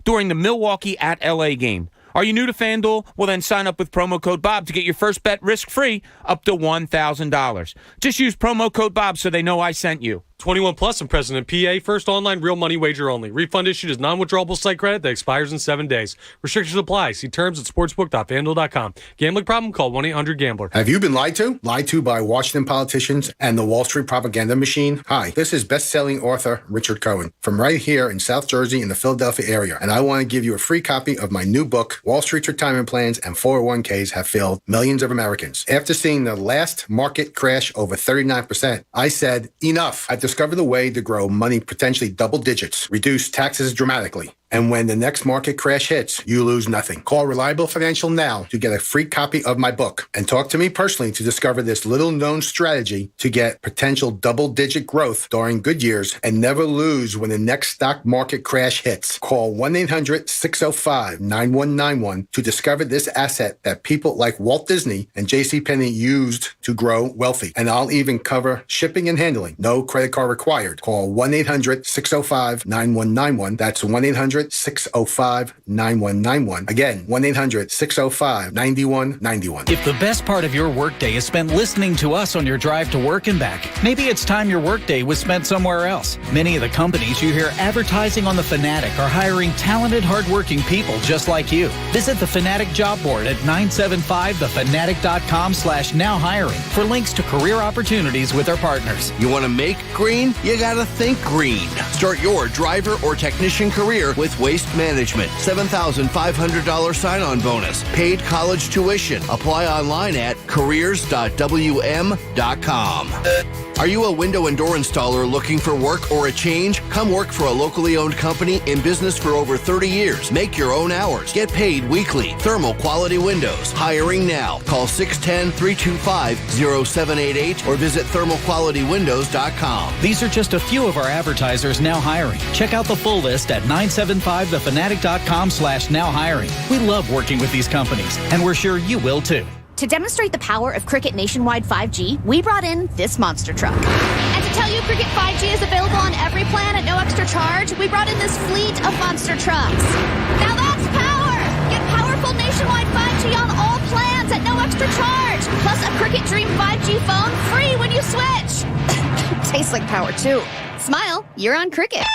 during the Milwaukee at LA game. Are you new to FanDuel? Well, then sign up with promo code Bob to get your first bet risk-free up to $1,000. Just use promo code Bob so they know I sent you. 21 plus and present in PA. First online real money wager only. Refund issued as non-withdrawable site credit that expires in 7 days. Restrictions apply. See terms at sportsbook.fanduel.com. Gambling problem? Call 1-800-GAMBLER. Have you been lied to? Lied to by Washington politicians and the Wall Street propaganda machine? Hi, this is best-selling author Richard Cohen from right here in South Jersey in the Philadelphia area. And I want to give you a free copy of my new book, Wall Street's Retirement Plans and 401ks Have Failed Millions of Americans. After seeing the last market crash over 39%, I said, enough. I discovered a way to grow money potentially double digits, reduce taxes dramatically. And when the next market crash hits, you lose nothing. Call Reliable Financial now to get a free copy of my book and talk to me personally to discover this little-known strategy to get potential double-digit growth during good years and never lose when the next stock market crash hits. Call 1-800-605-9191 to discover this asset that people like Walt Disney and JCPenney used to grow wealthy. And I'll even cover shipping and handling. No credit card required. Call 1-800-605-9191. That's 1-800-605-9191. Again, 1-800-605-9191. If the best part of your workday is spent listening to us on your drive to work and back, maybe it's time your workday was spent somewhere else. Many of the companies you hear advertising on The Fanatic are hiring talented, hardworking people just like you. Visit the Fanatic job board at 975thefanatic.com/now hiring for links to career opportunities with our partners. You want to make green? You got to think green. Start your driver or technician career with with Waste Management. $7,500 sign-on bonus. Paid college tuition. Apply online at careers.wm.com. Are you a window and door installer looking for work or a change? Come work for a locally owned company in business for over 30 years. Make your own hours. Get paid weekly. Thermal Quality Windows. Hiring now. Call 610-325-0788 or visit thermalqualitywindows.com. These are just a few of our advertisers now hiring. Check out the full list at 975thefanatic.com/now hiring. We love working with these companies, and we're sure you will too. To demonstrate the power of Cricket Nationwide 5G, we brought in this monster truck. And to tell you Cricket 5G is available on every plan at no extra charge, we brought in this fleet of monster trucks. Now that's power! Get powerful nationwide 5G on all plans at no extra charge. Plus a Cricket Dream 5G phone free when you switch. Tastes like power too. Smile, you're on Cricket.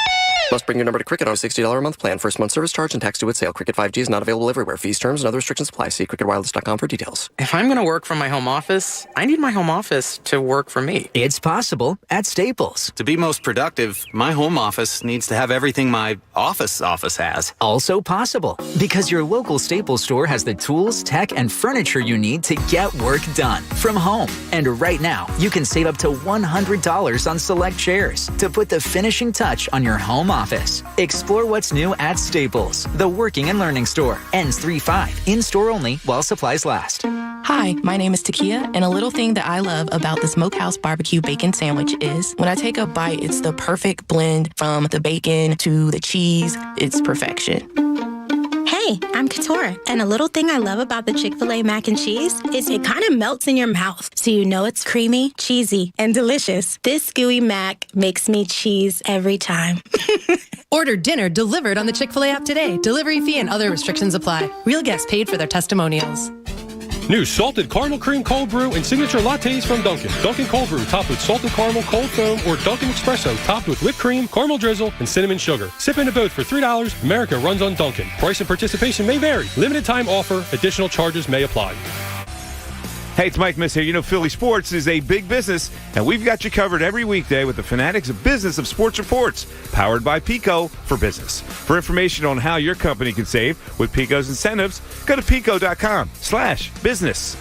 Must bring your number to Cricket on a $60 a month plan. First month service charge and tax due at sale. Cricket 5G is not available everywhere. Fees, terms, and other restrictions apply. See cricketwireless.com for details. If I'm going to work from my home office, I need my home office to work for me. It's possible at Staples. To be most productive, my home office needs to have everything my office has. Also possible because your local Staples store has the tools, tech, and furniture you need to get work done from home. And right now, you can save up to $100 on select chairs to put the finishing touch on your home office. Explore what's new at Staples, the working and learning store. Ends 3/5. In-store only while supplies last. Hi, my name is Takia, and a little thing that I love about the Smokehouse Barbecue Bacon Sandwich is when I take a bite, it's the perfect blend from the bacon to the cheese. It's perfection. Hey, I'm Katora, and a little thing I love about the Chick-fil-A mac and cheese is it kind of melts in your mouth, so you know it's creamy, cheesy, and delicious. This gooey mac makes me cheese every time. Order dinner delivered on the Chick-fil-A app today. Delivery fee and other restrictions apply. Real guests paid for their testimonials. New salted caramel cream cold brew and signature lattes from Dunkin'. Dunkin' cold brew topped with salted caramel cold foam, or Dunkin' espresso topped with whipped cream, caramel drizzle, and cinnamon sugar. Sip into both for $3. America runs on Dunkin'. Price and participation may vary. Limited time offer. Additional charges may apply. Hey, it's Mike Miss here. You know, Philly sports is a big business, and we've got you covered every weekday with the Fanatic's Business of Sports Reports, powered by Pico for Business. For information on how your company can save with Pico's incentives, go to pico.com/business.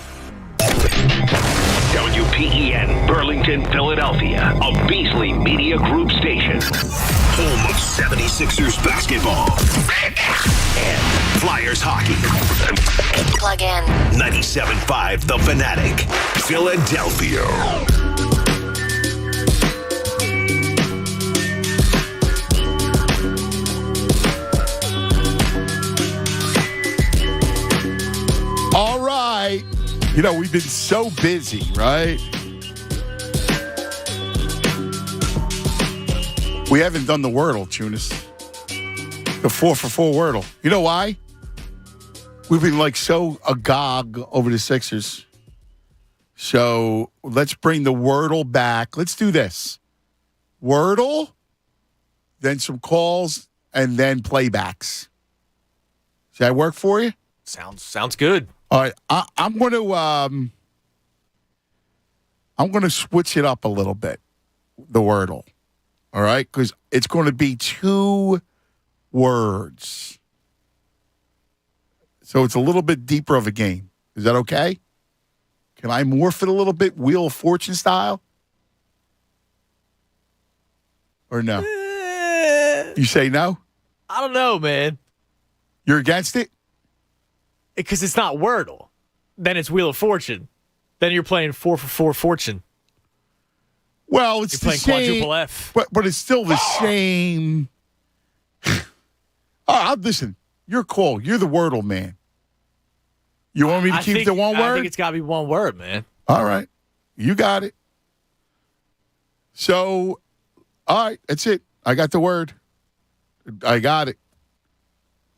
WPEN, Burlington, Philadelphia, a Beasley Media Group station. Home of 76ers basketball and Flyers hockey. Plug in. 97.5 The Fanatic, Philadelphia. All right. You know, we've been so busy, right? We haven't done the Wordle, Tunis. The 4-for-4 Wordle. You know why? We've been like so agog over the Sixers. So let's bring the Wordle back. Let's do this. Wordle, then some calls, and then playbacks. Does that work for you? Sounds good. All right, I'm going to switch it up a little bit, the Wordle. All right, because it's going to be 2 words. So it's a little bit deeper of a game. Is that okay? Can I morph it a little bit, Wheel of Fortune style? Or no? You say no? I don't know, man. You're against it? Because it's not Wordle. Then it's Wheel of Fortune. Then you're playing 4-for-4 Fortune. Well, it's you're the playing same, quadruple F. But it's still the same. Listen, your call. You're the Wordle man. You want me to keep the one word? I think it's got to be one word, man. All right. You got it. So, all right. That's it. I got the word. I got it.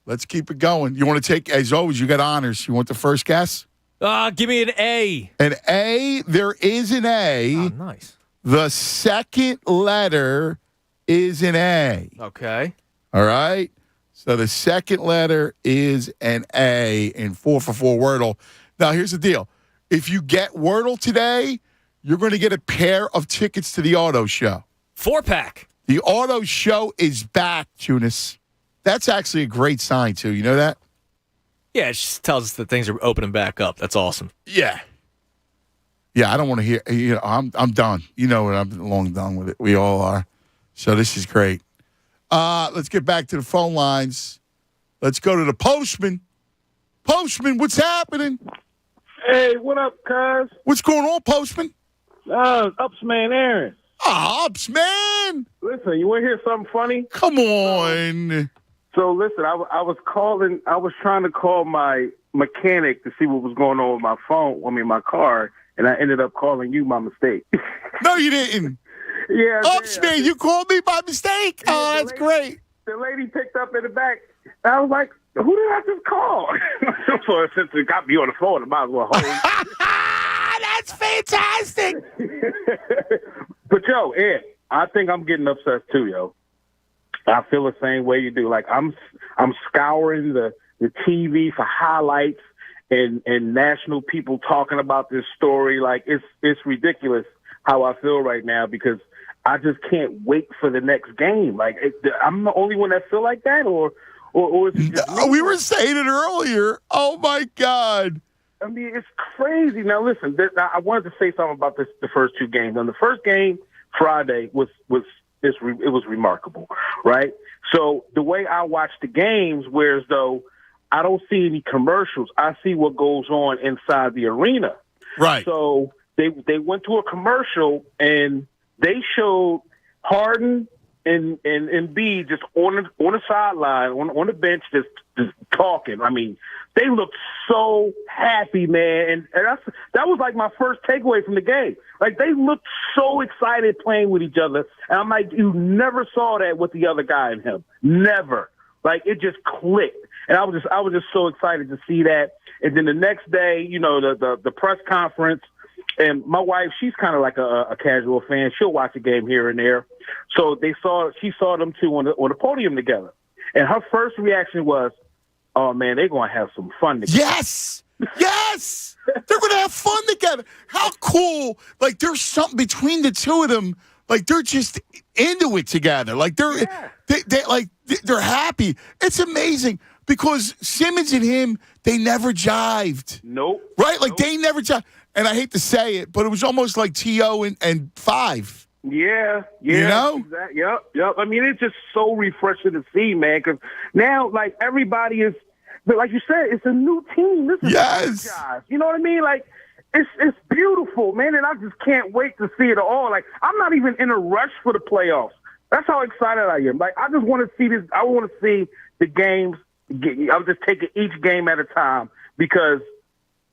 Let's keep it going. You want to take, as always, you got honors. You want the first guess? Give me an A. An A. There is an A. Oh, nice. The second letter is an A. Okay. All right. So the second letter is an A in 4-for-4 Wordle. Now, here's the deal. If you get Wordle today, you're going to get a pair of tickets to the auto show. 4-pack. The auto show is back, Tunis. That's actually a great sign, too. You know that? Yeah, it just tells us that things are opening back up. That's awesome. Yeah. Yeah, I don't want to hear. You know, I'm done. You know what? I'm long done with it. We all are. So this is great. Let's get back to the phone lines. Let's go to the postman. Postman, what's happening? Hey, what up, cuz? What's going on, postman? Ups, man, Aaron. Ups, man. Listen, you want to hear something funny? Come on. So listen, I was trying to call my mechanic to see what was going on with my my car, and I ended up calling you my mistake. No, you didn't. Yeah. Ups, man, you called me by mistake. Oh, that's great. The lady picked up in the back. I was like, who did I just call? So since it got me on the phone, I might as well hold it. That's fantastic. But yo, Ed, I think I'm getting obsessed too, yo. I feel the same way you do. Like I'm scouring the TV for highlights and national people talking about this story. Like it's ridiculous how I feel right now because I just can't wait for the next game. Like I'm the only one that feel like that, or is it just me? We were saying it earlier. Oh my God. I mean, it's crazy. Now listen, I wanted to say something about the first two games. On the first game, Friday was remarkable, right? So the way I watch the games, whereas though I don't see any commercials, I see what goes on inside the arena. Right. So they went to a commercial and they showed Harden and Embiid just on the sideline, on the bench, just talking. I mean, they looked so happy, man, and that was like my first takeaway from the game. Like they looked so excited playing with each other, and I'm like, you never saw that with the other guy in him, never. Like it just clicked, and I was just so excited to see that. And then the next day, you know, the press conference. And my wife, she's kind of like a casual fan. She'll watch a game here and there. So she saw them two on the podium together. And her first reaction was, oh, man, they're going to have some fun together. Yes! Yes! They're going to have fun together. How cool. Like, there's something between the two of them. Like, they're just into it together. Like, they're happy. It's amazing because Simmons and him, they never jived. Nope. Right? Like, they never jived. And I hate to say it, but it was almost like T.O. and Five. Yeah. You know? Exactly. Yep. I mean, it's just so refreshing to see, man, because now, like, everybody is, like you said, it's a new team. This is franchise. You know what I mean? Like, it's beautiful, man, and I just can't wait to see it all. Like, I'm not even in a rush for the playoffs. That's how excited I am. Like, I just want to see this. I want to see the games. I'm just taking each game at a time because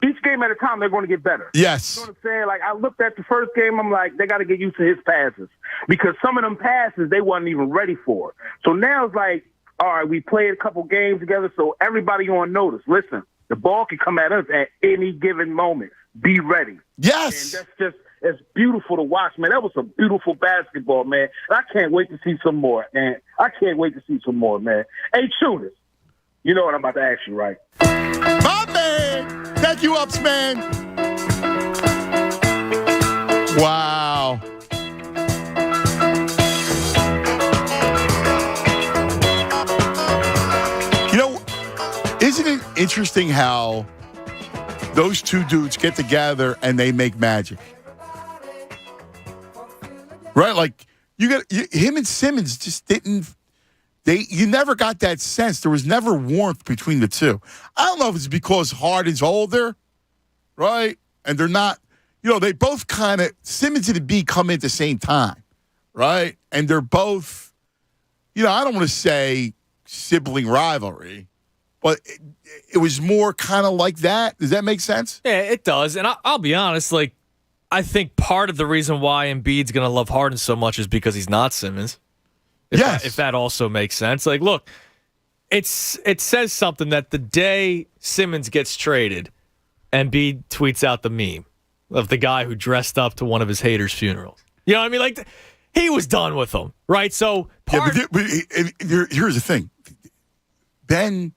each game at a time, they're going to get better. Yes. You know what I'm saying? Like, I looked at the first game, I'm like, they got to get used to his passes. Because some of them passes, they wasn't even ready for. So now it's like, all right, we played a couple games together, so everybody on notice. Listen, the ball can come at us at any given moment. Be ready. Yes. And it's beautiful to watch, man. That was some beautiful basketball, man. And I can't wait to see some more, man. I can't wait to see some more, man. Hey, shooters, you know what I'm about to ask you, right? My man! Thank you, Ups, man. Wow. You know, isn't it interesting how those two dudes get together and they make magic? Right? Like, him and Simmons just didn't. You never got that sense. There was never warmth between the two. I don't know if it's because Harden's older, right? And they're not, they both kind of, Simmons and Embiid come in at the same time, right? And they're both, I don't want to say sibling rivalry, but it was more kind of like that. Does that make sense? Yeah, it does. And I'll be honest, like, I think part of the reason why Embiid's going to love Harden so much is because he's not Simmons. If that also makes sense. Like, look, it says something that the day Simmons gets traded, Embiid tweets out the meme of the guy who dressed up to one of his haters' funerals. You know what I mean? Like, he was done with them, right? So, here's the thing. Ben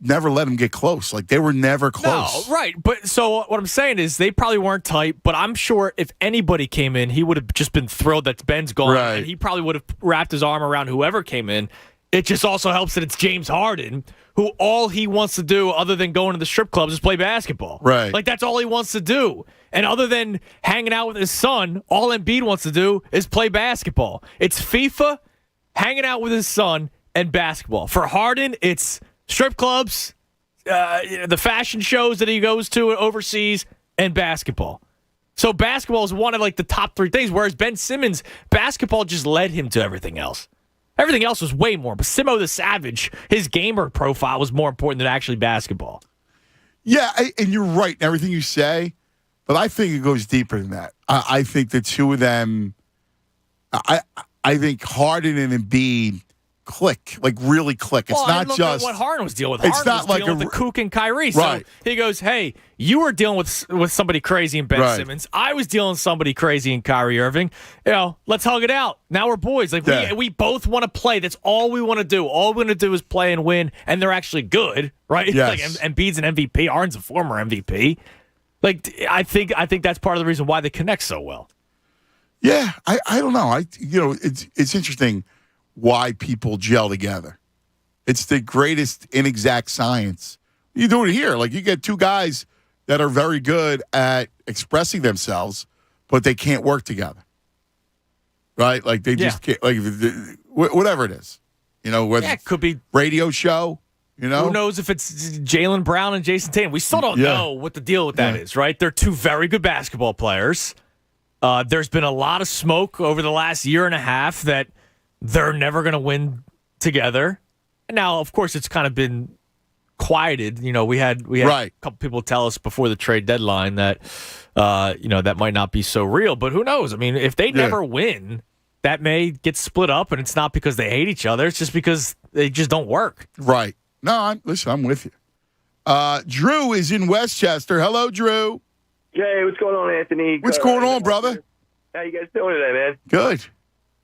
never let him get close. Like, they were never close. No, right. But so what I'm saying is they probably weren't tight, but I'm sure if anybody came in, he would have just been thrilled that Ben's gone. Right. And he probably would have wrapped his arm around whoever came in It just also helps that it's James Harden, who all he wants to do other than going to the strip clubs is play basketball. Right. Like, that's all he wants to do. And other than hanging out with his son, all Embiid wants to do is play basketball. It's FIFA, hanging out with his son, and basketball. For Harden, it's strip clubs, the fashion shows that he goes to overseas, and basketball. So basketball is one of like the top three things, whereas Ben Simmons, basketball just led him to everything else. Everything else was way more. But Simo the Savage, his gamer profile was more important than actually basketball. Yeah, and you're right in everything you say, but I think it goes deeper than that. I think the two of them, I think Harden and Embiid click, like really click. It's not look just at what Harden was dealing with. It's Harden not was like dealing with the kook and Kyrie. Right. So he goes, hey, you were dealing with somebody crazy in Ben Right. Simmons. I was dealing with somebody crazy in Kyrie Irving. Let's hug it out. Now we're boys. Like we both want to play. That's all we want to do. All we want to do is play and win, and they're actually good, right? Yes. Like Embiid's an MVP. Harden's a former MVP. Like I think that's part of the reason why they connect so well. Yeah, I don't know. It's interesting why people gel together. It's the greatest inexact science. You do it here. Like, you get two guys that are very good at expressing themselves, but they can't work together. Right? Like, they just can't, like, whatever it is. Whether it could be radio show, Who knows if it's Jaylen Brown and Jason Tatum? We still don't know what the deal with that is, right? They're two very good basketball players. There's been a lot of smoke over the last year and a half that they're never going to win together. And now, of course, it's kind of been quieted. We had a couple people tell us before the trade deadline that that might not be so real. But who knows? I mean, if they never win, that may get split up, and it's not because they hate each other. It's just because they just don't work. Right. No, I'm with you. Drew is in Westchester. Hello, Drew. Hey, what's going on, Anthony? What's going on, brother? How you guys doing today, man? Good.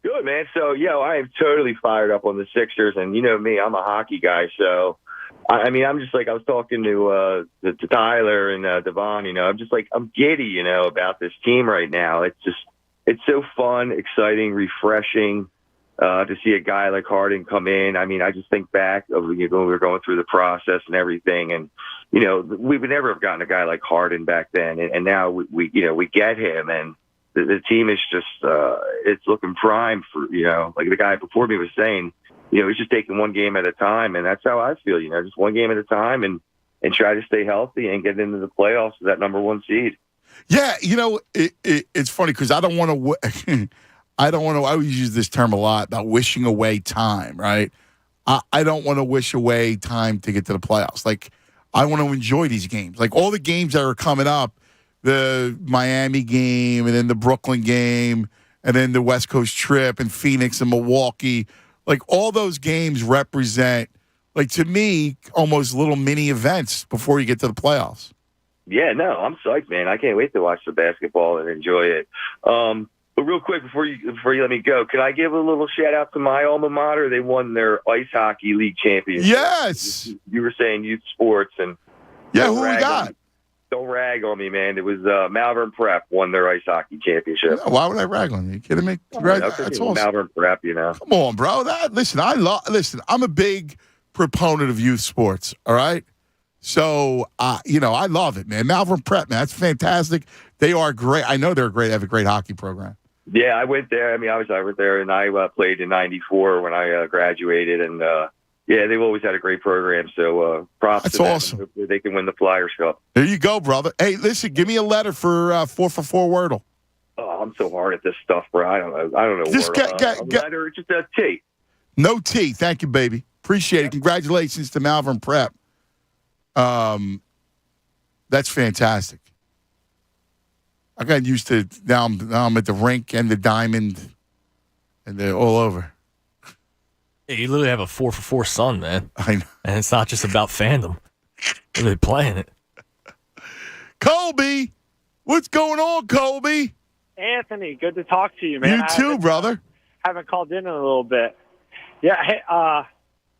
Good, man. So, I am totally fired up on the Sixers, and you know me, I'm a hockey guy. So, I mean, I'm just like, I was talking to Tyler and Devon. I'm just like, I'm giddy, about this team right now. It's so fun, exciting, refreshing to see a guy like Harden come in. I mean, I just think back of when we were going through the process and everything, and we would never have gotten a guy like Harden back then, and now we get him, and the team is just it's looking prime for like the guy before me was saying, he's just taking one game at a time, and that's how I feel. Just one game at a time, and try to stay healthy and get into the playoffs with that number one seed. Yeah, it's funny because I don't want to. I always use this term a lot about wishing away time, right? I don't want to wish away time to get to the playoffs. Like, I want to enjoy these games. Like, all the games that are coming up, the Miami game and then the Brooklyn game and then the West Coast trip and Phoenix and Milwaukee, like, all those games represent, like, to me, almost little mini events before you get to the playoffs. Yeah, no, I'm psyched, man. I can't wait to watch the basketball and enjoy it. But real quick, before you let me go, can I give a little shout out to my alma mater? They won their ice hockey league championship. Yes. You were saying youth sports, and who we got? Don't rag on me, man. It was Malvern Prep won their ice hockey championship. Why would I rag on you? You kidding me? That's awesome. Malvern Prep, Come on, bro. Listen, I'm a big proponent of youth sports. All right. So, I love it, man. Malvern Prep, man, that's fantastic. They are great. I know they're great. They have a great hockey program. Yeah, I went there. I mean, I was there, and I played in '94 when I graduated, and they've always had a great program. So props to them. That's awesome. Hopefully they can win the Flyers Cup. There you go, brother. Hey, listen, give me a letter for 4 for 4 Wordle. Oh, I'm so hard at this stuff, bro. I don't know. Just a letter, just a T. No T. Thank you, baby. Appreciate it. Congratulations to Malvern Prep. That's fantastic. I got used to now I'm at the rink and the diamond, and they're all over. Yeah, you literally have a 4 for 4 son, man. I know. And it's not just about fandom. You're really playing it. Colby, what's going on, Colby? Anthony, good to talk to you, man. You too, brother. Haven't called in a little bit. Yeah, hey,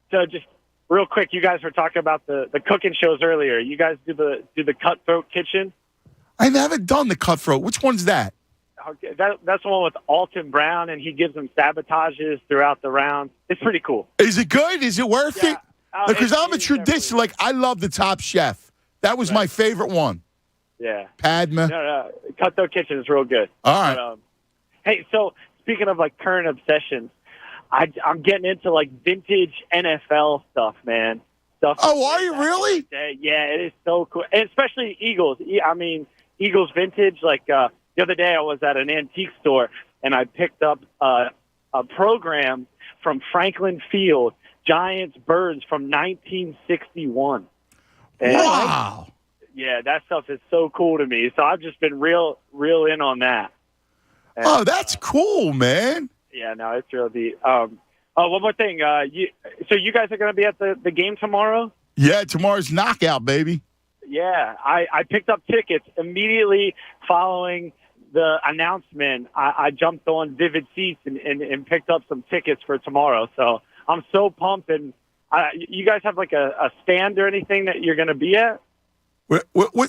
so just real quick, you guys were talking about the cooking shows earlier. You guys do the Cutthroat Kitchen? I haven't done the Cutthroat. Which one's that? Okay, that's the one with Alton Brown, and he gives them sabotages throughout the round. It's pretty cool. Is it good? Is it worth it? Because I'm a tradition. Like, I love the Top Chef. That was my favorite one. Yeah. Padma. No, Cutthroat Kitchen is real good. All right. But, hey, so speaking of like current obsessions, I'm getting into like vintage NFL stuff, man. Oh, are you really? Yeah, it is so cool, and especially Eagles. I mean, Eagles vintage. Like the other day, I was at an antique store and I picked up a program from Franklin Field, Giants Birds from 1961. And wow. Yeah, that stuff is so cool to me. So I've just been real in on that. And, that's cool, man. Yeah, no, it's real deep. One more thing. So you guys are going to be at the game tomorrow? Yeah, tomorrow's knockout, baby. Yeah, I picked up tickets immediately following the announcement. I jumped on Vivid Seats and picked up some tickets for tomorrow. So I'm so pumped. And you guys have like a stand or anything that you're going to be at?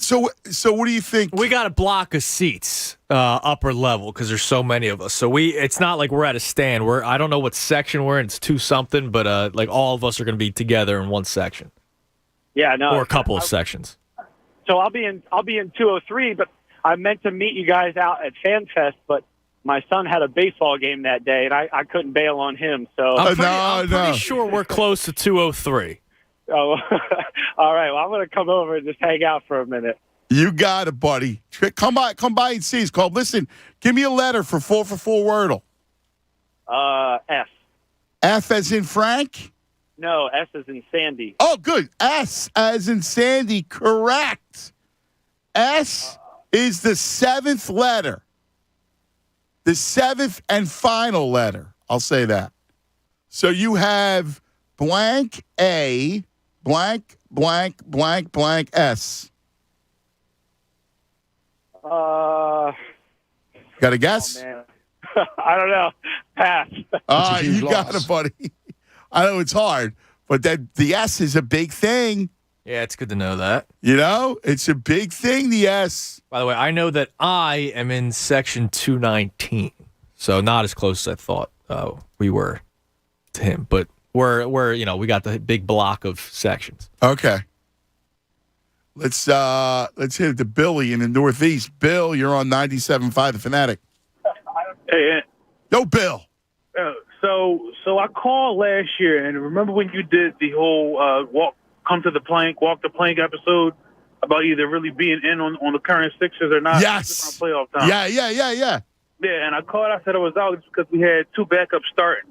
So what do you think? We got a block of seats, upper level, because there's so many of us. So it's not like we're at a stand. I don't know what section we're in. It's 2 something, but like all of us are going to be together in one section. Yeah, no, or a couple of sections. So I'll be in 203, but I meant to meet you guys out at FanFest, but my son had a baseball game that day, and I couldn't bail on him. So I'm pretty sure we're close to 203. Oh, all right. Well, I'm going to come over and just hang out for a minute. You got it, buddy. Come by and see. It's called. Listen, give me a letter for 4 for 4 Wordle. F. F as in Frank? No, S as in Sandy. Oh, good. S as in Sandy. Correct. S is the 7th letter. The 7th and final letter. I'll say that. So you have blank A, blank, blank, blank, blank, S. Got a guess? Oh, man. I don't know. Pass. You got it, buddy. I know it's hard, but the S is a big thing. Yeah, it's good to know that. You know, it's a big thing, the S. By the way, I know that I am in section 219, so not as close as I thought we were to him, but we're we got the big block of sections. Okay. Let's hit it to Billy in the Northeast. Bill, you're on 97.5 The Fanatic. Hey, yo, Bill. So I called last year, and remember when you did the whole walk the plank episode about either really being in on the current Sixers or not? Yes. Playoff time. Yeah. Yeah, and I called. I said I was out because we had 2 backups starting,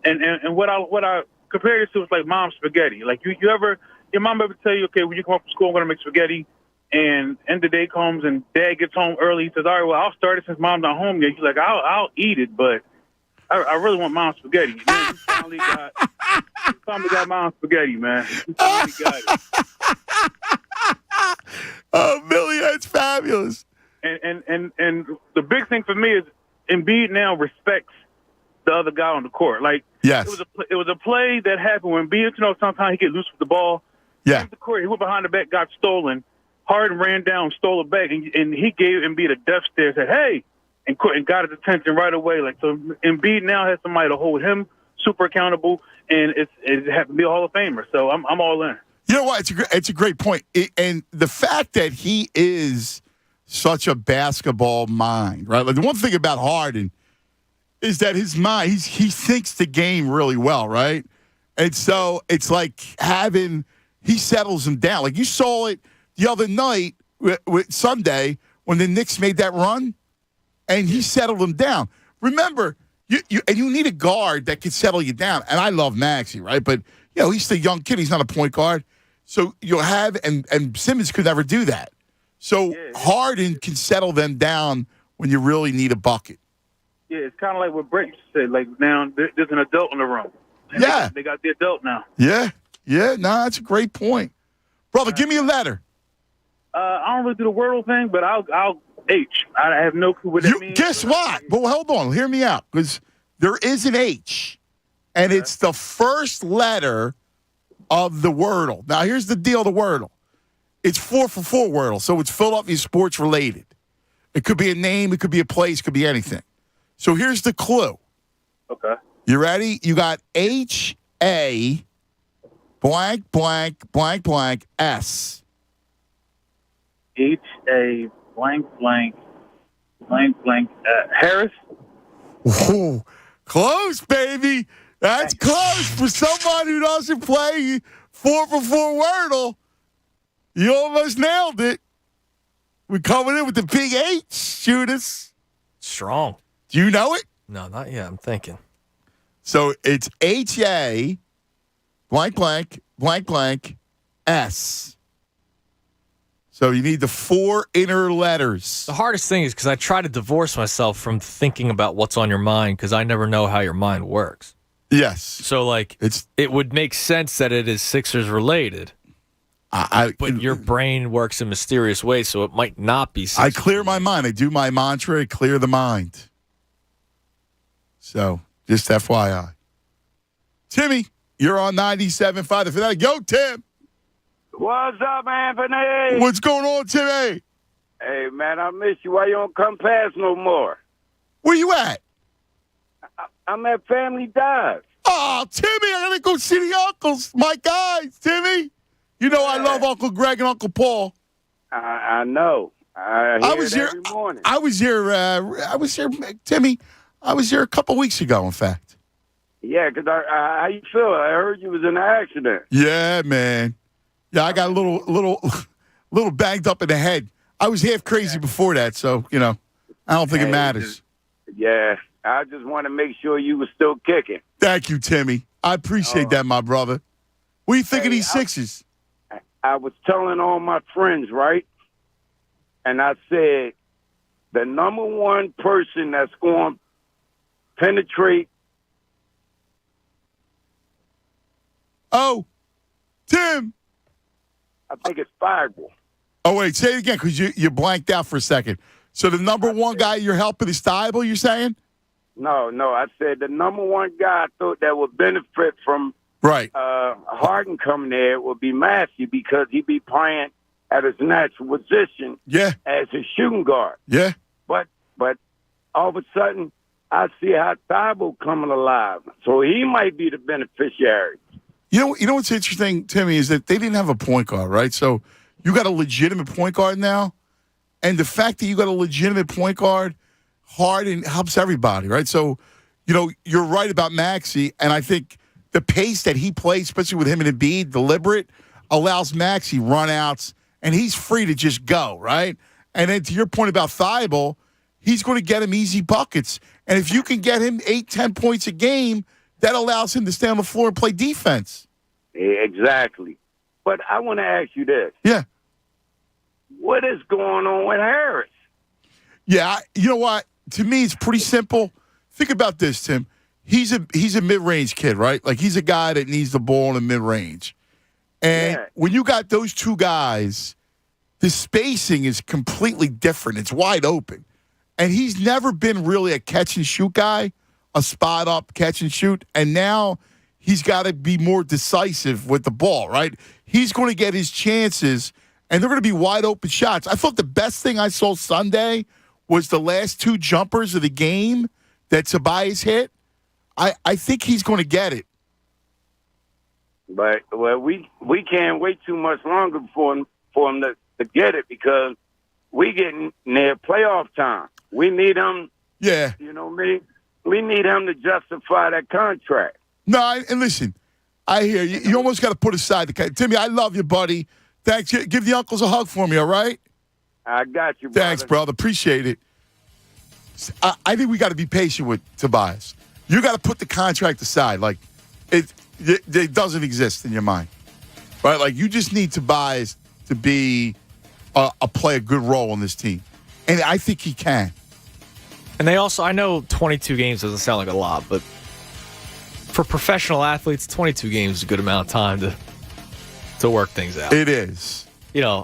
and what I compared it to was like mom's spaghetti. Like your mom ever tell you, okay, when you come home from school, I'm gonna make spaghetti, and end of the day comes and dad gets home early. He says, all right, well, I'll start it since mom's not home yet. He's like, I'll eat it, but I really want mom's spaghetti. And then we finally got mom's spaghetti, man. We finally got it. Oh, Billy, that's fabulous. And the big thing for me is Embiid now respects the other guy on the court. Like, yes, it was a play that happened when Embiid, sometimes he get loose with the ball. Yeah, the court, he went behind the back, got stolen. Harden ran down, stole it back, and he gave Embiid a death stare. Said, "Hey," and got his attention right away. Like, so, Embiid now has somebody to hold him super accountable, and it has to be a Hall of Famer. So I'm all in. You know what? It's a great point, and the fact that he is such a basketball mind, right? Like, the one thing about Harden is that his mind, he thinks the game really well, right? And so it's like he settles him down. Like, you saw it the other night with Sunday when the Knicks made that run, and he settled them down. Remember, you need a guard that can settle you down. And I love Maxey, right? But he's still a young kid. He's not a point guard. So you'll have and Simmons could never do that. So Harden can settle them down when you really need a bucket. Yeah, it's kind of like what Brett said. Like, now there's an adult in the room. Yeah, they got the adult now. Yeah. No, that's a great point, brother. Give me a letter. I don't really do the Wordle thing, but I'll H. I have no clue what that means. Guess what? But hold on, hear me out, because there is an H, and it's the first letter of the Wordle. Now, here's the deal: the Wordle, it's 4 for 4 Wordle, so it's Philadelphia sports related. It could be a name. It could be a place. It could be anything. So here's the clue. Okay. You ready? You got H-A blank, blank, blank, blank, S. H-A blank, blank, blank, blank, Harris? Ooh, close, baby. That's close for someone who doesn't play 4-for-4 Wordle. You almost nailed it. We're coming in with the big H, shooters. Strong. Do you know it? No, not yet. I'm thinking. So it's H-A blank, blank, blank, blank, S. So you need the 4 inner letters. The hardest thing is because I try to divorce myself from thinking about what's on your mind because I never know how your mind works. Yes. So, like, it would make sense that it is Sixers related. But your brain works in mysterious ways, so it might not be Sixers. I clear my mind. I do my mantra, I clear the mind. So, just FYI. Timmy, you're on 97.5 The Fanatic. Yo, Tim. What's up, Anthony? What's going on, Timmy? Hey, man, I miss you. Why you don't come past no more? Where you at? I'm at Family Dive. Oh, Timmy, I gotta go see the uncles. My guys, Timmy. You know I love Uncle Greg and Uncle Paul. I know. I was here every morning. I was here, Timmy. I was here a couple weeks ago, in fact. Yeah, because how you feel? I heard you was in an accident. Yeah, man. Yeah, I got a little banged up in the head. I was half crazy before that, so, I don't think it matters. Yeah, I just want to make sure you were still kicking. Thank you, Timmy. I appreciate that, my brother. What do you think of these Sixers? I was telling all my friends, right? And I said, the number one person that's going to penetrate. Oh, Tim. I think it's Fireball. Oh, wait, say it again because you blanked out for a second. So the number one guy you're helping is Thibault, you're saying? No, I said the number one guy I thought that would benefit from Harden coming there would be Massey because he'd be playing at his natural position as a shooting guard. Yeah. But all of a sudden, I see how Thibault coming alive. So he might be the beneficiary. You know what's interesting, Timmy, is that they didn't have a point guard, right? So you got a legitimate point guard now, and the fact that you got a legitimate point guard, Harden helps everybody, right? So, you're right about Maxey, and I think the pace that he plays, especially with him and Embiid, deliberate, allows Maxey run-outs, and he's free to just go, right? And then to your point about Thibault, he's going to get him easy buckets. And if you can get him 8-10 points a game, that allows him to stay on the floor and play defense. Exactly. But I want to ask you this. Yeah. What is going on with Harris? Yeah, you know what? To me, it's pretty simple. Think about this, Tim. He's a mid-range kid, right? Like, he's a guy that needs the ball in the mid-range. And when you got those two guys, the spacing is completely different. It's wide open. And he's never been really a catch-and-shoot guy, a spot-up catch-and-shoot. And now he's got to be more decisive with the ball, right? He's going to get his chances, and they're going to be wide-open shots. I thought the best thing I saw Sunday was the last 2 jumpers of the game that Tobias hit. I think he's going to get it. But we can't wait too much longer for him to get it because we getting near playoff time. We need him. Yeah. You know me. We need him to justify that contract. No, and listen, I hear you. You almost got to put aside the Timmy, I love you, buddy. Thanks. Give the uncles a hug for me, all right? I got you, brother. Thanks, brother. Appreciate it. I think we got to be patient with Tobias. You got to put the contract aside. Like, it doesn't exist in your mind, right? Like, you just need Tobias to be play a good role in this team, and I think he can. And they also, I know 22 games doesn't sound like a lot, but for professional athletes, 22 games is a good amount of time to work things out. It is.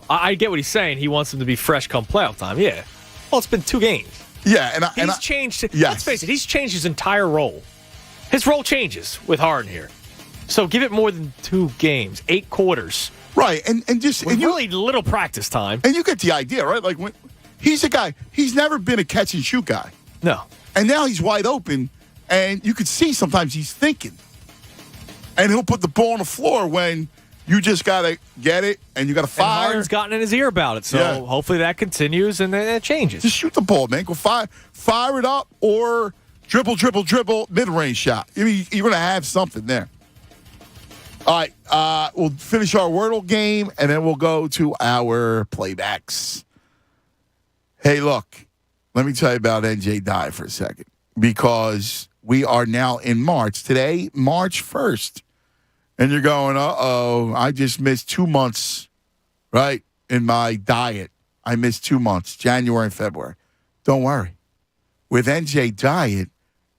I get what he's saying. He wants them to be fresh come playoff time. Yeah. Well, it's been 2 games. Yeah, he's changed. Yes. Let's face it, he's changed his entire role. His role changes with Harden here. So give it more than 2 games, 8 quarters. Right, and just with really little practice time. And you get the idea, right? Like He's a guy. He's never been a catch and shoot guy. No. And now he's wide open, and you could see sometimes he's thinking. And he'll put the ball on the floor when you just got to get it and you got to fire. And Harden's gotten in his ear about it, so hopefully that continues and then it changes. Just shoot the ball, man. Go fire it up or dribble, mid-range shot. I mean, you're going to have something there. All right, we'll finish our Wordle game, and then we'll go to our playbacks. Hey, look, let me tell you about NJ Dye for a second, because we are now in March. Today, March 1st. And you're going, uh-oh, I just missed 2 months, right, in my diet. I missed 2 months, January and February. Don't worry. With NJ Diet,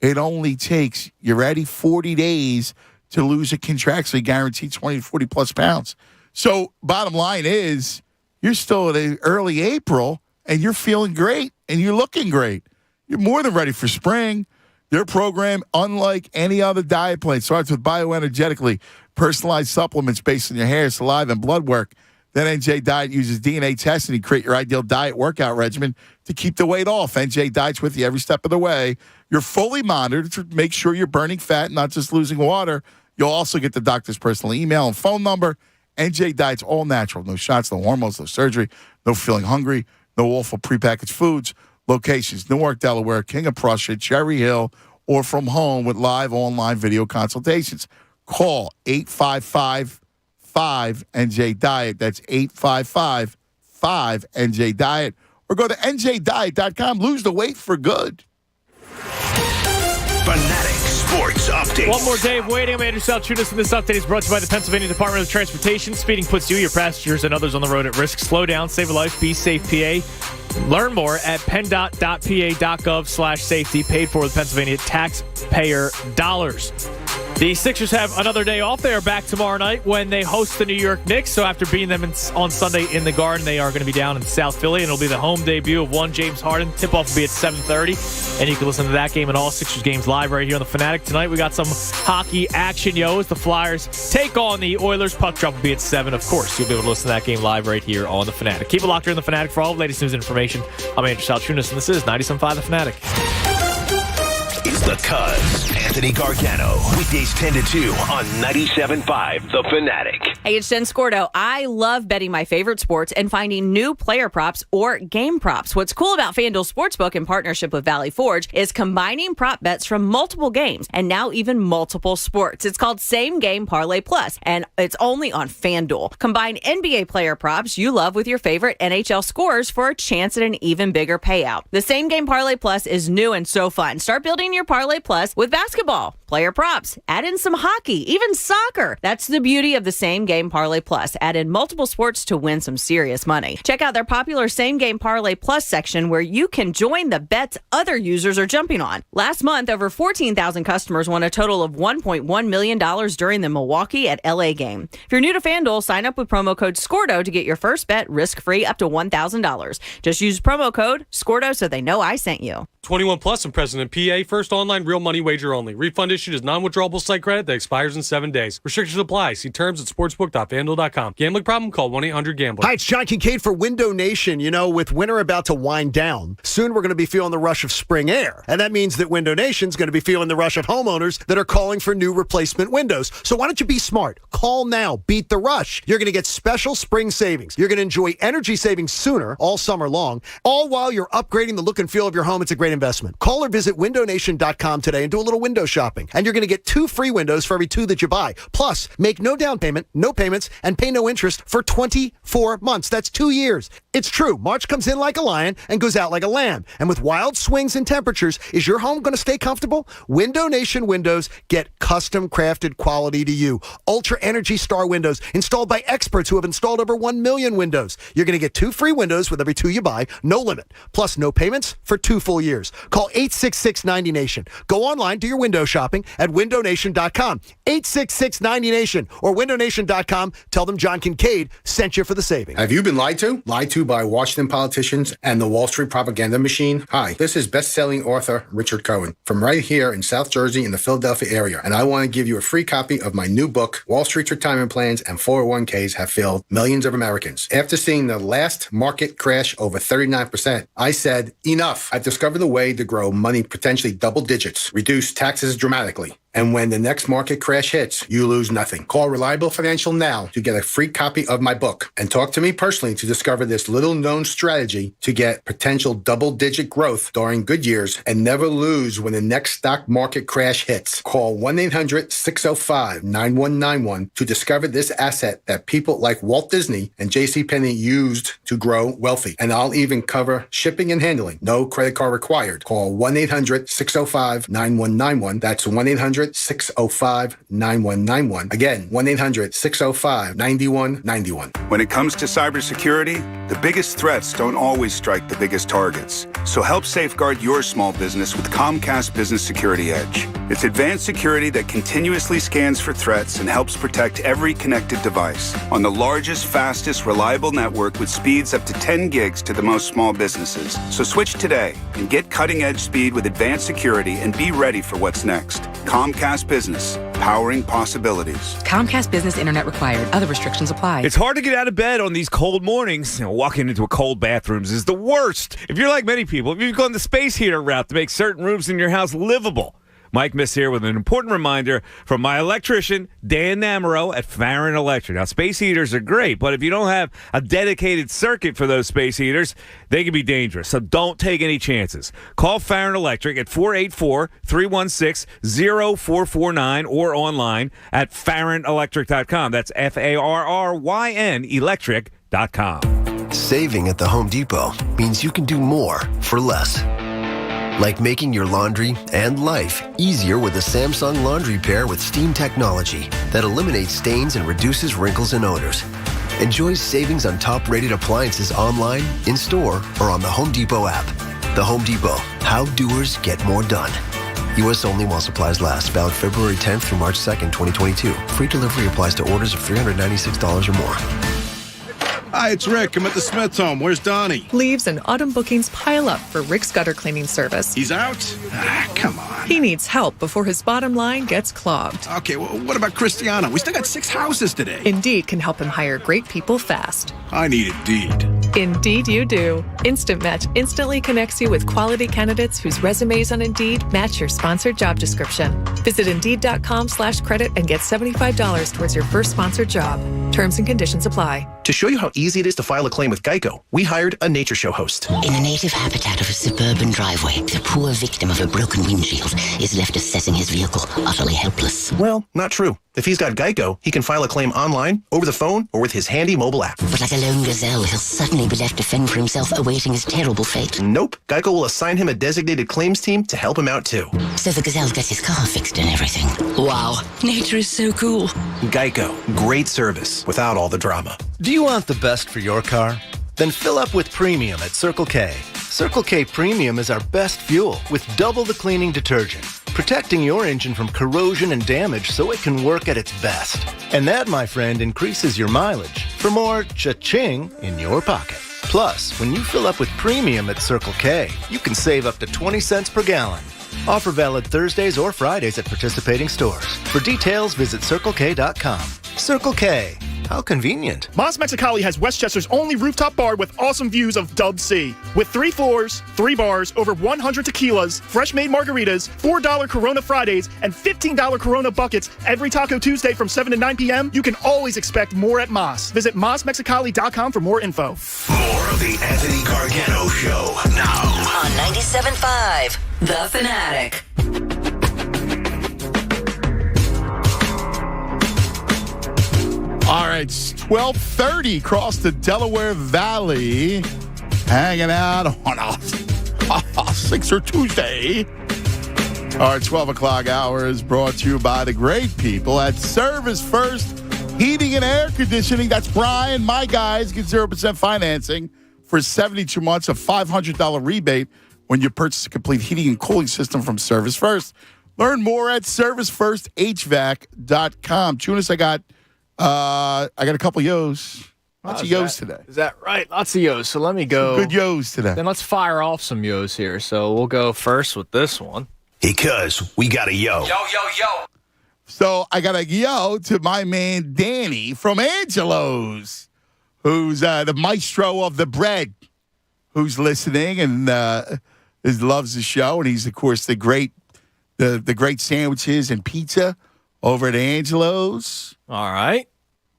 it only takes, you ready, 40 days to lose a contractually guaranteed 20 to 40-plus pounds. So bottom line is, you're still in early April, and you're feeling great, and you're looking great. You're more than ready for spring. Their program, unlike any other diet plan, starts with bioenergetically personalized supplements based on your hair, saliva, and blood work. Then NJ Diet uses DNA testing to create your ideal diet workout regimen to keep the weight off. NJ Diet's with you every step of the way. You're fully monitored to make sure you're burning fat, not just losing water. You'll also get the doctor's personal email and phone number. NJ Diet's all natural. No shots, no hormones, no surgery, no feeling hungry, no awful prepackaged foods. Locations, Newark, Delaware, King of Prussia, Cherry Hill, or from home with live online video consultations. Call 855-5NJ-DIET. That's 855-5NJ-DIET. Or go to njdiet.com. Lose the weight for good. Fanatic Sports Update. One more day of waiting. I'm Andrew Salchunas, and this update is brought to you by the Pennsylvania Department of Transportation. Speeding puts you, your passengers, and others on the road at risk. Slow down, save a life, be safe, PA. Learn more at pendot.pa.gov/safety, paid for with Pennsylvania taxpayer dollars. The Sixers have another day off. They are back tomorrow night when they host the New York Knicks. So after beating them on Sunday in the Garden, they are going to be down in South Philly, and it'll be the home debut of one James Harden. Tip-off will be at 7:30, and you can listen to that game and all Sixers games live right here on The Fanatic. Tonight we got some hockey action, as the Flyers take on the Oilers. Puck drop will be at 7. Of course, you'll be able to listen to that game live right here on The Fanatic. Keep it locked here on The Fanatic for all the latest news and information. I'm Andrew Salchunas, and this is 97.5 The Fanatic. It's the Cuz, Anthony Gargano. Weekdays 10 to 2 on 97.5 The Fanatic. Hey, it's Jen Scordo. I love betting my favorite sports and finding new player props or game props. What's cool about FanDuel Sportsbook in partnership with Valley Forge is combining prop bets from multiple games and now even multiple sports. It's called Same Game Parlay Plus, and it's only on FanDuel. Combine NBA player props you love with your favorite NHL scores for a chance at an even bigger payout. The Same Game Parlay Plus is new and so fun. Start building your Parlay Plus with basketball, player props, add in some hockey, even soccer. That's the beauty of the Same Game Parlay Plus. Add in multiple sports to win some serious money. Check out their popular Same Game Parlay Plus section where you can join the bets other users are jumping on. Last month, over 14,000 customers won a total of $1.1 million during the Milwaukee at LA game. If you're new to FanDuel, sign up with promo code SCORDO to get your first bet risk-free up to $1,000. Just use promo code SCORDO so they know I sent you. 21 plus and present in PA. First online real money wager only. Refund issued as non-withdrawable site credit that expires in 7 days. Restrictions apply. See terms at sportsbook.fanduel.com. Gambling problem? Call 1-800-GAMBLER. Hi, it's John Kincaid for Window Nation. With winter about to wind down, soon we're going to be feeling the rush of spring air. And that means that Window Nation's going to be feeling the rush of homeowners that are calling for new replacement windows. So why don't you be smart? Call now. Beat the rush. You're going to get special spring savings. You're going to enjoy energy savings sooner, all summer long, all while you're upgrading the look and feel of your home. It's a great investment. Call or visit windownation.com today and do a little window shopping. And you're going to get 2 free windows for every 2 that you buy. Plus, make no down payment, no payments, and pay no interest for 24 months. That's 2 years. It's true. March comes in like a lion and goes out like a lamb. And with wild swings in temperatures, is your home going to stay comfortable? Window Nation windows get custom crafted quality to you. Ultra Energy Star windows installed by experts who have installed over 1 million windows. You're going to get 2 free windows with every 2 you buy, no limit. Plus, no payments for 2 full years. years. Call 866-90-NATION. Go online, do your window shopping at windownation.com. 866-90-NATION or windownation.com. Tell them John Kincaid sent you for the savings. Have you been lied to? Lied to by Washington politicians and the Wall Street propaganda machine? Hi, this is best-selling author Richard Cohen from right here in South Jersey in the Philadelphia area, and I want to give you a free copy of my new book, Wall Street's Retirement Plans and 401ks Have Failed Millions of Americans. After seeing the last market crash over 39%, I said, enough. I've discovered a way to grow money potentially double digits, reduce taxes dramatically. And when the next market crash hits, you lose nothing. Call Reliable Financial now to get a free copy of my book and talk to me personally to discover this little-known strategy to get potential double-digit growth during good years and never lose when the next stock market crash hits. Call 1-800-605-9191 to discover this asset that people like Walt Disney and JCPenney used to grow wealthy. And I'll even cover shipping and handling. No credit card required. Call 1-800-605-9191. That's 1-800-605-9191. Again, 1-800-605-9191. When it comes to cybersecurity, the biggest threats don't always strike the biggest targets. So help safeguard your small business with Comcast Business Security Edge. It's advanced security that continuously scans for threats and helps protect every connected device on the largest, fastest, reliable network with speeds up to 10 gigs to the most small businesses. So switch today and get cutting-edge speed with advanced security and be ready for what's next. Comcast Business, powering possibilities. Comcast Business Internet required. Other restrictions apply. It's hard to get out of bed on these cold mornings. Walking into a cold bathrooms is the worst. If you're like many people, you've gone the space heater route to make certain rooms in your house livable. Mike Miss here with an important reminder from my electrician, Dan Namero at Farron Electric. Now, space heaters are great, but if you don't have a dedicated circuit for those space heaters, they can be dangerous. So don't take any chances. Call Farron Electric at 484-316-0449 or online at farronelectric.com. That's Farryn electric.com. Saving at the Home Depot means you can do more for less. Like making your laundry and life easier with a Samsung laundry pair with steam technology that eliminates stains and reduces wrinkles and odors. Enjoy savings on top-rated appliances online, in-store, or on the Home Depot app. The Home Depot. How doers get more done. U.S. only while supplies last. Valid February 10th through March 2nd, 2022. Free delivery applies to orders of $396 or more. Hi, it's Rick. I'm at the Smith's home. Where's Donnie? Leaves and autumn bookings pile up for Rick's gutter cleaning service. He's out? Come on. He needs help before his bottom line gets clogged. Okay, well, what about Cristiano? We still got 6 houses today. Indeed can help him hire great people fast. I need Indeed. Indeed you do. Instant Match instantly connects you with quality candidates whose resumes on Indeed match your sponsored job description. Visit Indeed.com/credit and get $75 towards your first sponsored job. Terms and conditions apply. To show you how easy it is to file a claim with Geico, we hired a nature show host. In the native habitat of a suburban driveway, the poor victim of a broken windshield is left assessing his vehicle, utterly helpless. Well, not true. If he's got Geico, he can file a claim online, over the phone, or with his handy mobile app. But like a lone gazelle, he'll suddenly be left to fend for himself, awaiting his terrible fate. Nope. Geico will assign him a designated claims team to help him out, too. So the gazelle gets his car fixed and everything. Wow. Nature is so cool. Geico. Great service without all the drama. Do you want the best for your car? Then fill up with Premium at Circle K. Circle K Premium is our best fuel with double the cleaning detergent, protecting your engine from corrosion and damage so it can work at its best. And that, my friend, increases your mileage for more cha-ching in your pocket. Plus, when you fill up with Premium at Circle K, you can save up to 20 cents per gallon. Offer valid Thursdays or Fridays at participating stores. For details, visit CircleK.com. Circle K. How convenient. Mas Mexicali has Westchester's only rooftop bar with awesome views of Dub Sea. With 3 floors, 3 bars, over 100 tequilas, fresh-made margaritas, $4 Corona Fridays, and $15 Corona buckets every Taco Tuesday from 7 to 9 p.m., you can always expect more at Mas. Visit MasMexicali.com for more info. More of the Anthony Gargano Show now. On 97.5 The Fanatic. All right, it's 12:30 across the Delaware Valley, hanging out on a Sixer Tuesday. Our 12 o'clock hour is brought to you by the great people at Service First Heating and Air Conditioning. That's Brian. My guys get 0% financing for 72 months, a $500 rebate when you purchase a complete heating and cooling system from Service First. Learn more at ServiceFirstHVAC.com. Tunis, I got a couple yos. Lots of yos today. Is that right? Lots of yos. So let me go. Some good yos today. Then let's fire off some yos here. So we'll go first with this one. Because we got a yo. Yo. So I got a yo to my man Danny from Angelo's, who's the maestro of the bread, who's listening and loves the show. And he's, of course, the great sandwiches and pizza over at Angelo's. All right.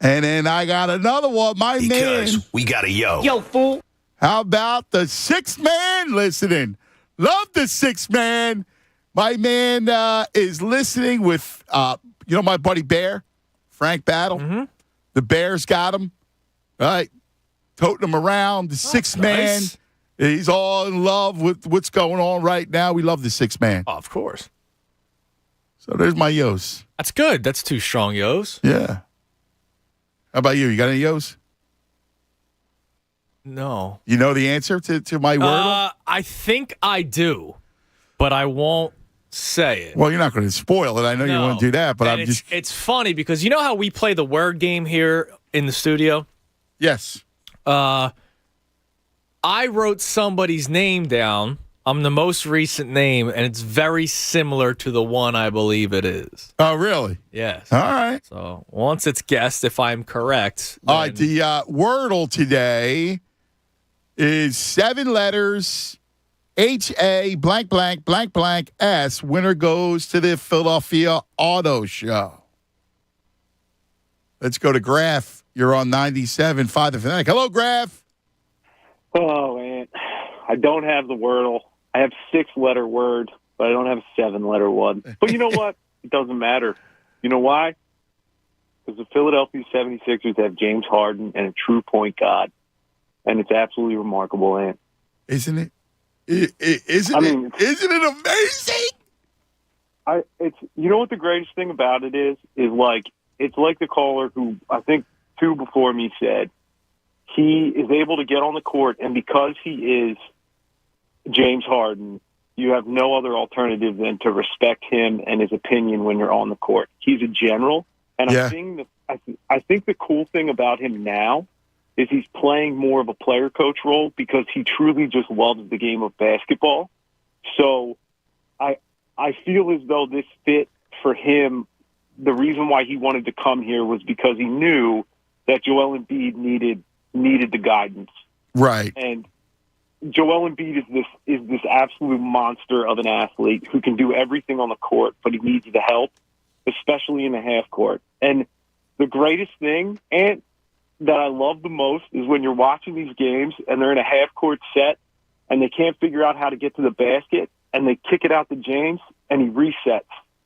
And then I got another one, because we got a yo. Yo, fool. How about the sixth man listening? Love the sixth man. My man is listening with, my buddy Bear, Frank Battle. Mm-hmm. The Bears got him, right? Toting him around. The sixth man. He's all in love with what's going on right now. We love the sixth man. Oh, of course. So there's my yos. That's good. That's two strong yos. Yeah. How about you? You got any yos? No. You know the answer to my wordle? I think I do, but I won't say it. Well, you're not going to spoil it. I know you want to do that, but It's funny because you know how we play the word game here in the studio? Yes. I wrote somebody's name down. I'm the most recent name, and it's very similar to the one I believe it is. Oh, really? Yes. All right. So once it's guessed, if I'm correct. All right. The wordle today is 7 letters, H-A blank, blank, blank, blank, S. Winner goes to the Philadelphia Auto Show. Let's go to Graf. You're on 97.5 The Fanatic. Hello, Graf. Oh, man. I don't have the wordle. I have 6-letter word, but I don't have a 7-letter one. But you know what? It doesn't matter. You know why? Because the Philadelphia 76ers have James Harden and a true point guard. And it's absolutely remarkable, man. Isn't it? Isn't it amazing? You know what the greatest thing about it is like, it's like the caller who I think 2 before me said, he is able to get on the court, and because he is James Harden, you have no other alternative than to respect him and his opinion when you're on the court. He's a general, and I think the cool thing about him now is he's playing more of a player coach role because he truly just loves the game of basketball. So I feel as though this fit for him. The reason why he wanted to come here was because he knew that Joel Embiid needed the guidance. Right. And Joel Embiid is this absolute monster of an athlete who can do everything on the court, but he needs the help, especially in the half court. And the greatest thing and that I love the most is when you're watching these games and they're in a half court set and they can't figure out how to get to the basket and they kick it out to James and he resets,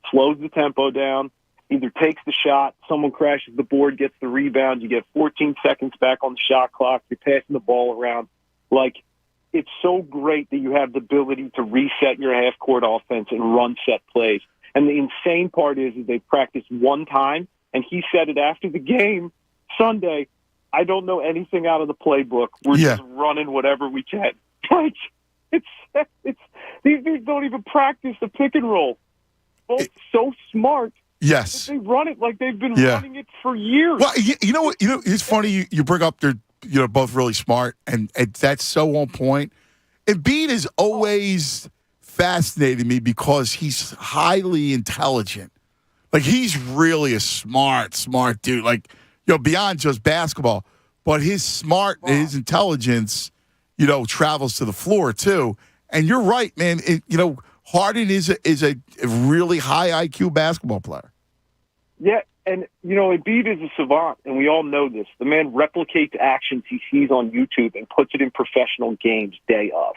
slows the tempo down, either takes the shot, someone crashes the board, gets the rebound, you get 14 seconds back on the shot clock, you're passing the ball around. Like, it's so great that you have the ability to reset your half-court offense and run set plays. And the insane part is they practice one time, and he said it after the game Sunday, I don't know anything out of the playbook. We're just running whatever we can. Like, it's these dudes don't even practice the pick and roll. Both so smart. Yes. They run it like they've been running it for years. Well, you know what? It's funny you bring up they're both really smart, and that's so on point. Embiid has always fascinated me because he's highly intelligent. Like, he's really a smart dude. Like, beyond just basketball, but his his intelligence, travels to the floor too. And you're right, man. Harden is a really high IQ basketball player. Yeah, and, Embiid is a savant, and we all know this. The man replicates actions he sees on YouTube and puts it in professional games day of.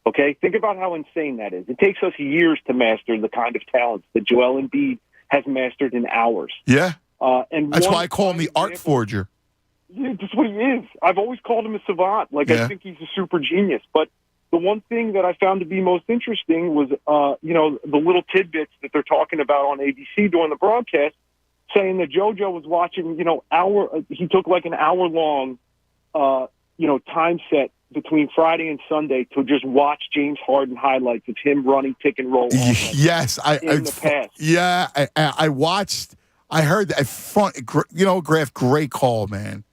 Okay? Think about how insane that is. It takes us years to master the kind of talents that Joel Embiid has mastered in hours. Yeah. And that's why I call him the art forger. Yeah, that's what he is. I've always called him a savant. I think he's a super genius. But the one thing that I found to be most interesting was, the little tidbits that they're talking about on ABC during the broadcast, saying that JoJo was watching, he took like an hour-long time set between Friday and Sunday to just watch James Harden highlights of him running pick and roll. Yes, in the past. Yeah, I watched. I heard that. Graf, great call, man.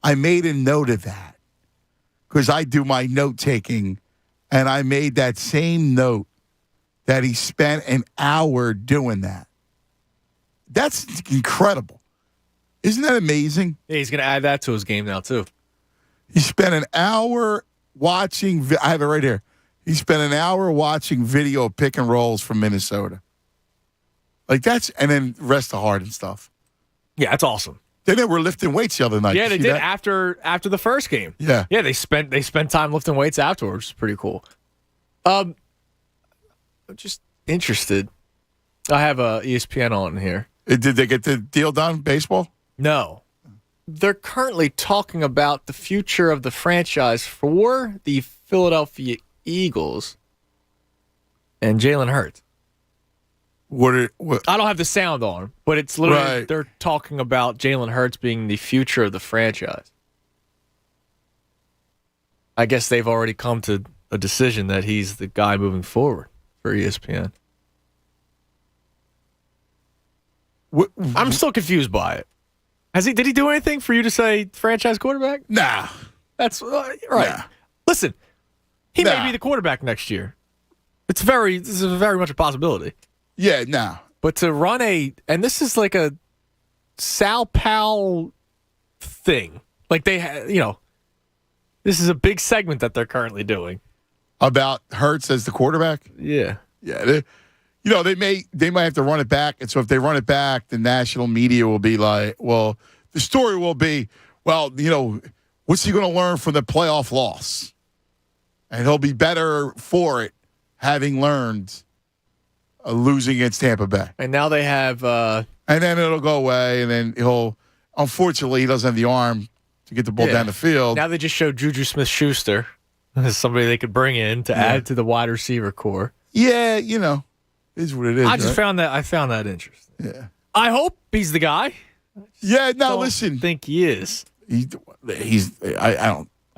I made a note of that because I do my note taking, and I made that same note that he spent an hour doing that. That's incredible. Isn't that amazing? Yeah, he's going to add that to his game now, too. He spent an hour watching. I have it right here. He spent an hour watching video of pick and rolls from Minnesota. And then rest of Harden stuff. Yeah, that's awesome. Then they were lifting weights the other night. Yeah, they did that? after the first game. Yeah, yeah, they spent time lifting weights afterwards. Pretty cool. I'm just interested. I have ESPN on here. Did they get the deal done? Baseball? No. They're currently talking about the future of the franchise for the Philadelphia Eagles and Jalen Hurts. What? I don't have the sound on, but it's literally they're talking about Jalen Hurts being the future of the franchise. I guess they've already come to a decision that he's the guy moving forward for ESPN. I'm still confused by it. Did he do anything for you to say franchise quarterback? Nah. That's right. Nah. Listen, he may be the quarterback next year. This is very much a possibility. Yeah, nah. But to run and this is like a Sal Powell thing. Like this is a big segment that they're currently doing. About Hurts as the quarterback? Yeah. Yeah. They might have to run it back. And so if they run it back, the national media will be like, well, the story will be, well, what's he going to learn from the playoff loss? And he'll be better for it, having learned losing against Tampa Bay. And now they have... and then it'll go away, and then unfortunately, he doesn't have the arm to get the ball down the field. Now they just showed Juju Smith-Schuster as somebody they could bring in to add to the wide receiver core. Yeah, is what it is. I just found that interesting. Yeah. I hope he's the guy. Yeah, no, listen. I think he is. I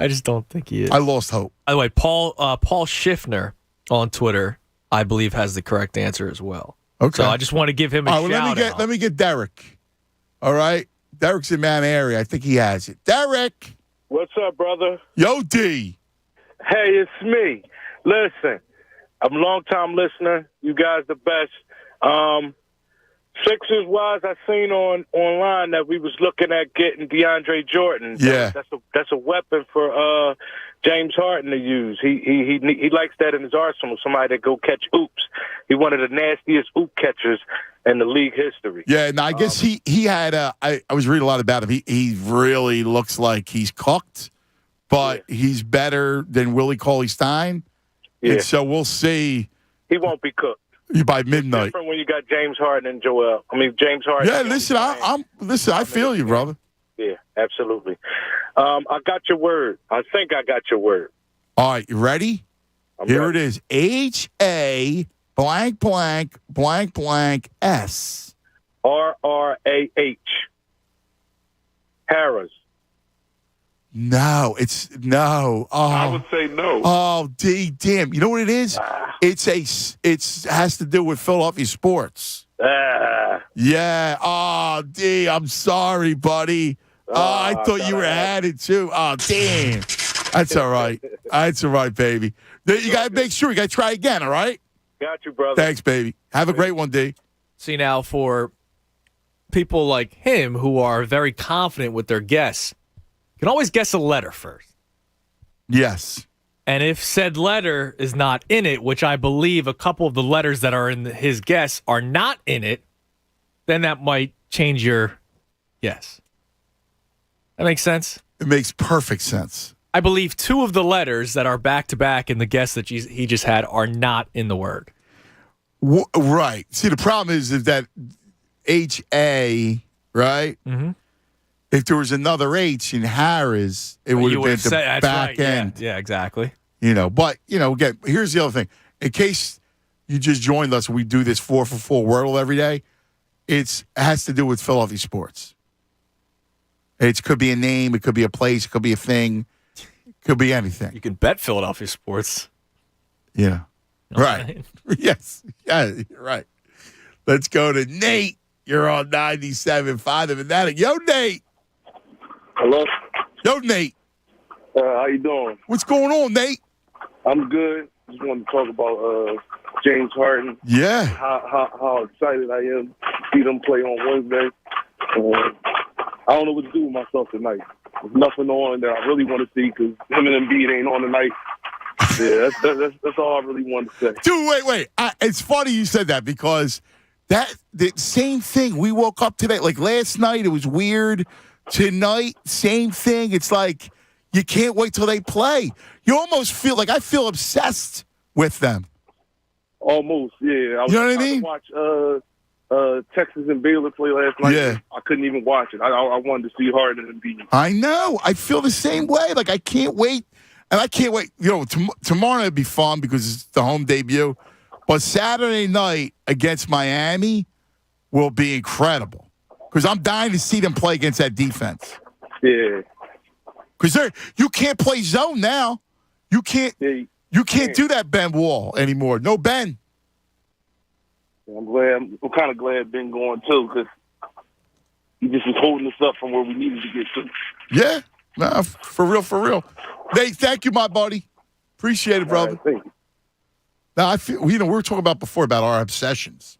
just don't think he is. I lost hope. By the way, Paul Schiffner on Twitter, I believe, has the correct answer as well. Okay. So I just want to give him a shout out. Let me get Derek. All right. Derek's in Mount Airy. I think he has it. Derek. What's up, brother? Yo, D. Hey, it's me. Listen. I'm a long-time listener. You guys the best. Sixers-wise, I seen online that we was looking at getting DeAndre Jordan. Yeah. That's a weapon for James Harden to use. He likes that in his arsenal, somebody that go catch oops. He one of the nastiest oop catchers in the league history. Yeah, and I guess he had I was reading a lot about him. He really looks like he's cooked, but he's better than Willie Cauley-Stein. Yeah. And so we'll see. He won't be cooked. By midnight. It's different when you got James Harden and James Harden. Yeah, listen, I feel you, brother. Yeah, absolutely. I got your word. I think I got your word. All right, you ready? Here it is. H-A blank blank blank blank S. R-R-A-H. Harris. No, no. Oh, I would say no. Oh, damn. You know what it is? It has to do with Philadelphia sports. Yeah. Oh, D, I'm sorry, buddy. I thought you were at it too. Oh, damn. That's all right. That's all right, baby. You got to make sure. You got to try again, all right? Got you, brother. Thanks, baby. Have a great one, D. See, now for people like him who are very confident with their guess, you can always guess a letter first. Yes. And if said letter is not in it, which I believe a couple of the letters that are in his guess are not in it, then that might change your guess. That makes sense? It makes perfect sense. I believe two of the letters that are back-to-back in the guess that he just had are not in the word. Right. See, the problem is that H-A, right? Mm-hmm. If there was another H in Harris, it would have been the back end. Yeah, exactly. But, again, here's the other thing. In case you just joined us, we do this 4 for 4 Wordle every day. It has to do with Philadelphia sports. It could be a name. It could be a place. It could be a thing. Could be anything. You can bet Philadelphia sports. Yeah. Right. Yes. Yeah, you're right. Let's go to Nate. You're on 97.5 The Fanatic. Yo, Nate. Hello? Yo, Nate. How you doing? What's going on, Nate? I'm good. Just wanted to talk about James Harden. Yeah. How excited I am to see them play on Wednesday. I don't know what to do with myself tonight. There's nothing on that I really want to see because him and Embiid ain't on tonight. Yeah, that's all I really wanted to say. Dude, wait. It's funny you said that because the same thing. We woke up today. Like last night, it was weird. Tonight, same thing. It's like you can't wait till they play. You almost feel like I feel obsessed with them. Almost, yeah. You know what I mean? To watch Texas and Baylor play last night. Yeah. I couldn't even watch it. I wanted to see Harden and Embiid. I know. I feel the same way. Like I can't wait. And I can't wait. You know, tomorrow it'll be fun because it's the home debut. But Saturday night against Miami will be incredible because I'm dying to see them play against that defense. Yeah. Because you can't play zone now. You can't. You can't do that Ben Wall anymore. No Ben. I'm kind of glad Ben going too because he just was holding us up from where we needed to get to. Yeah. Nah, for real. Nate, thank you, my buddy. Appreciate it, brother. Right, thank you. Now, I feel, we were talking about before about our obsessions,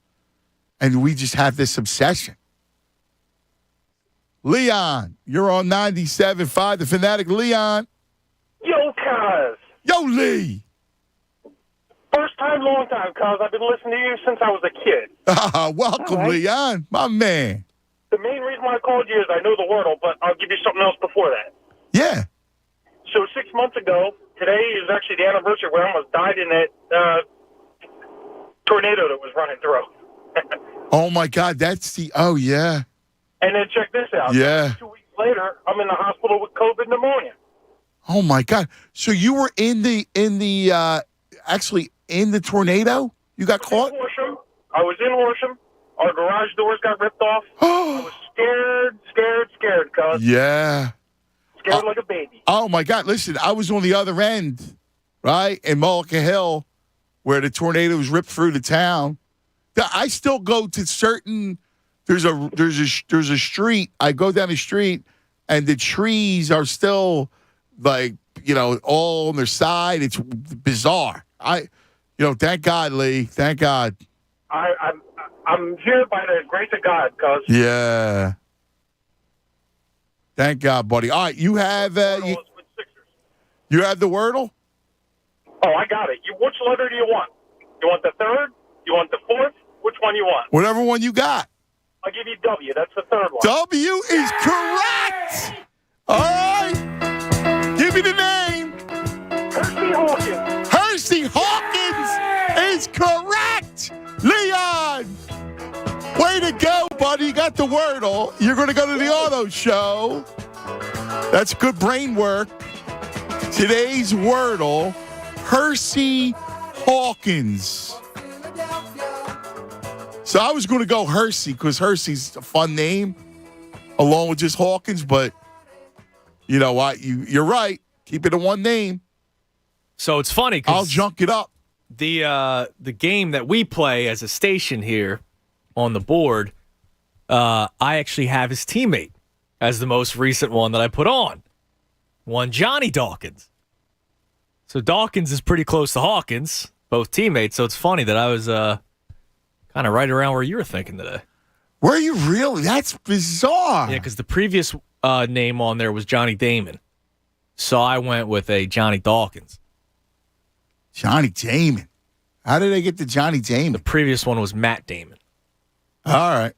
and we just have this obsession. Leon, you're on 97.5 The Fanatic. Leon. Yo, Kaz. Yo, Lee. First time, long time, Kaz. I've been listening to you since I was a kid. Welcome, right. Leon. My man. The main reason why I called you is I know the Wordle, but I'll give you something else before that. Yeah. So 6 months ago, today is actually the anniversary where I almost died in that tornado that was running through. Oh, my God. Oh, yeah. And then check this out. Yeah. 2 weeks later, I'm in the hospital with COVID pneumonia. Oh, my God. So you were in the tornado? You got caught? I was in Horsham. Our garage doors got ripped off. I was scared, cuz. Yeah. Scared like a baby. Oh, my God. Listen, I was on the other end, right, in Mullica Hill, where the tornadoes ripped through the town. I still go to certain – there's a street. I go down the street, and the trees are still, like, you know, all on their side. It's bizarre. Thank God, Lee. Thank God. I'm here by the grace of God, cuz. Yeah. Thank God, buddy. All right, you have you have the Wordle? Oh, I got it. Which letter do you want? You want the third? You want the fourth? Which one you want? Whatever one you got. I'll give you W. That's the third one. W is correct. All right. Give me the name. Hersey Hawkins. Hersey Hawkins is correct. Leon. Way to go, buddy. You got the Wordle. You're going to go to the auto show. That's good brain work. Today's Wordle, Hersey Hawkins. So I was going to go Hersey because Hersey's a fun name along with just Hawkins. But you know what? You're right. Keep it in one name. So it's funny because I'll junk it up. The game that we play as a station here on the board, I actually have his teammate as the most recent one that I put on. One Johnny Dawkins. So Dawkins is pretty close to Hawkins, both teammates. So it's funny that I was kind of right around where you were thinking today. Were you really? That's bizarre. Yeah, because the previous name on there was Johnny Damon. So I went with a Johnny Dawkins. Johnny Damon. How did I get to Johnny Damon? The previous one was Matt Damon. All right.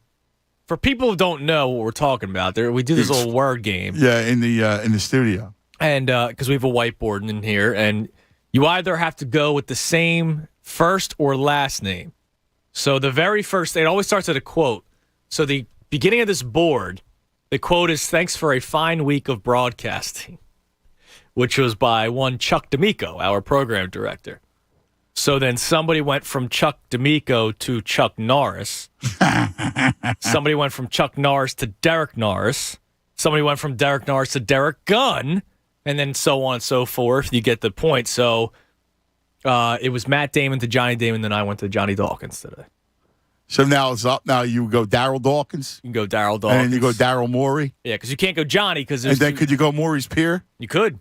For people who don't know what we're talking about, we do this little word game. Yeah, in the studio. And because we have a whiteboard in here, and you either have to go with the same first or last name. So the very first, it always starts at a quote. So the beginning of this board, the quote is, "Thanks for a fine week of broadcasting," which was by one Chuck D'Amico, our program director. So then somebody went from Chuck D'Amico to Chuck Norris. Somebody went from Chuck Norris to Derek Norris. Somebody went from Derek Norris to Derek Gunn. And then so on and so forth. You get the point. So it was Matt Damon to Johnny Damon, then I went to Johnny Dawkins today. So now it's up. Now you go Daryl Dawkins. You can go Daryl Dawkins. And then you go Daryl Morey. Yeah, because you can't go Johnny. And then could you go Morey's peer? You could.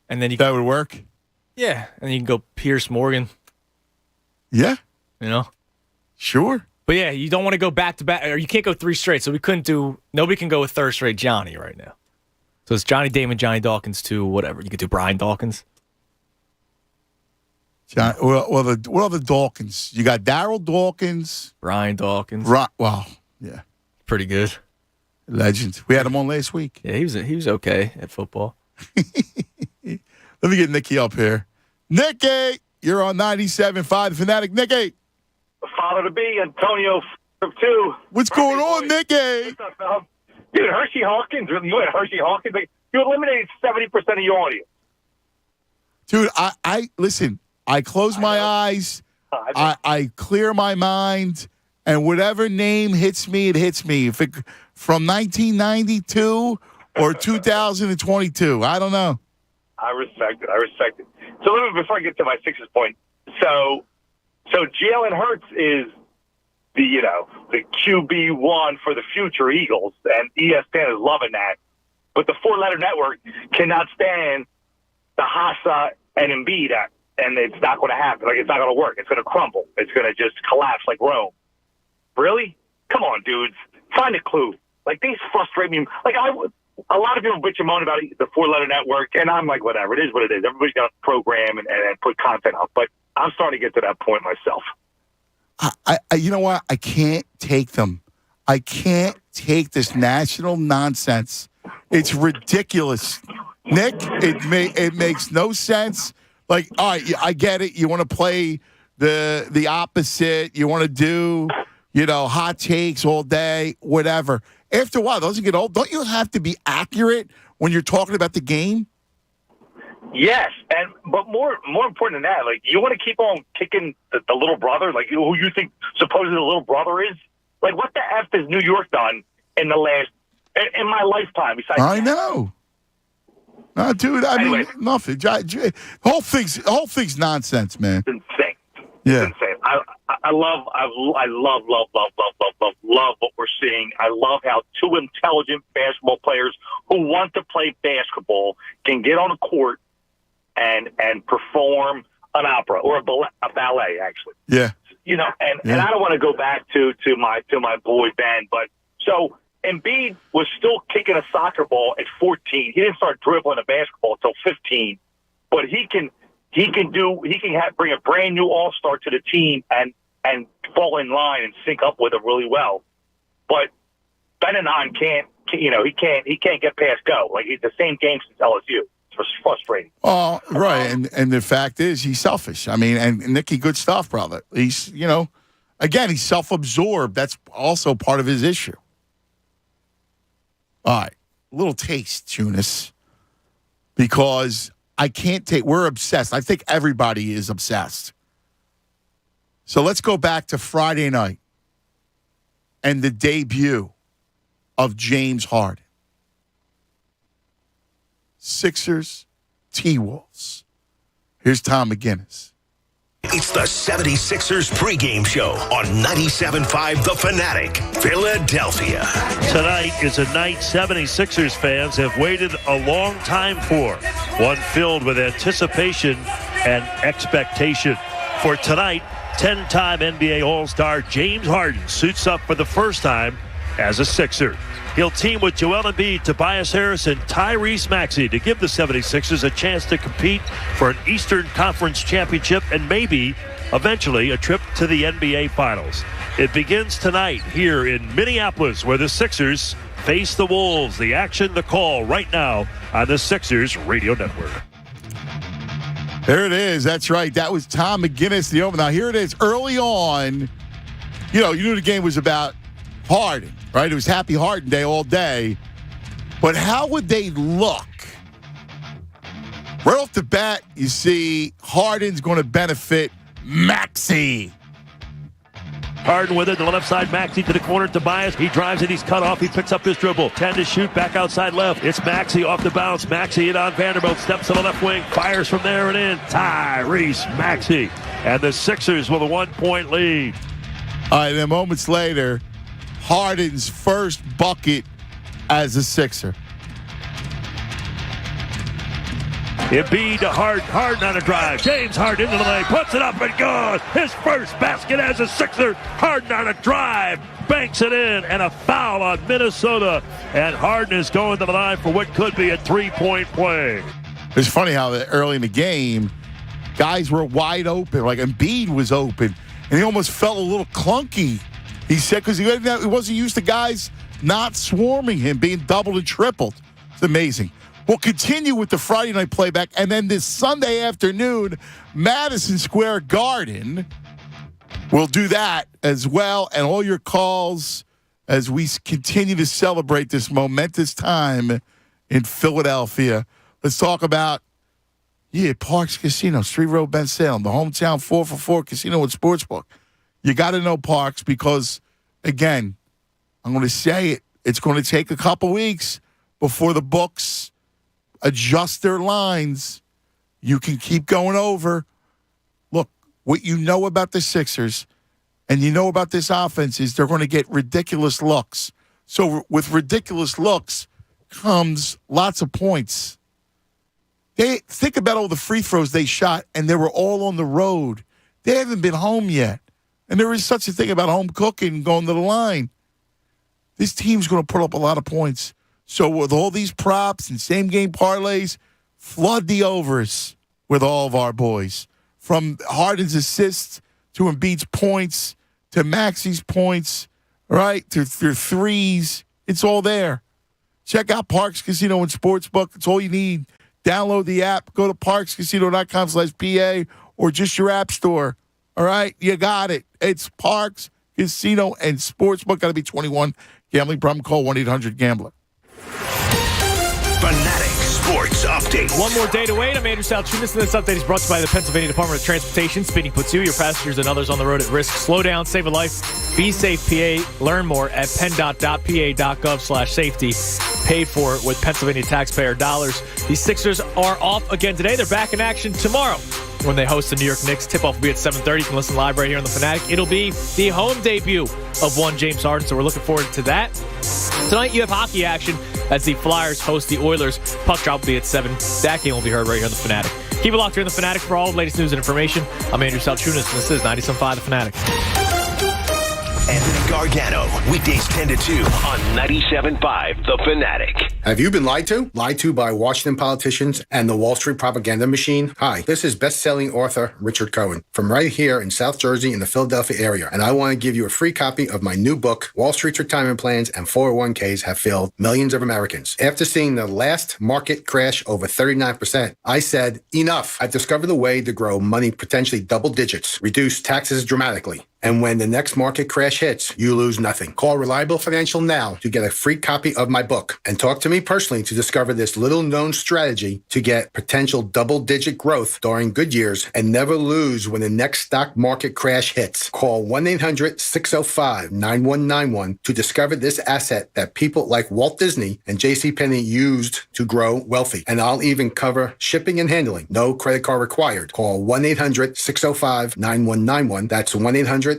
And then that would work? Yeah. And then you can go Pierce Morgan. Yeah. You know? Sure. But yeah, you don't want to go back to back, or you can't go 3 straight. So nobody can go with third straight Johnny right now. So it's Johnny Damon, Johnny Dawkins to whatever. You could do Brian Dawkins. What other Dawkins? You got Daryl Dawkins. Brian Dawkins. Well, yeah. Pretty good. Legend. We had him on last week. Yeah, he was okay at football. Let me get Nicky up here. Nicky, you're on 97.5 The Fanatic. Nicky. Father to be, Antonio too. What's going on, Nicky? What's up, Mel? Dude, Hershey Hawkins, you had Hershey Hawkins. You eliminated 70% of your audience. Dude, I listen, I close my eyes, I clear my mind, and whatever name hits me, it hits me. If it from 1992 or 2022, I don't know. I respect it. So let me, before I get to my Sixers point, so Jalen Hurts is the QB1 for the future Eagles, and ESPN is loving that. But the 4-letter network cannot stand the Hassa and Embiid, and it's not going to happen. Like, it's not going to work. It's going to crumble. It's going to just collapse like Rome. Really? Come on, dudes. Find a clue. Like, these frustrate me. Like, a lot of people bitch and moan about the 4-letter network, and I'm like, whatever. It is what it is. Everybody's got to program and put content up. But I'm starting to get to that point myself. You know what? I can't take them. I can't take this national nonsense. It's ridiculous. Nick, it makes no sense. Like, all right, I get it. You want to play the opposite. You want to do, hot takes all day, whatever. After a while, doesn't it get old? Don't you have to be accurate when you're talking about the game? Yes, but more important than that, like, you want to keep on kicking the little brother, like, who you think supposedly the little brother is? Like, what the F has New York done in my lifetime? Besides I know. No, dude, anyway, mean, nothing. Whole thing's nonsense, man. It's insane. Yeah. It's insane. I love what we're seeing. I love how 2 intelligent basketball players who want to play basketball can get on a court and perform an opera or a ballet, actually. Yeah. And I don't want to go back to my boy Ben, but so Embiid was still kicking a soccer ball at 14. He didn't start dribbling a basketball until 15, but he can bring a brand new all-star to the team and fall in line and sync up with it really well. But Benanon can't get past go. Like, he's the same game since LSU. It's frustrating. Oh, right. And the fact is, he's selfish. I mean, and Nicky, good stuff, brother. He's, again, he's self-absorbed. That's also part of his issue. All right. A little taste, Tunis, because I can't take, we're obsessed. I think everybody is obsessed. So let's go back to Friday night and the debut of James Harden. Sixers, T-Wolves. Here's Tom McGinnis. It's the 76ers pregame show on 97.5 The Fanatic, Philadelphia. Tonight is a night 76ers fans have waited a long time for, one filled with anticipation and expectation. For tonight, 10-time NBA All-Star James Harden suits up for the first time as a Sixer. He'll team with Joel Embiid, Tobias Harris, and Tyrese Maxey to give the 76ers a chance to compete for an Eastern Conference championship and maybe, eventually, a trip to the NBA Finals. It begins tonight here in Minneapolis, where the Sixers face the Wolves. The action, the call, right now on the Sixers Radio Network. There it is. That's right. That was Tom McGinnis, the opener. Now, here it is. Early on, you knew the game was about Harden, right? It was Happy Harden Day all day. But how would they look? Right off the bat, you see Harden's going to benefit Maxey. Harden with it to the left side. Maxey to the corner. Tobias. He drives it. He's cut off. He picks up his dribble. 10 to shoot. Back outside left. It's Maxey off the bounce. Maxey in on Vanderbilt. Steps to the left wing. Fires from there and in. Tyrese Maxey. And the Sixers with a 1-point lead. All right, then moments later, Harden's first bucket as a Sixer. Embiid to Harden on a drive. James Harden into the lane, puts it up and goes. His first basket as a Sixer. Harden on a drive, banks it in, and a foul on Minnesota. And Harden is going to the line for what could be a 3-point play. It's funny how early in the game, guys were wide open. Like Embiid was open, and he almost felt a little clunky. He said because he wasn't used to guys not swarming him, being doubled and tripled. It's amazing. We'll continue with the Friday night playback, and then this Sunday afternoon, Madison Square Garden. We'll do that as well, and all your calls as we continue to celebrate this momentous time in Philadelphia. Let's talk about, Parks Casino, Street Road, Ben Salem, the hometown 4for4 casino and sportsbook. You got to know Parks because, again, I'm going to say it, it's going to take a couple weeks before the books adjust their lines. You can keep going over. Look, what you know about the Sixers and you know about this offense is they're going to get ridiculous looks. So with ridiculous looks comes lots of points. Think about all the free throws they shot, and they were all on the road. They haven't been home yet. And there is such a thing about home cooking going to the line. This team's going to put up a lot of points. So with all these props and same-game parlays, flood the overs with all of our boys. From Harden's assists to Embiid's points to Maxey's points, right, to their threes. It's all there. Check out Parks Casino and Sportsbook. It's all you need. Download the app. Go to parkscasino.com/PA or just your app store. All right? You got it. It's Parks Casino and Sportsbook. Got to be 21. Gambling problem, call 1-800-GAMBLER. Fanatic Sports Update. One more day to wait. I'm Andrew Salchunas, and this update is brought to you by the Pennsylvania Department of Transportation. Speeding puts you, your passengers, and others on the road at risk. Slow down, save a life. Be safe, PA. Learn more at PennDOT.pa.gov/safety. Pay for it with Pennsylvania taxpayer dollars. The Sixers are off again today. They're back in action tomorrow when they host the New York Knicks. Tip-off will be at 7:30. You can listen live right here on The Fanatic. It'll be the home debut of one James Harden, so we're looking forward to that. Tonight you have hockey action as the Flyers host the Oilers. Puck drop will be at 7. That game will be heard right here on The Fanatic. Keep it locked here on The Fanatic for all the latest news and information. I'm Andrew Salchunas, and this is 97.5 The Fanatic. Anthony Gargano, weekdays 10 to 2 on 97.5 The Fanatic. Have you been lied to? Lied to by Washington politicians and the Wall Street propaganda machine? Hi, this is best-selling author Richard Cohen from right here in South Jersey in the Philadelphia area, and I want to give you a free copy of my new book, Wall Street's Retirement Plans and 401ks Have Failed Millions of Americans. After seeing the last market crash over 39%, I said, enough. I've discovered a way to grow money potentially double digits, reduce taxes dramatically. And when the next market crash hits, you lose nothing. Call Reliable Financial now to get a free copy of my book and talk to me personally to discover this little-known strategy to get potential double-digit growth during good years and never lose when the next stock market crash hits. Call 1-800-605-9191 to discover this asset that people like Walt Disney and JCPenney used to grow wealthy. And I'll even cover shipping and handling. No credit card required. Call 1-800-605-9191. That's 1-800-605-9191.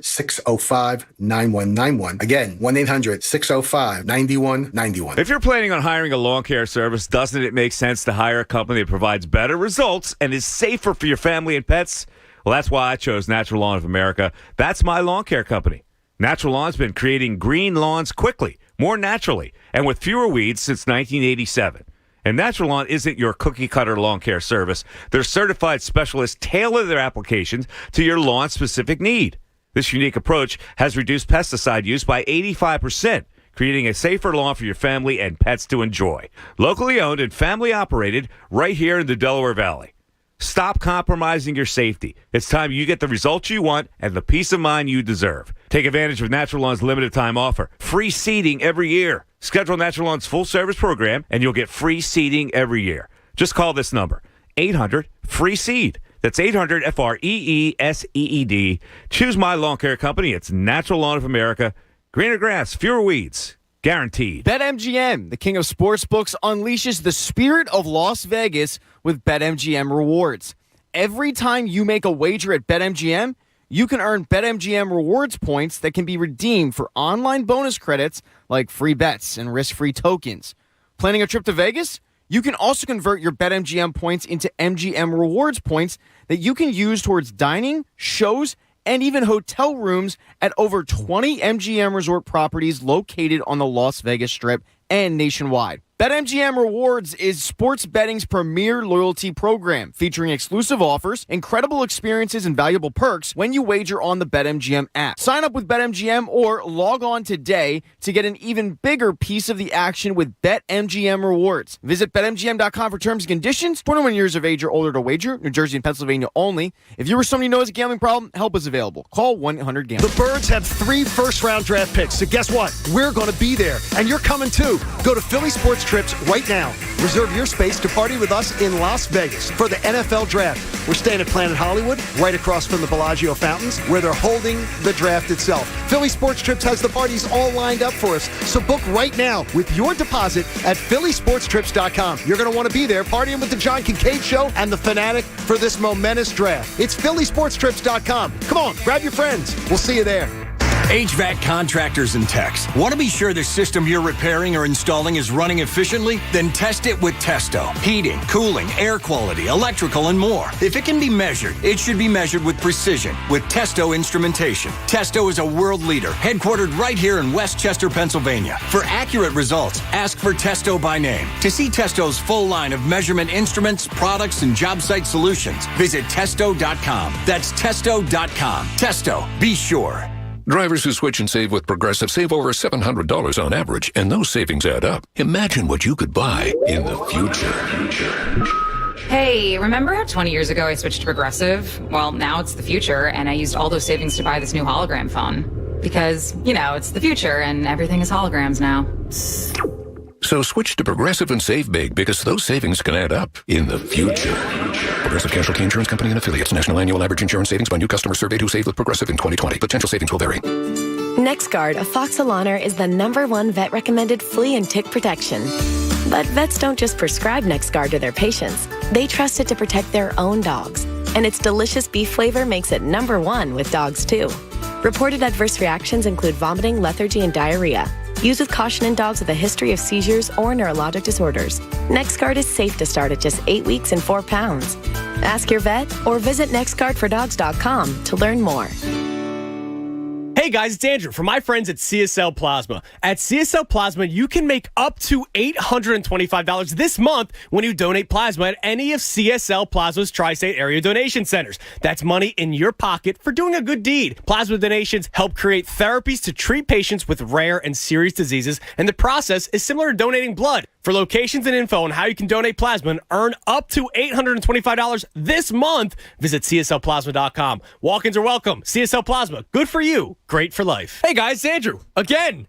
Again, 1-800-605-9191. If you're planning on hiring a lawn care service, doesn't it make sense to hire a company that provides better results and is safer for your family and pets? Well, that's why I chose Natural Lawn of America. That's my lawn care company. Natural Lawn's been creating green lawns quickly, more naturally, and with fewer weeds since 1987. And Natural Lawn isn't your cookie-cutter lawn care service. Their certified specialists tailor their applications to your lawn-specific need. This unique approach has reduced pesticide use by 85%, creating a safer lawn for your family and pets to enjoy. Locally owned and family operated right here in the Delaware Valley. Stop compromising your safety. It's time you get the results you want and the peace of mind you deserve. Take advantage of Natural Lawn's limited time offer. Free seeding every year. Schedule Natural Lawn's full service program and you'll get free seeding every year. Just call this number, 800-FREE-SEED. That's 800-FREESEED. Choose My Lawn Care Company. It's Natural Lawn of America. Greener grass, fewer weeds. Guaranteed. BetMGM, the king of sportsbooks, unleashes the spirit of Las Vegas with BetMGM rewards. Every time you make a wager at BetMGM, you can earn BetMGM rewards points that can be redeemed for online bonus credits like free bets and risk-free tokens. Planning a trip to Vegas? You can also convert your BetMGM points into MGM rewards points that you can use towards dining, shows, and even hotel rooms at over 20 MGM resort properties located on the Las Vegas Strip and nationwide. BetMGM Rewards is sports betting's premier loyalty program, featuring exclusive offers, incredible experiences, and valuable perks when you wager on the BetMGM app. Sign up with BetMGM or log on today to get an even bigger piece of the action with BetMGM Rewards. Visit BetMGM.com for terms and conditions. 21 years of age or older to wager. New Jersey and Pennsylvania only. If you or somebody knows a gambling problem, help is available. Call 1-800-GAMBLER. The Birds have 3 first-round draft picks, so guess what? We're going to be there, and you're coming too. Go to Philly Sports Trips right now. Reserve your space to party with us in Las Vegas for the NFL Draft. We're staying at Planet Hollywood, right across from the Bellagio Fountains, where they're holding the draft itself. Philly Sports Trips has the parties all lined up for us, so book right now with your deposit at phillysportstrips.com. You're going to want to be there partying with the John Kincaid Show and the Fanatic for this momentous draft. It's phillysportstrips.com. Come on, grab your friends. We'll see you there. HVAC contractors and techs. Want to be sure the system you're repairing or installing is running efficiently? Then test it with Testo. Heating, cooling, air quality, electrical, and more. If it can be measured, it should be measured with precision with Testo instrumentation. Testo is a world leader, headquartered right here in Westchester, Pennsylvania. For accurate results, ask for Testo by name. To see Testo's full line of measurement instruments, products, and job site solutions, visit Testo.com. That's Testo.com. Testo. Be sure. Drivers who switch and save with Progressive save over $700 on average, and those savings add up. Imagine what you could buy in the future. Hey, remember how 20 years ago I switched to Progressive? Well, now it's the future, and I used all those savings to buy this new hologram phone. Because, it's the future, and everything is holograms now. So switch to Progressive and save big, because those savings can add up in the future. Progressive Casualty Insurance Company and Affiliates. National annual average insurance savings by new customers surveyed who saved with Progressive in 2020. Potential savings will vary. NexGard, a Fox Alaner, is the #1 vet-recommended flea and tick protection. But vets don't just prescribe NexGard to their patients. They trust it to protect their own dogs. And its delicious beef flavor makes it #1 with dogs, too. Reported adverse reactions include vomiting, lethargy, and diarrhea. Use with caution in dogs with a history of seizures or neurologic disorders. NexGard is safe to start at just 8 weeks and 4 pounds. Ask your vet or visit nextguardfordogs.com to learn more. Hey guys, it's Andrew from my friends at CSL Plasma. At CSL Plasma, you can make up to $825 this month when you donate plasma at any of CSL Plasma's tri-state area donation centers. That's money in your pocket for doing a good deed. Plasma donations help create therapies to treat patients with rare and serious diseases, and the process is similar to donating blood. For locations and info on how you can donate plasma and earn up to $825 this month, visit CSLPlasma.com. Walk-ins are welcome. CSL Plasma, good for you, great for life. Hey guys, it's Andrew, again.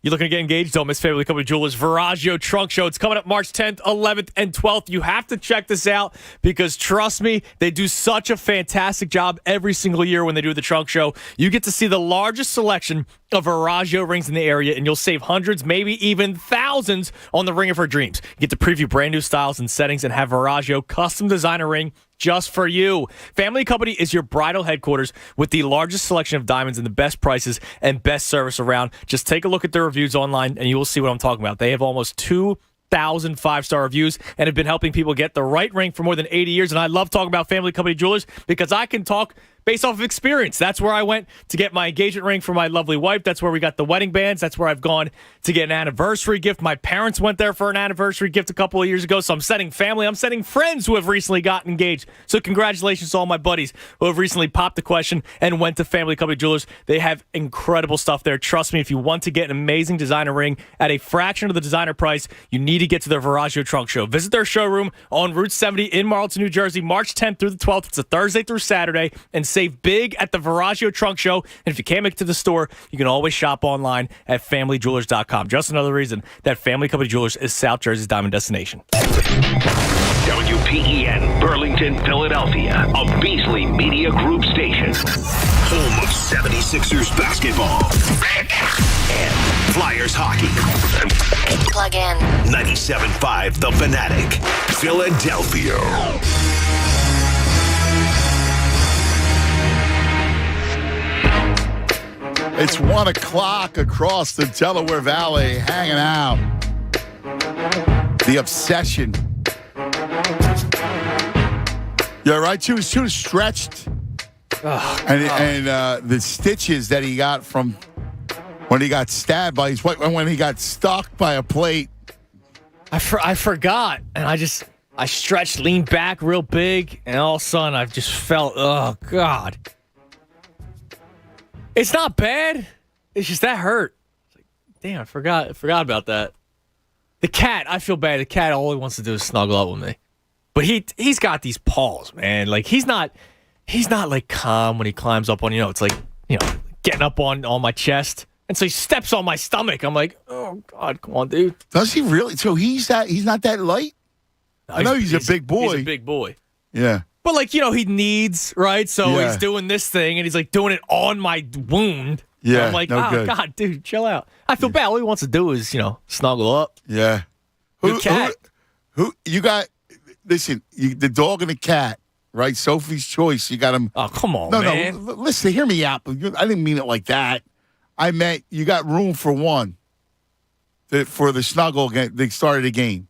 You looking to get engaged? Don't miss Family Company Jewelers Viraggio Trunk Show. It's coming up March 10th, 11th, and 12th. You have to check this out because, trust me, they do such a fantastic job every single year when they do the trunk show. You get to see the largest selection of Viraggio rings in the area, and you'll save hundreds, maybe even thousands on the ring of her dreams. You get to preview brand new styles and settings and have Viraggio custom designer ring just for you. Family Company is your bridal headquarters with the largest selection of diamonds and the best prices and best service around. Just take a look at their reviews online and you will see what I'm talking about. They have almost 2,000 5-star reviews and have been helping people get the right ring for more than 80 years. And I love talking about Family Company Jewelers because I can talk based off of experience. That's where I went to get my engagement ring for my lovely wife. That's where we got the wedding bands. That's where I've gone to get an anniversary gift. My parents went there for an anniversary gift a couple of years ago. So I'm sending family. I'm sending friends who have recently gotten engaged. So congratulations to all my buddies who have recently popped the question and went to Family Company Jewelers. They have incredible stuff there. Trust me, if you want to get an amazing designer ring at a fraction of the designer price, you need to get to their Viraggio Trunk Show. Visit their showroom on Route 70 in Marlton, New Jersey, March 10th through the 12th. It's a Thursday through Saturday, and save big at the Viraggio Trunk Show. And if you can't make it to the store, you can always shop online at FamilyJewelers.com. Just another reason that Family Company Jewelers is South Jersey's diamond destination. WPEN Burlington, Philadelphia, a Beasley Media Group station. Home of 76ers basketball and Flyers hockey. Plug in. 97.5 The Fanatic, Philadelphia. It's 1 o'clock across the Delaware Valley, hanging out. The obsession. Yeah, right. She was stretched, and the stitches that he got from when he got stabbed by when he got stuck by a plate. I forgot, and I stretched, leaned back real big, and all of a sudden I just felt, oh God. It's not bad. It's just that hurt. Damn, I forgot about that. The cat, I feel bad. The cat, all he wants to do is snuggle up with me. But he's got these paws, man. Like he's not like calm when he climbs up on, it's like, getting up on my chest. And so he steps on my stomach. I'm like, oh God, come on, dude. Does he really? So he's not that light? No, I know he's a big boy. He's a big boy. Yeah. But like, he needs, right? So he's doing this thing and he's like doing it on my wound. Yeah. And I'm like, good. God, dude, chill out. I feel bad. All he wants to do is, snuggle up. Yeah. Good cat. Who you got? Listen, the dog and the cat, right? Sophie's choice. You got him. Oh, come on, man. No, listen, hear me out. I didn't mean it like that. I meant you got room for one for the snuggle. They started the game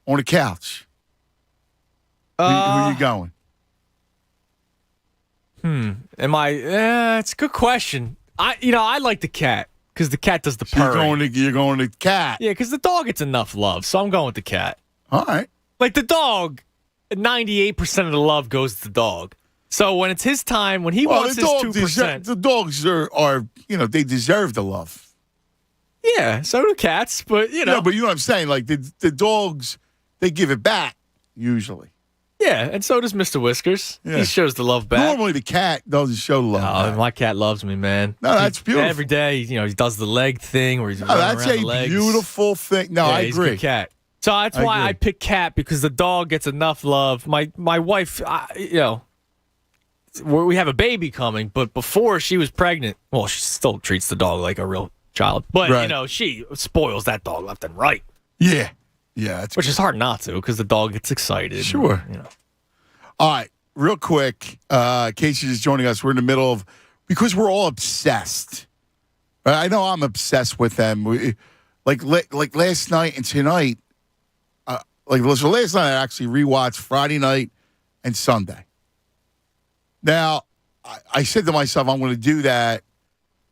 on the couch. Who are you going? It's a good question. I like the cat because the cat does the purring. You're going to the cat. Yeah, because the dog gets enough love, so I'm going with the cat. All right. Like the dog, 98% of the love goes to the dog. So when it's his time, when he wants his 2%. The dogs are they deserve the love. Yeah, so do cats, but No, but you know what I'm saying? Like the dogs, they give it back usually. Yeah, and so does Mr. Whiskers. Yeah. He shows the love back. Normally the cat doesn't show love back. My cat loves me, man. No, that's beautiful. Every day, he does the leg thing where he's running that's around a the legs. beautiful thing. No, I he's agree. a good cat. So that's why I pick cat because the dog gets enough love. My wife, we have a baby coming, but before she was pregnant, well, she still treats the dog like a real child. But, she spoils that dog left and right. Yeah. Yeah. Which is hard not to because the dog gets excited. Sure. All right. Real quick, in case you're just joining us, we're in the middle of, because we're all obsessed. I know I'm obsessed with them. Like last night and tonight, last night I actually rewatched Friday night and Sunday. Now, I said to myself, I'm going to do that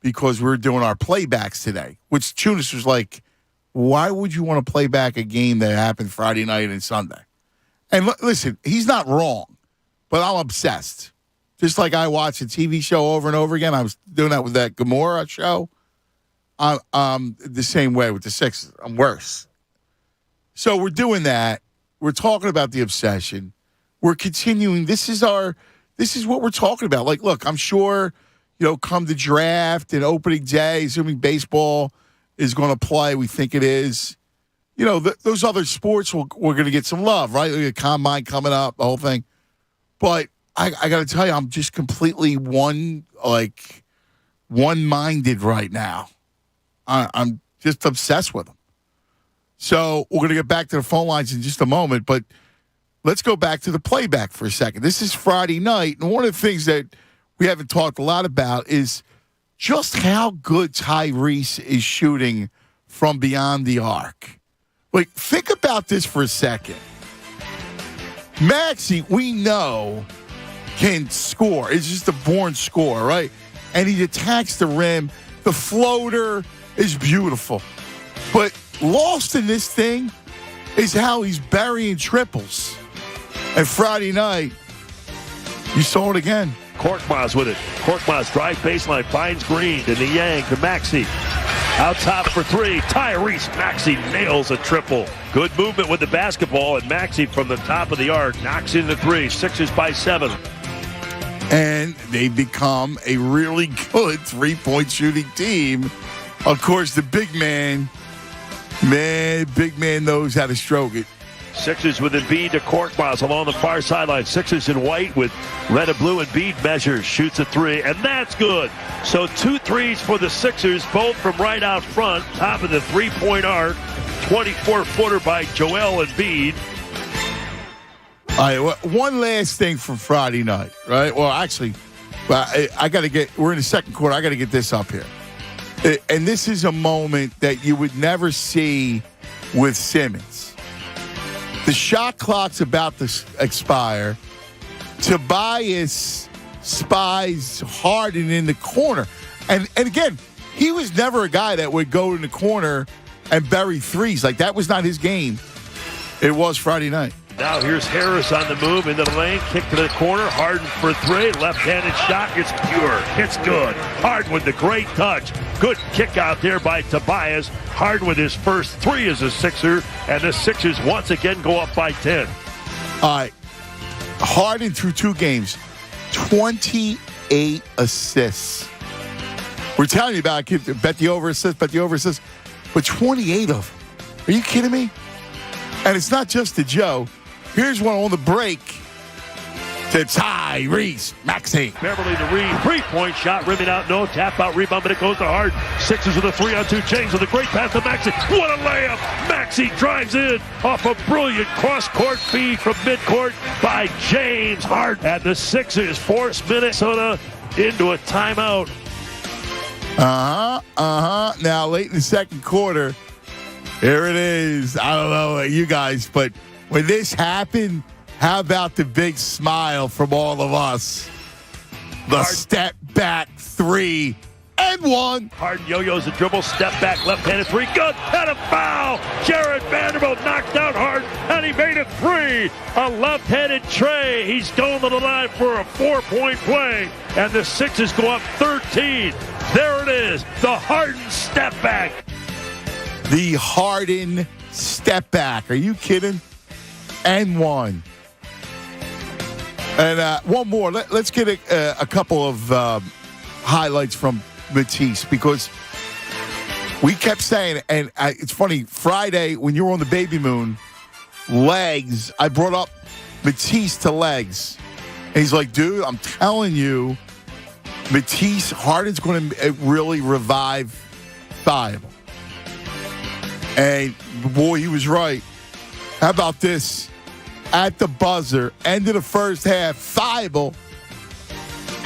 because we're doing our playbacks today, which Tunis was like, why would you want to play back a game that happened Friday night and Sunday? And listen, he's not wrong, but I'm obsessed. Just like I watch a TV show over and over again. I was doing that with that Gomorrah show. I'm the same way with the Sixers. I'm worse. So we're doing that. We're talking about the obsession. We're continuing. This is what we're talking about. Like, look, I'm sure, come the draft and opening day, assuming baseball is going to play, we think it is. Those other sports, we're going to get some love, right? Like a combine coming up, the whole thing. But I got to tell you, I'm just completely one-minded right now. I'm just obsessed with them. So we're going to get back to the phone lines in just a moment, but let's go back to the playback for a second. This is Friday night, and one of the things that we haven't talked a lot about is just how good Tyrese is shooting from beyond the arc. Like, think about this for a second. Maxey, we know, can score. It's just a born scorer, right? And he attacks the rim. The floater is beautiful. But lost in this thing is how he's burying triples. And Friday night, you saw it again. Korkmaz with it. Korkmaz drive baseline, finds Green to Niang to Maxey. Out top for three. Tyrese Maxey nails a triple. Good movement with the basketball, and Maxey from the top of the arc knocks in the three. Sixers by 7. And they become a really good three-point shooting team. Of course, the big man knows how to stroke it. Sixers with Embiid to Korkmaz along the far sideline. Sixers in white with red and blue. Embiid measures, shoots a three, and that's good. So 2 threes for the Sixers, both from right out front, top of the three-point arc. 24-footer by Joel Embiid. All right, well, one last thing from Friday night, right? Well, actually, I got to get, we're in the second quarter. I got to get this up here. And this is a moment that you would never see with Simmons. The shot clock's about to expire. Tobias spies Harden in the corner. And again, he was never a guy that would go in the corner and bury threes. Like, that was not his game. It was Friday night. Now here's Harris on the move into the lane, kick to the corner, Harden for three, left-handed shot, it's pure, it's good. Harden with the great touch, good kick out there by Tobias. Harden with his first three as a Sixer, and the Sixers once again go up by 10. All right, Harden through 2 games, 28 assists. We're telling you about it, bet the over assists, but 28 of them. Are you kidding me? And it's not just to Joe. Here's one on the break to Tyrese Maxey. Beverly to Reed, three-point shot, rimming out, no tap out, rebound, but it goes to Harden. Sixers with a 3-on-2 change with a great pass to Maxey. What a layup! Maxey drives in off a brilliant cross-court feed from midcourt by James Harden. And the Sixers force Minnesota into a timeout. Now, late in the second quarter, here it is. I don't know about you guys, but when this happened, how about the big smile from all of us? The step back 3 and 1. Harden yo-yos the dribble, step back, left-handed three, good, and a foul. Jared Vanderbilt knocked out Harden, and he made it 3. A left-handed tray. He's going to the line for a 4-point play, and the Sixers go up 13. There it is, the Harden step back. The Harden step back. Are you kidding? And 1. And one more. Let's get a couple of highlights from Matisse, because we kept saying, and it's funny, Friday when you were on the baby moon, legs, I brought up Matisse to legs. And he's like, dude, I'm telling you, Matisse, Harden's going to really revive Thibault. And, boy, he was right. How about this? At the buzzer, end of the first half, Thibault.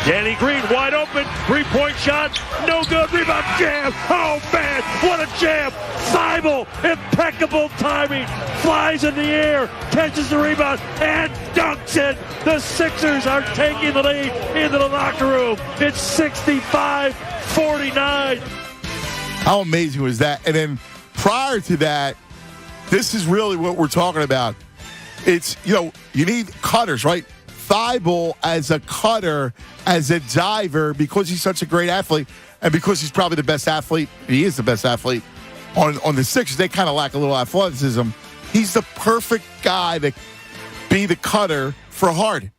Danny Green wide open, three-point shot, no good, rebound, jam. Oh, man, what a jam. Thibault, impeccable timing, flies in the air, catches the rebound, and dunks it. The Sixers are taking the lead into the locker room. It's 65-49. How amazing was that? And then prior to that, this is really what we're talking about. It's, you need cutters, right? Thibault as a cutter, as a diver, because he's such a great athlete, and because he's probably the best athlete, he is the best athlete on the Sixers. They kind of lack a little athleticism. He's the perfect guy to be the cutter for Harden.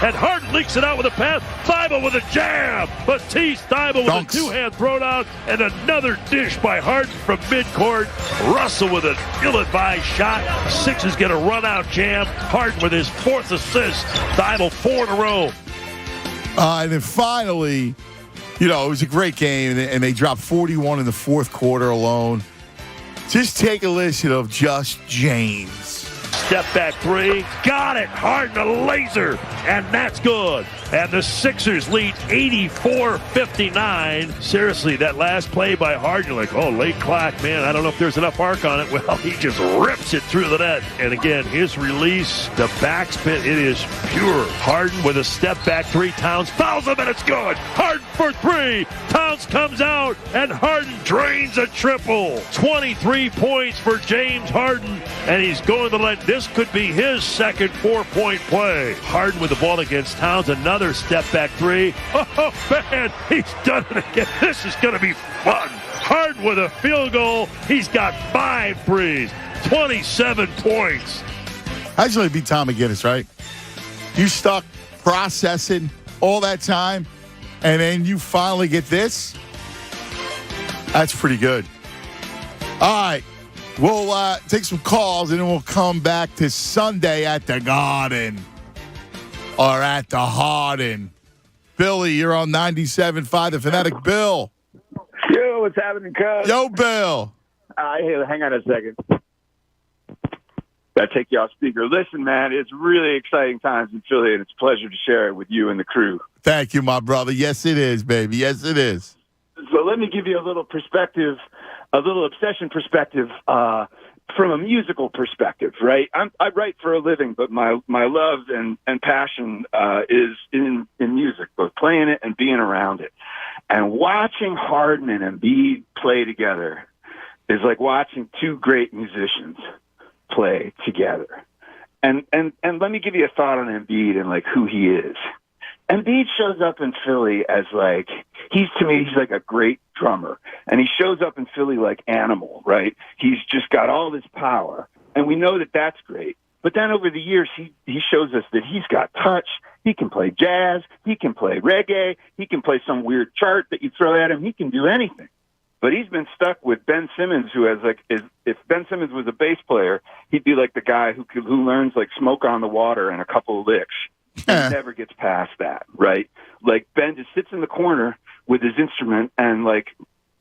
And Harden leaks it out with a pass. Thibault with a jam. Matisse Thibault with a two-hand throwdown. And another dish by Harden from midcourt. Russell with an ill-advised shot. Sixers get a run-out jam. Harden with his 4th assist. Thibault 4 in a row. And then finally, it was a great game. And they dropped 41 in the fourth quarter alone. Just take a listen of Just James. Step back 3, got it. Harden a laser, and that's good. And the Sixers lead 84-59. Seriously, that last play by Harden, you're like, oh, late clock, man. I don't know if there's enough arc on it. Well, he just rips it through the net. And again, his release, the backspin, it is pure. Harden with a step back 3. Towns fouls him, and it's good. Harden for 3. Towns comes out, and Harden drains a triple. 23 points for James Harden, and he's going to let this could be his second 4-point play. Harden with the ball against Towns, another step back 3. Oh, man, he's done it again. This is going to be fun. Harden with a field goal. He's got 5 threes, 27 points. That's going to be Tom McGinnis, right? You stuck processing all that time, and then you finally get this? That's pretty good. All right. We'll take some calls, and then we'll come back to Sunday at the Garden or at the Harden. Billy, you're on 97.5 The Fanatic. Bill. Yo, what's happening, cuz? Yo, Bill. Hang on a second. Gotta take you off speaker. Listen, man, it's really exciting times in Philly, and it's a pleasure to share it with you and the crew. Thank you, my brother. Yes, it is, baby. Yes, it is. So let me give you a little perspective, a little obsession perspective from a musical perspective, right? I write for a living, but my love and passion is in music, both playing it and being around it. And watching Harden and Embiid play together is like watching two great musicians play together. And let me give you a thought on Embiid and like who he is. Embiid shows up in Philly as like, he's like a great drummer. And he shows up in Philly like Animal, right? He's just got all this power. And we know that that's great. But then over the years, he shows us that he's got touch. He can play jazz. He can play reggae. He can play some weird chart that you throw at him. He can do anything. But he's been stuck with Ben Simmons, who has if Ben Simmons was a bass player, he'd be like the guy who learns like Smoke on the Water and a couple of licks. He never gets past that, right? Like Ben just sits in the corner with his instrument and like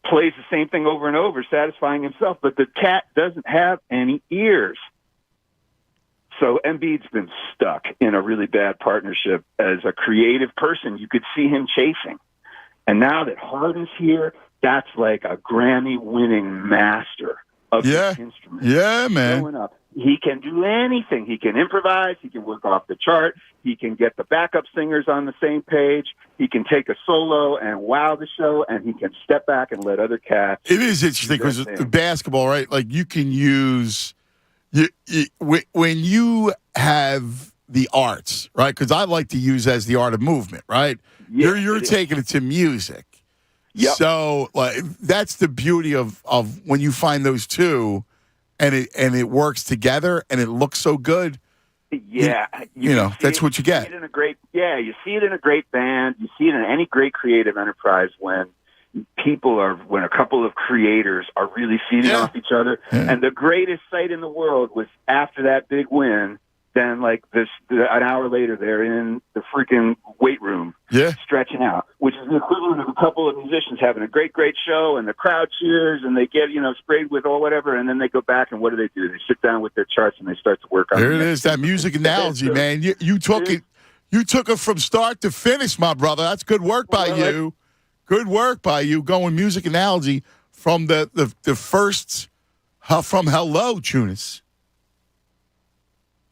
plays the same thing over and over, satisfying himself. But the cat doesn't have any ears. So Embiid's been stuck in a really bad partnership as a creative person. You could see him chasing. And now that Harden's here, that's like a Grammy-winning master of the instrument. Yeah, man. Growing up, he can do anything. He can improvise. He can work off the chart. He can get the backup singers on the same page. He can take a solo and wow the show, and he can step back and let other cats. It is interesting because basketball, right? Like you can use when you have the arts, right? Because I like to use as the art of movement, right? Yeah, you're taking it to music. Yep. So like that's the beauty of when you find those two, and it works together and it looks so good. Yeah, that's what you get. You see it in a great band. You see it in any great creative enterprise when a couple of creators are really feeding off each other. Yeah. And the greatest sight in the world was after that big win. Then, like an hour later, they're in the freaking weight room, stretching out, which is the equivalent of a couple of musicians having a great show, and the crowd cheers, and they get sprayed with or whatever, and then they go back, and what do? They sit down with their charts and they start to work on. There it is, that music analogy, man. You took it from start to finish, my brother. That's good work by you. Good work by you going music analogy from the first from Hello, Tunis.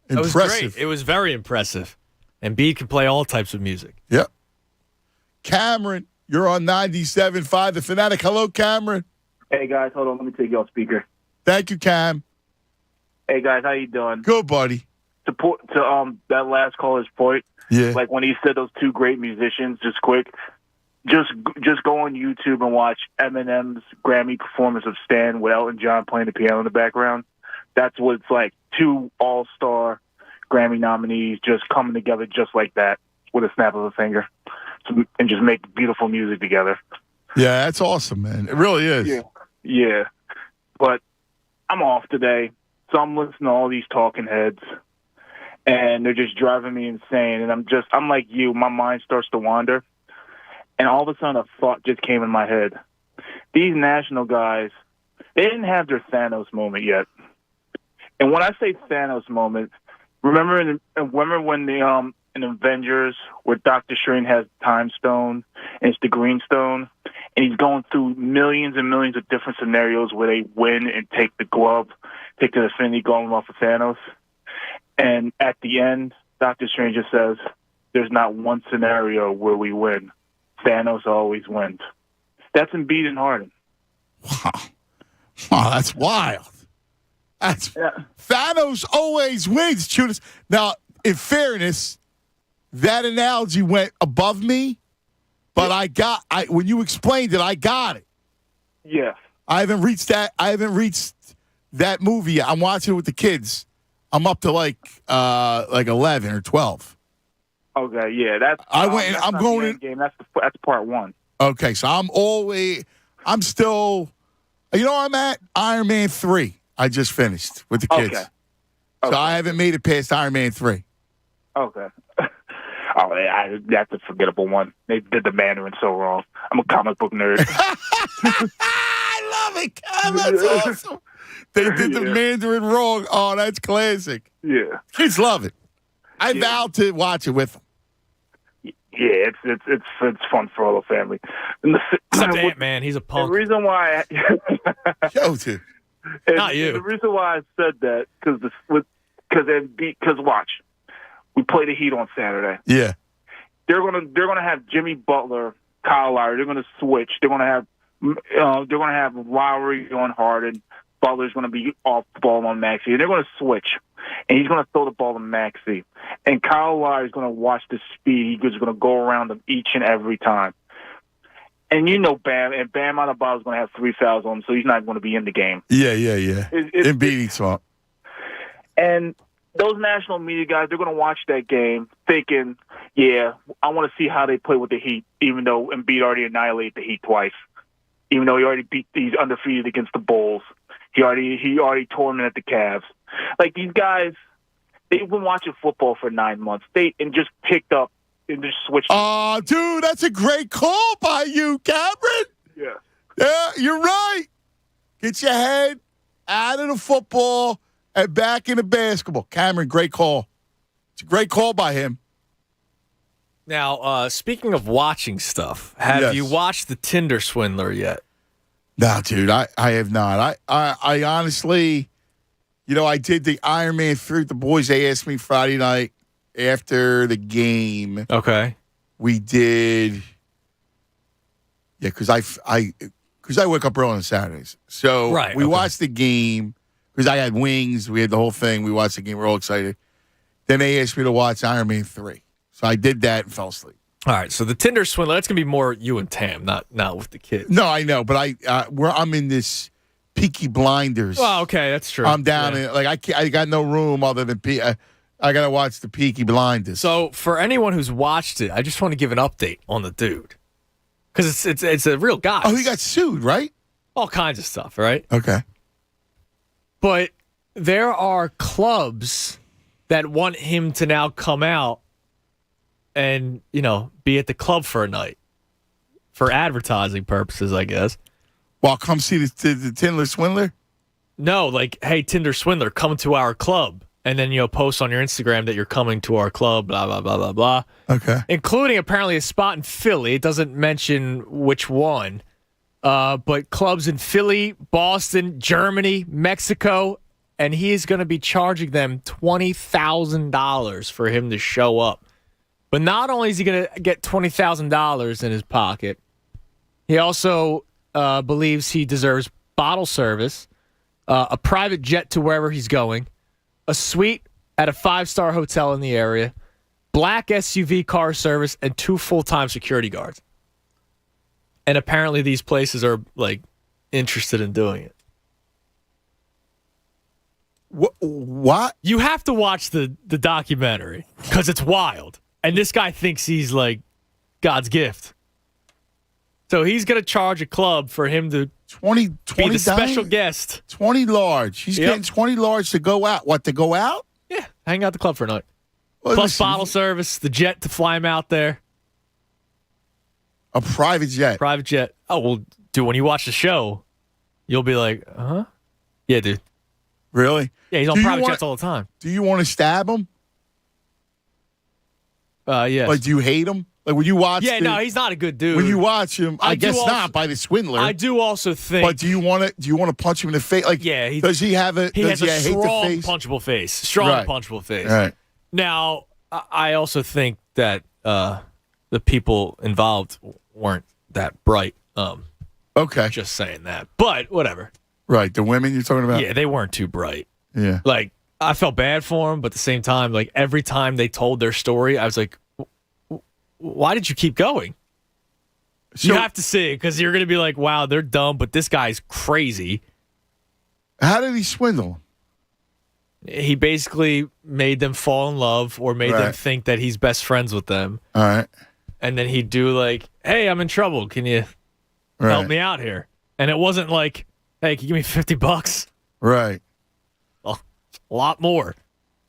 Impressive. It was great. It was very impressive. Embiid can play all types of music. Yep. Cameron, you're on 97.5 The Fanatic. Hello, Cameron. Hey, guys. Hold on. Let me take you off speaker. Thank you, Cam. Hey, guys. How you doing? Good, buddy. To that last caller's point, like when he said those two great musicians, just quick, just go on YouTube and watch Eminem's Grammy performance of Stan with Elton John playing the piano in the background. That's what it's like. Two all-star Grammy nominees just coming together just like that with a snap of a finger and just make beautiful music together. Yeah, that's awesome, man. It really is. Yeah. But I'm off today, so I'm listening to all these talking heads, and they're just driving me insane. And I'm like you. My mind starts to wander, and all of a sudden a thought just came in my head. These national guys, they didn't have their Thanos moment yet. And when I say Thanos moment, remember when the in Avengers where Dr. Strange has Time Stone and it's the Green Stone, and he's going through millions and millions of different scenarios where they win and take the glove, take the Infinity Gauntlet off of Thanos, and at the end, Dr. Strange just says, "There's not one scenario where we win. Thanos always wins." That's Embiid and Harden. Wow, that's wild. Thanos always wins, Tunis. Now, in fairness, that analogy went above me, but when you explained it, I got it. Yeah. I haven't reached that movie yet. I'm watching it with the kids. I'm up to like 11 or 12. Okay, yeah, that's. I'm going in game. That's part one. Okay, so I'm still. You know, I'm at Iron Man 3. I just finished with the kids. Okay. So I haven't made it past Iron Man 3. Okay. That's a forgettable one. They did the Mandarin so wrong. I'm a comic book nerd. I love it, Cam. That's awesome. They did the Mandarin wrong. Oh, that's classic. Yeah. Kids love it. I vowed to watch it with them. Yeah, it's fun for all the family. Except Ant-Man, he's a punk. The reason why, dude. Not you. The reason why I said that because watch, we play the Heat on Saturday. Yeah, they're gonna have Jimmy Butler, Kyle Lowry. They're gonna switch. They're gonna have Lowry on Harden. Butler's gonna be off the ball on Maxey. They're gonna switch, and he's gonna throw the ball to Maxey. And Kyle Lowry's gonna watch the speed. He's gonna go around him each and every time. And Bam Adebayo is going to have 3 fouls on him, so he's not going to be in the game. Yeah. Embiid swap. And those national media guys, they're going to watch that game thinking, yeah, I want to see how they play with the Heat, even though Embiid already annihilated the Heat twice. Even though he's undefeated against the Bulls. He already tormented the Cavs. Like, these guys, they've been watching football for 9 months. And just picked up and just switched. Oh, dude, that's a great call by you, Cameron. Yeah. Yeah, you're right. Get your head out of the football and back into basketball. Cameron, great call. It's a great call by him. Now, speaking of watching stuff, have you watched The Tinder Swindler yet? No, dude, I have not. I honestly, I did the Iron Man 3. The boys, they asked me Friday night after the game. Okay. We did, because I wake up early on Saturdays. So we watched the game because I had wings. We had the whole thing. We watched the game. We're all excited. Then they asked me to watch Iron Man 3. So I did that and fell asleep. All right, so The Tinder Swindler, that's going to be more you and Tam, not with the kids. No, I know, but I'm in this Peaky Blinders. Oh, okay, that's true. I'm down in, I got no room other than I got to watch the Peaky Blinders. So for anyone who's watched it, I just want to give an update on the dude. Because it's a real guy. Oh, he got sued, right? All kinds of stuff, right? Okay. But there are clubs that want him to now come out and, be at the club for a night. For advertising purposes, I guess. Well, come see the Tinder Swindler? No, like, hey, Tinder Swindler, come to our club. And then, post on your Instagram that you're coming to our club, blah, blah, blah, blah, blah. Okay. Including apparently a spot in Philly. It doesn't mention which one. But clubs in Philly, Boston, Germany, Mexico. And he is going to be charging them $20,000 for him to show up. But not only is he going to get $20,000 in his pocket, he also believes he deserves bottle service, a private jet to wherever he's going, a suite at a 5-star hotel in the area, black SUV car service, and 2 full-time security guards. And apparently these places are, interested in doing it. What? You have to watch the documentary because it's wild. And this guy thinks he's God's gift. So he's going to charge a club for him to 20 be the special guest. 20 large. He's getting 20 large to go out. What, to go out? Yeah, hang out at the club for a night. Well, plus bottle service, the jet to fly him out there. A private jet. Private jet. Oh, well, dude, when you watch the show, you'll be like, huh? Yeah, dude. Really? Yeah, he's on private jets all the time. Do you want to stab him? Yes. Do you hate him? When you watch no, he's not a good dude. When you watch him, I guess not by the swindler. I do also think. But do you want to punch him in the face? Does he have a? He has a strong punchable face? Strong punchable face. Right. Now, I also think that the people involved weren't that bright. Okay. Just saying that, but whatever. Right, the women you're talking about. Yeah, they weren't too bright. Yeah. I felt bad for them, but at the same time, every time they told their story, I was like, why did you keep going? So, you have to see it because you're going to be like, wow, they're dumb, but this guy's crazy. How did he swindle? He basically made them fall in love or made them think that he's best friends with them. All right. And then he'd do hey, I'm in trouble. Can you help me out here? And it wasn't hey, can you give me $50? Right. A lot more.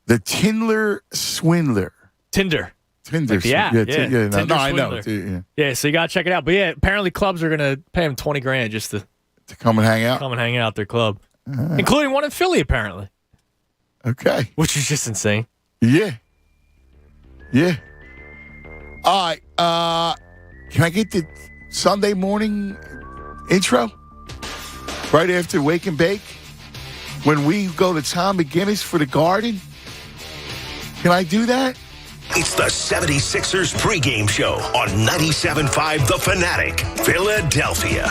The Tinder Swindler. Tinder. Like the app. No, I know. Yeah, so you got to check it out. But yeah, apparently clubs are going to pay him $20,000 just to come and hang out. Come and hang out at their club. Including one in Philly, apparently. Okay. Which is just insane. Yeah. All right. Can I get the Sunday morning intro? Right after Wake and Bake? When we go to Tom McGinnis for the Garden? Can I do that? It's the 76ers pregame show on 97.5 The Fanatic, Philadelphia.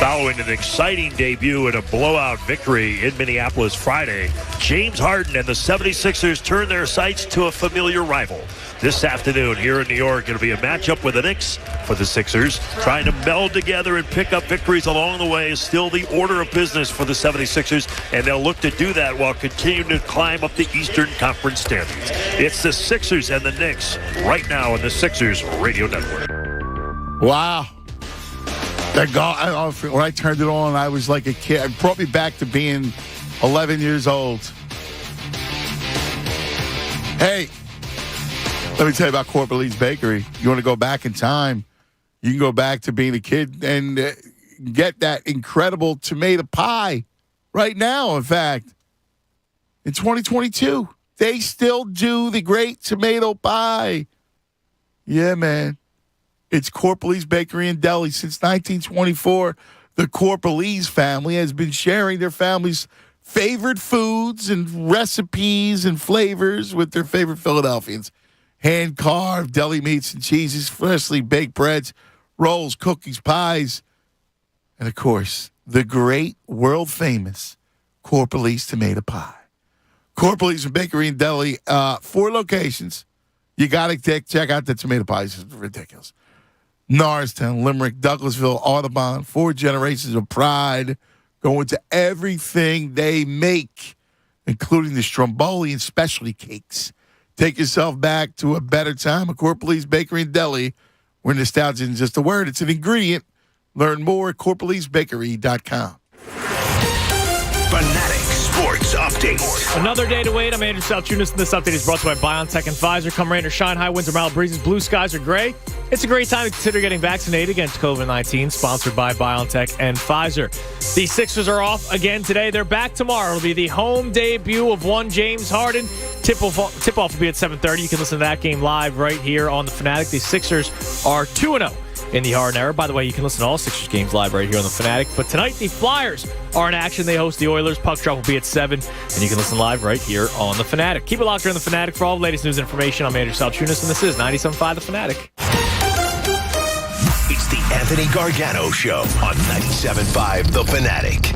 Following an exciting debut and a blowout victory in Minneapolis Friday, James Harden and the 76ers turn their sights to a familiar rival. This afternoon here in New York, it'll be a matchup with the Knicks for the Sixers. Trying to meld together and pick up victories along the way is still the order of business for the 76ers, and they'll look to do that while continuing to climb up the Eastern Conference standings. It's the Sixers and the Knicks right now on the Sixers Radio Network. Wow. When I turned it on, I was like a kid. It brought me back to being 11 years old. Hey, let me tell you about Corporate Lee's Bakery. You want to go back in time, you can go back to being a kid and get that incredible tomato pie right now, in fact. In 2022, they still do the great tomato pie. Yeah, man. It's Corporate Lee's Bakery and Deli. Since 1924, the Corporate Lee's family has been sharing their family's favorite foods and recipes and flavors with their favorite Philadelphians. Hand-carved deli meats and cheeses, freshly baked breads, rolls, cookies, pies, and, of course, the great, world-famous Corporate Lee's tomato pie. Corporate Lee's Bakery and Deli, 4 locations. You got to check out the tomato pies. It's ridiculous. Norristown, Limerick, Douglasville, Audubon, 4 generations of pride going to everything they make, including the Stromboli and specialty cakes. Take yourself back to a better time at Corporate Lee's Bakery and Deli, where nostalgia isn't just a word, it's an ingredient. Learn more at CorporateLee'sBakery.com. Fanatic Sports Update. Another day to wait. I'm Andrew Salchunas, and this update is brought to you by BioNTech and Pfizer. Come rain or shine, high winds or mild breezes, blue skies or gray. It's a great time to consider getting vaccinated against COVID-19, sponsored by BioNTech and Pfizer. The Sixers are off again today. They're back tomorrow. It'll be the home debut of one James Harden. Tip-off will be at 7:30. You can listen to that game live right here on The Fanatic. The Sixers are 2-0 in the Harden era. By the way, you can listen to all Sixers games live right here on The Fanatic. But tonight, the Flyers are in action. They host the Oilers. Puck drop will be at 7, and you can listen live right here on The Fanatic. Keep it locked here on The Fanatic for all the latest news and information. I'm Andrew Salchunas, and this is 97.5 The Fanatic. It's the Anthony Gargano Show on 97.5 The Fanatic.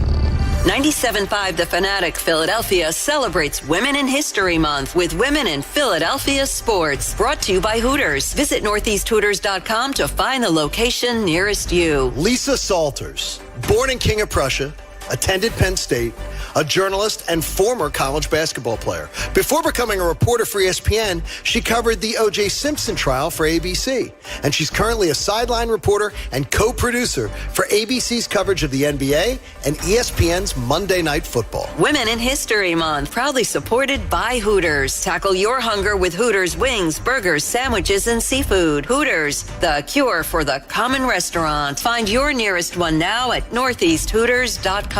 97.5 The Fanatic Philadelphia celebrates Women in History Month with Women in Philadelphia Sports. Brought to you by Hooters. Visit northeasthooters.com to find the location nearest you. Lisa Salters, born in King of Prussia, attended Penn State, a journalist and former college basketball player. Before becoming a reporter for ESPN, she covered the O.J. Simpson trial for ABC. And she's currently a sideline reporter and co-producer for ABC's coverage of the NBA and ESPN's Monday Night Football. Women in History Month, proudly supported by Hooters. Tackle your hunger with Hooters wings, burgers, sandwiches, and seafood. Hooters, the cure for the common restaurant. Find your nearest one now at northeasthooters.com.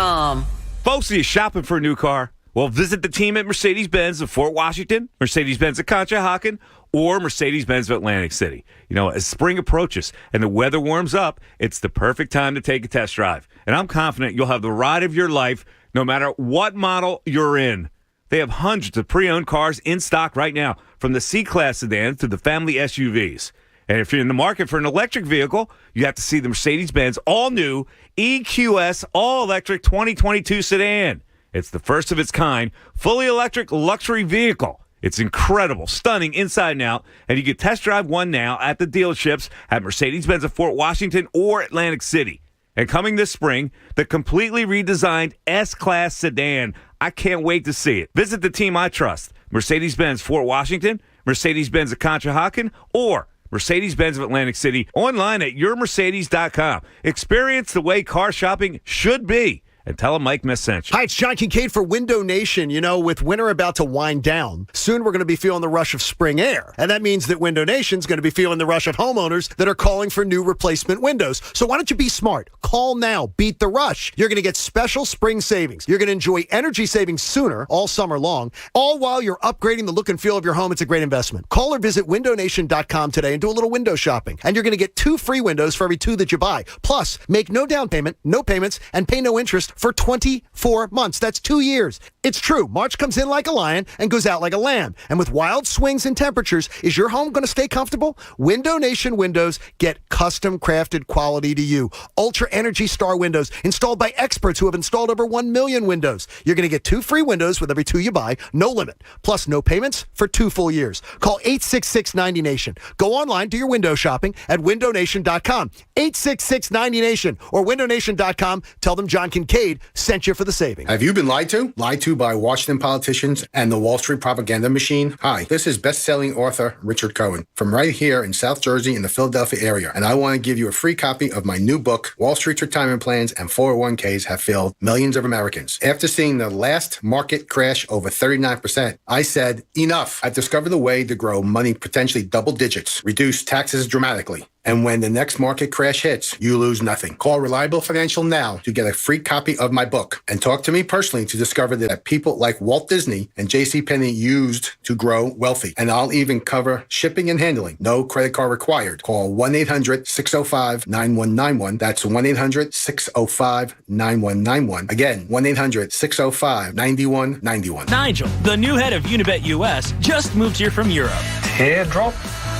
Folks, are you shopping for a new car? Well, visit the team at Mercedes-Benz of Fort Washington, Mercedes-Benz of Conshohocken, or Mercedes-Benz of Atlantic City. You know, as spring approaches and the weather warms up, it's the perfect time to take a test drive. And I'm confident you'll have the ride of your life no matter what model you're in. They have hundreds of pre-owned cars in stock right now, from the C-Class sedans to the family SUVs. And if you're in the market for an electric vehicle, you have to see the Mercedes-Benz all-new EQS all-electric 2022 sedan. It's the first of its kind, fully electric luxury vehicle. It's incredible, stunning inside and out, and you can test drive one now at the dealerships at Mercedes-Benz of Fort Washington or Atlantic City. And coming this spring, the completely redesigned S-Class sedan. I can't wait to see it. Visit the team I trust, Mercedes-Benz Fort Washington, Mercedes-Benz of Conshohocken, or Mercedes-Benz of Atlantic City, online at yourmercedes.com. Experience the way car shopping should be and tell them Mike Miss sent you. Hi, it's John Kincaid for Window Nation. You know, with winter about to wind down, soon we're going to be feeling the rush of spring air. And that means that Window Nation's going to be feeling the rush of homeowners that are calling for new replacement windows. So why don't you be smart? Call now. Beat the rush. You're going to get special spring savings. You're going to enjoy energy savings sooner all summer long, all while you're upgrading the look and feel of your home. It's a great investment. Call or visit windownation.com today and do a little window shopping. And you're going to get 2 free windows for every 2 that you buy. Plus, make no down payment, no payments, and pay no interest for 24 months. That's 2 years. It's true. March comes in like a lion and goes out like a lamb. And with wild swings in temperatures, is your home going to stay comfortable? Window Nation windows get custom crafted quality to you. Ultra Energy Star windows installed by experts who have installed over 1 million windows. You're going to get 2 free windows with every 2 you buy, no limit. Plus, no payments for 2 full years. Call 866-90-NATION. Go online, do your window shopping at windownation.com. 866-90-NATION or windownation.com. Tell them John Kincaid sent you for the savings. Have you been lied to? Lied to by Washington politicians and the Wall Street propaganda machine? Hi, this is best-selling author Richard Cohen from right here in South Jersey in the Philadelphia area, and I want to give you a free copy of my new book, Wall Street's Retirement Plans and 401ks Have Failed Millions of Americans. After seeing the last market crash over 39%, I said, enough. I've discovered a way to grow money potentially double digits, reduce taxes dramatically. And when the next market crash hits, you lose nothing. Call Reliable Financial now to get a free copy of my book and talk to me personally to discover that people like Walt Disney and JCPenney used to grow wealthy. And I'll even cover shipping and handling. No credit card required. Call 1-800-605-9191. That's 1-800-605-9191. Again, 1-800-605-9191. Nigel, the new head of Unibet US, just moved here from Europe. Teardrop?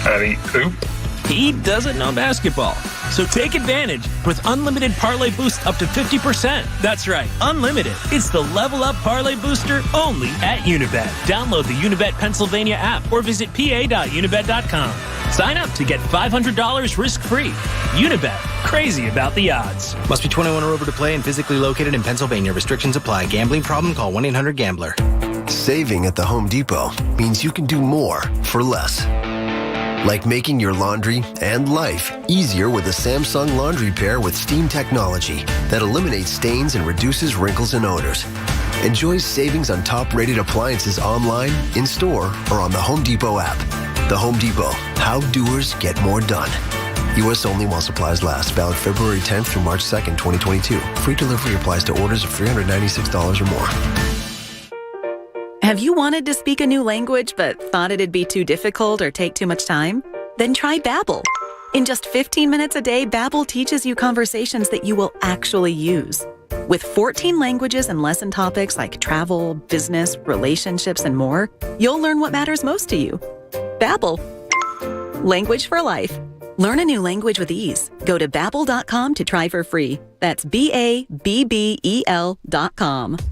Any oop? He doesn't know basketball. So take advantage with unlimited parlay boost up to 50%. That's right, unlimited. It's the Level Up Parlay Booster only at Unibet. Download the Unibet Pennsylvania app or visit pa.unibet.com. Sign up to get $500 risk-free. Unibet, crazy about the odds. Must be 21 or over to play and physically located in Pennsylvania. Restrictions apply. Gambling problem? Call 1-800-GAMBLER. Saving at the Home Depot means you can do more for less. Like making your laundry and life easier with a Samsung laundry pair with steam technology that eliminates stains and reduces wrinkles and odors. Enjoy savings on top-rated appliances online, in-store, or on the Home Depot app. The Home Depot, how doers get more done. U.S. only while supplies last. Valid February 10th through March 2nd, 2022. Free delivery applies to orders of $396 or more. Have you wanted to speak a new language but thought it'd be too difficult or take too much time? Then try Babbel. In just 15 minutes a day, Babbel teaches you conversations that you will actually use. With 14 languages and lesson topics like travel, business, relationships, and more, you'll learn what matters most to you. Babbel. Language for life. Learn a new language with ease. Go to Babbel.com to try for free. That's BABBEL.com.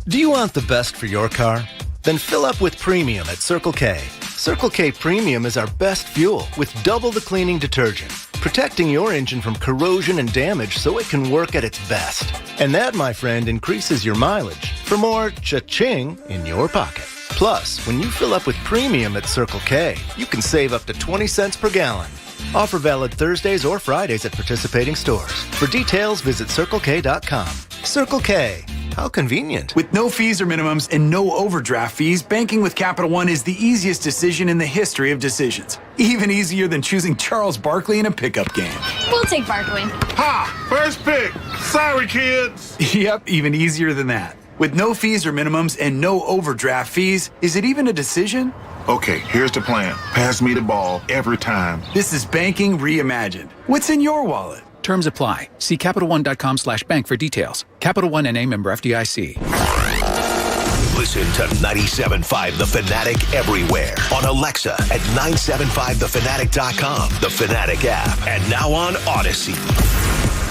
Do you want the best for your car? Then fill up with Premium at Circle K. Circle K Premium is our best fuel with double the cleaning detergent, protecting your engine from corrosion and damage so it can work at its best. And that, my friend, increases your mileage for more cha-ching in your pocket. Plus, when you fill up with Premium at Circle K, you can save up to 20 cents per gallon. Offer valid Thursdays or Fridays at participating stores. For details, visit CircleK.com. Circle K. How convenient. With no fees or minimums and no overdraft fees, banking with Capital One is the easiest decision in the history of decisions. Even easier than choosing Charles Barkley in a pickup game. We'll take Barkley. Ha! First pick. Sorry, kids. Yep, even easier than that. With no fees or minimums and no overdraft fees, is it even a decision? Okay, here's the plan. Pass me the ball every time. This is banking reimagined. What's in your wallet? Terms apply. See CapitalOne.com/bank for details. Capital One N.A. member FDIC. Listen to 97.5 The Fanatic everywhere. On Alexa at 975thefanatic.com, the Fanatic app, and now on Odyssey.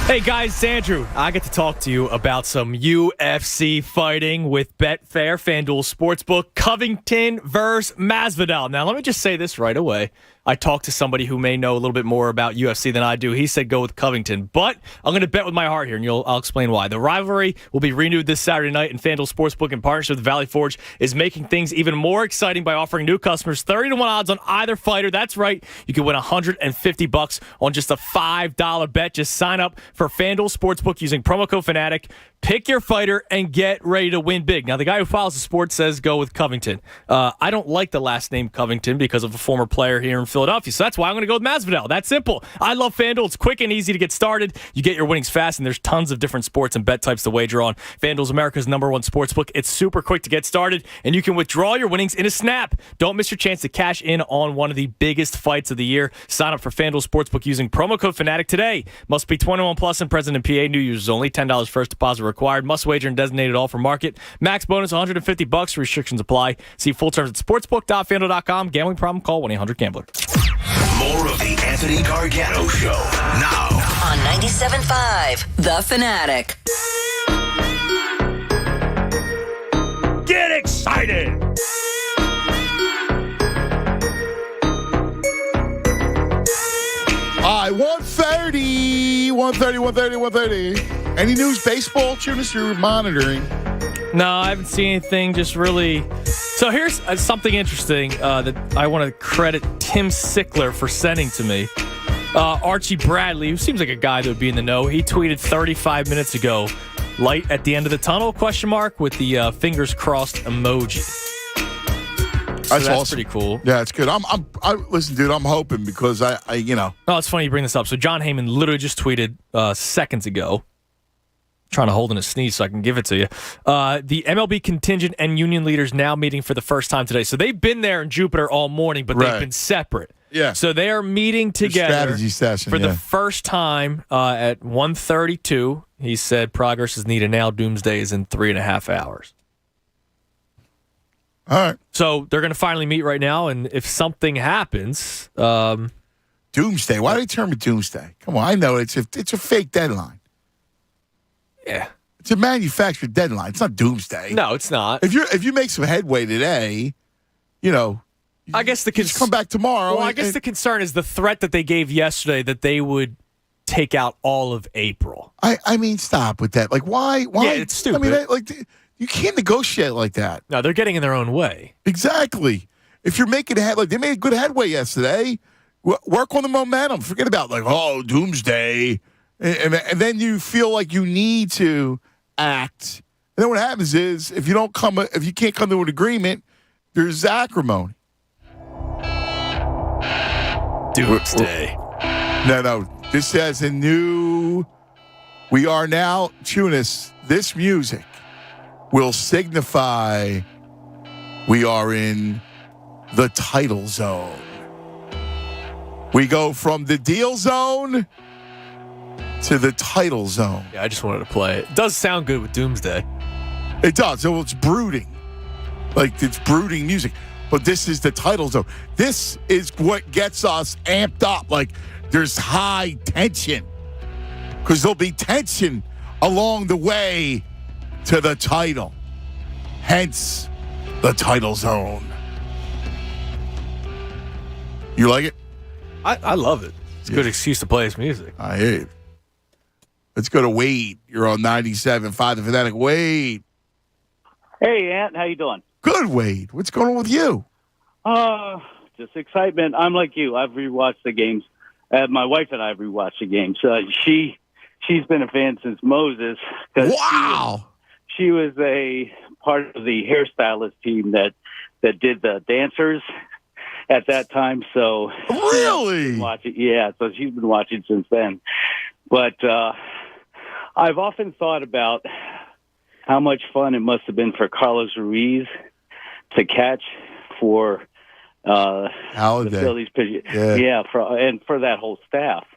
Hey guys, it's Andrew. I get to talk to you about some UFC fighting with Betfair, FanDuel Sportsbook, Covington versus Masvidal. Now, let me just say this right away. I talked to somebody who may know a little bit more about UFC than I do. He said go with Covington, but I'm going to bet with my heart here, and I'll explain why. The rivalry will be renewed this Saturday night, and FanDuel Sportsbook, in partnership with Valley Forge, is making things even more exciting by offering new customers 30-1 odds on either fighter. That's right. You can win $150 on just a $5 bet. Just sign up for FanDuel Sportsbook using promo code Fanatic. Pick your fighter and get ready to win big. Now, the guy who follows the sport says go with Covington. I don't like the last name Covington because of a former player here in Philadelphia, so that's why I'm going to go with Masvidal. That's simple. I love FanDuel. It's quick and easy to get started. You get your winnings fast, and there's tons of different sports and bet types to wager on. FanDuel's America's #1 sportsbook. It's super quick to get started, and you can withdraw your winnings in a snap. Don't miss your chance to cash in on one of the biggest fights of the year. Sign up for FanDuel Sportsbook using promo code Fanatic today. Must be 21 plus and present in PA. New users only. $10 first deposit required. Must wager in designated offer market. Max bonus $150. Restrictions apply. See full terms at sportsbook.fanduel.com. Gambling problem? Call 1-800-GAMBLER. More of the Anthony Gargano Show now on 97.5 The Fanatic. Get excited! All right, 130. Any news baseball, Tunis, you're monitoring? No, I haven't seen anything just really. So here's something interesting that I want to credit Tim Sickler for sending to me. Archie Bradley, who seems like a guy that would be in the know, he tweeted 35 minutes ago, light at the end of the tunnel, ? With the fingers crossed emoji. So that's awesome. Pretty cool. Yeah, it's good. Listen, dude, I'm hoping because I. Oh, it's funny you bring this up. So John Heyman literally just tweeted seconds ago. Trying to hold in a sneeze so I can give it to you. The MLB contingent and union leaders now meeting for the first time today. So they've been there in Jupiter all morning, but they've been separate. Yeah. So they are meeting together strategy session, for the first time at 1:32. He said progress is needed now. Doomsday is in 3.5 hours. All right. So they're going to finally meet right now, and if something happens, Doomsday. Why do they term it Doomsday? Come on, I know it's a fake deadline. Yeah, it's a manufactured deadline. It's not Doomsday. No, it's not. If you make some headway today, I guess just come back tomorrow. Well, I guess the concern is the threat that they gave yesterday that they would take out all of April. I mean, stop with that. Like, why? Yeah, it's stupid. I mean, you can't negotiate like that. No, they're getting in their own way. Exactly. If you're making they made a good headway yesterday. Work on the momentum. Forget about Doomsday. And then you feel like you need to act. And then what happens is if you can't come to an agreement, there's acrimony. Doomsday. No. This says we are now, Tunis, this music will signify we are in the title zone. We go from the deal zone to the title zone. Yeah, I just wanted to play it. It does sound good with Doomsday. It does. So it's brooding. It's brooding music. But this is the title zone. This is what gets us amped up. There's high tension. Because there'll be tension along the way to the title. Hence, the title zone. You like it? I love it. It's a good excuse to play his music. I hear you. Let's go to Wade. You're on 97.5 The Fanatic. Wade. Hey, Ant. How you doing? Good, Wade. What's going on with you? Just excitement. I'm like you. I've rewatched the games. My wife and I have rewatched the games. She's been a fan since Moses. Wow. She was a part of the hairstylist team that did the dancers at that time. So really, so she's been watching since then. But I've often thought about how much fun it must have been for Carlos Ruiz to catch for the Phillies pitch. For that whole staff.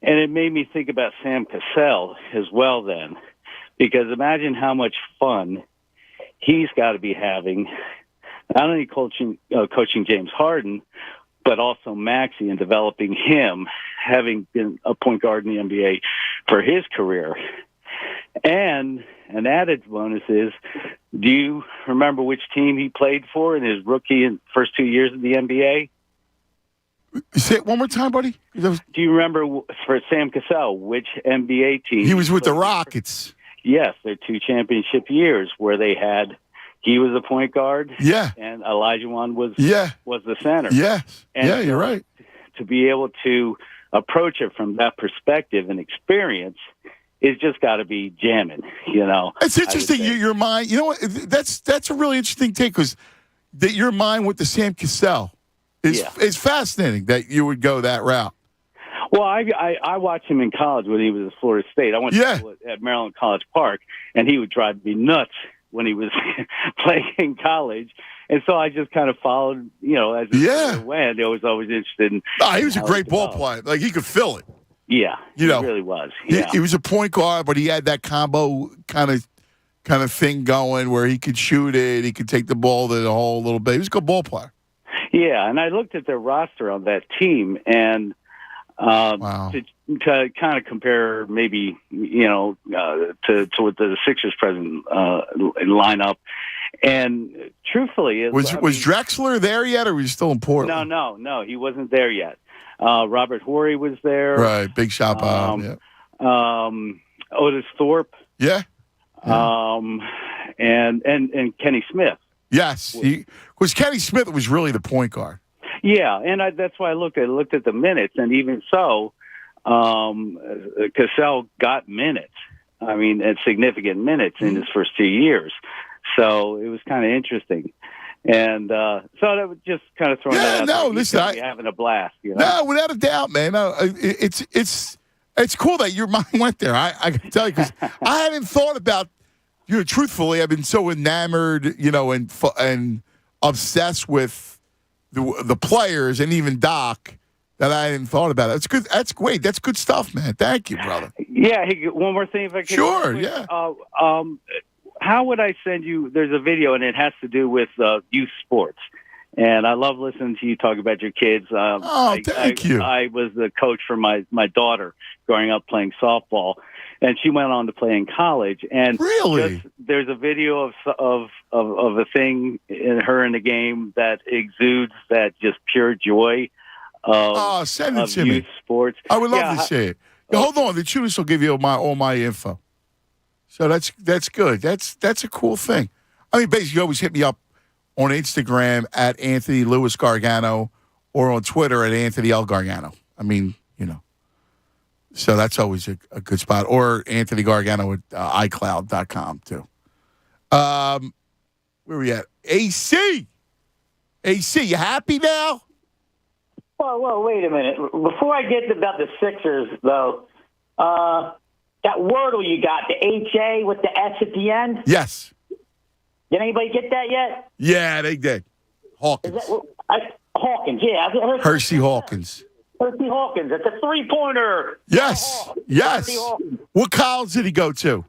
And it made me think about Sam Cassell as well then, because imagine how much fun he's got to be having, not only coaching James Harden, but also Maxey and developing him, having been a point guard in the NBA for his career. And an added bonus is, do you remember which team he played for in his rookie and first 2 years in the NBA? Say it one more time, buddy. Do you remember for Sam Cassell, which NBA team? He was with the Rockets. Yes, their 2 championship years where he was a point guard. Yeah. And Olajuwon was the center. Yes. And you're right. To be able to approach it from that perspective and experience, is just got to be jamming. It's interesting. Your mind. You know what? That's a really interesting take because that your mind with the Sam Cassell is fascinating. That you would go that route. Well, I watched him in college when he was at Florida State. I went to school at Maryland College Park, and he would drive me nuts when he was playing in college. And so I just kind of followed, as it went. I was always interested in. He was a great ball player. Like, he could fill it. Yeah, he really was. Yeah. He was a point guard, but he had that combo kind of thing going where he could shoot it. He could take the ball to the hole a little bit. He was a good ball player. Yeah, and I looked at their roster on that team, and to kind of compare maybe, to what the Sixers present lineup. And truthfully, was Drexler there yet, or was he still in Portland? No, he wasn't there yet. Robert Horry was there. Right, big shot. Otis Thorpe. Yeah. And Kenny Smith. Yes, because Kenny Smith was really the point guard. Yeah, and that's why I looked at the minutes, and even so, Cassell got minutes. I mean, significant minutes in his first 2 years. So it was kind of interesting. And so that was just kind of throwing that out there. Listen, having a blast. No, without a doubt, man. No, it's cool that your mind went there. I can tell you because I hadn't thought about. Truthfully, I've been so enamored, and obsessed with the players and even Doc that I hadn't thought about it. That's good. That's great. That's good stuff, man. Thank you, brother. Yeah. Hey, one more thing, if I can. Sure. Yeah. How would I send you? There's a video, and it has to do with youth sports. And I love listening to you talk about your kids. Thank you. I was the coach for my daughter growing up playing softball, and she went on to play in college. And really, there's a video of a thing in her in the game that exudes that just pure joy of, send it to youth me. Sports. I would love to see it. Hold on, the tutors will give you all my info. So that's good. That's a cool thing. I mean, basically, you always hit me up on Instagram at Anthony Lewis Gargano or on Twitter at Anthony L. Gargano. I mean, so that's always a good spot. Or Anthony Gargano at iCloud.com, too. Where are we at? AC, you happy now? Well, wait a minute. Before I get about the Sixers, though, that Wordle you got, the H-A with the S at the end? Yes. Did anybody get that yet? Yeah, they did. Hawkins. Hawkins, yeah. Hersey Hawkins. Hersey Hawkins. It's a three-pointer. Yes. What college did he go to?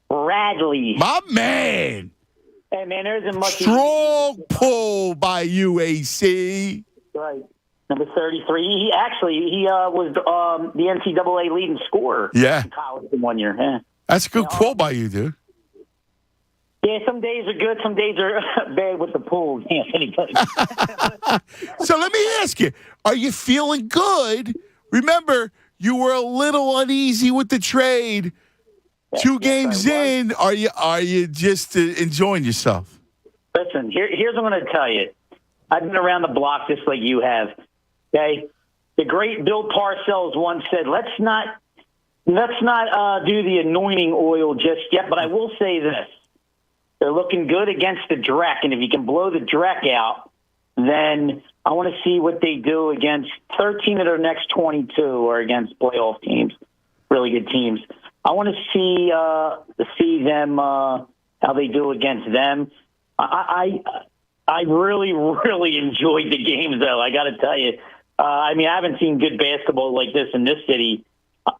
Bradley. My man. Hey, man, there isn't much. Strong pull by UAC. Right. Number 33. He was the NCAA leading scorer in college in 1 year. Yeah. That's a good pull by you, dude. Yeah, some days are good, some days are bad with the pool. So let me ask you, are you feeling good? Remember, you were a little uneasy with the trade. 2 games in, are you just enjoying yourself? Listen, here's what I'm going to tell you. I've been around the block just like you have. Okay, the great Bill Parcells once said, "Let's not do the anointing oil just yet." But I will say this: they're looking good against the Drek, and if you can blow the Drek out, then I want to see what they do against 13 of their next 22 or against playoff teams, really good teams. I want to see them how they do against them. I really, really enjoyed the games, though. I got to tell you. I mean, I haven't seen good basketball like this in this city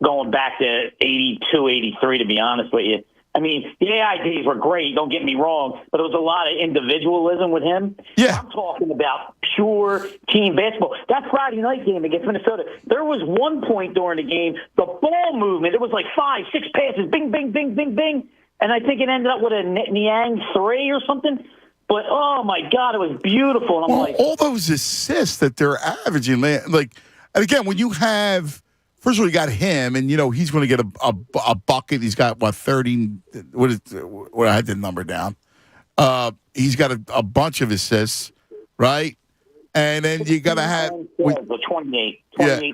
going back to 82, 83, to be honest with you. I mean, the AI days were great, don't get me wrong, but there was a lot of individualism with him. Yeah. I'm talking about pure team basketball. That Friday night game against Minnesota, there was one point during the game, the ball movement, it was like 5, 6 passes, bing, bing, bing, bing, bing, and I think it ended up with a Niang 3 or something. But, oh, my God, it was beautiful. And I'm like, all those assists that they're averaging, and again, when you have, first of all, you got him, and, he's going to get a bucket. He's got, 30, what I had the number down. He's got a bunch of assists, right? And then you got to have. 28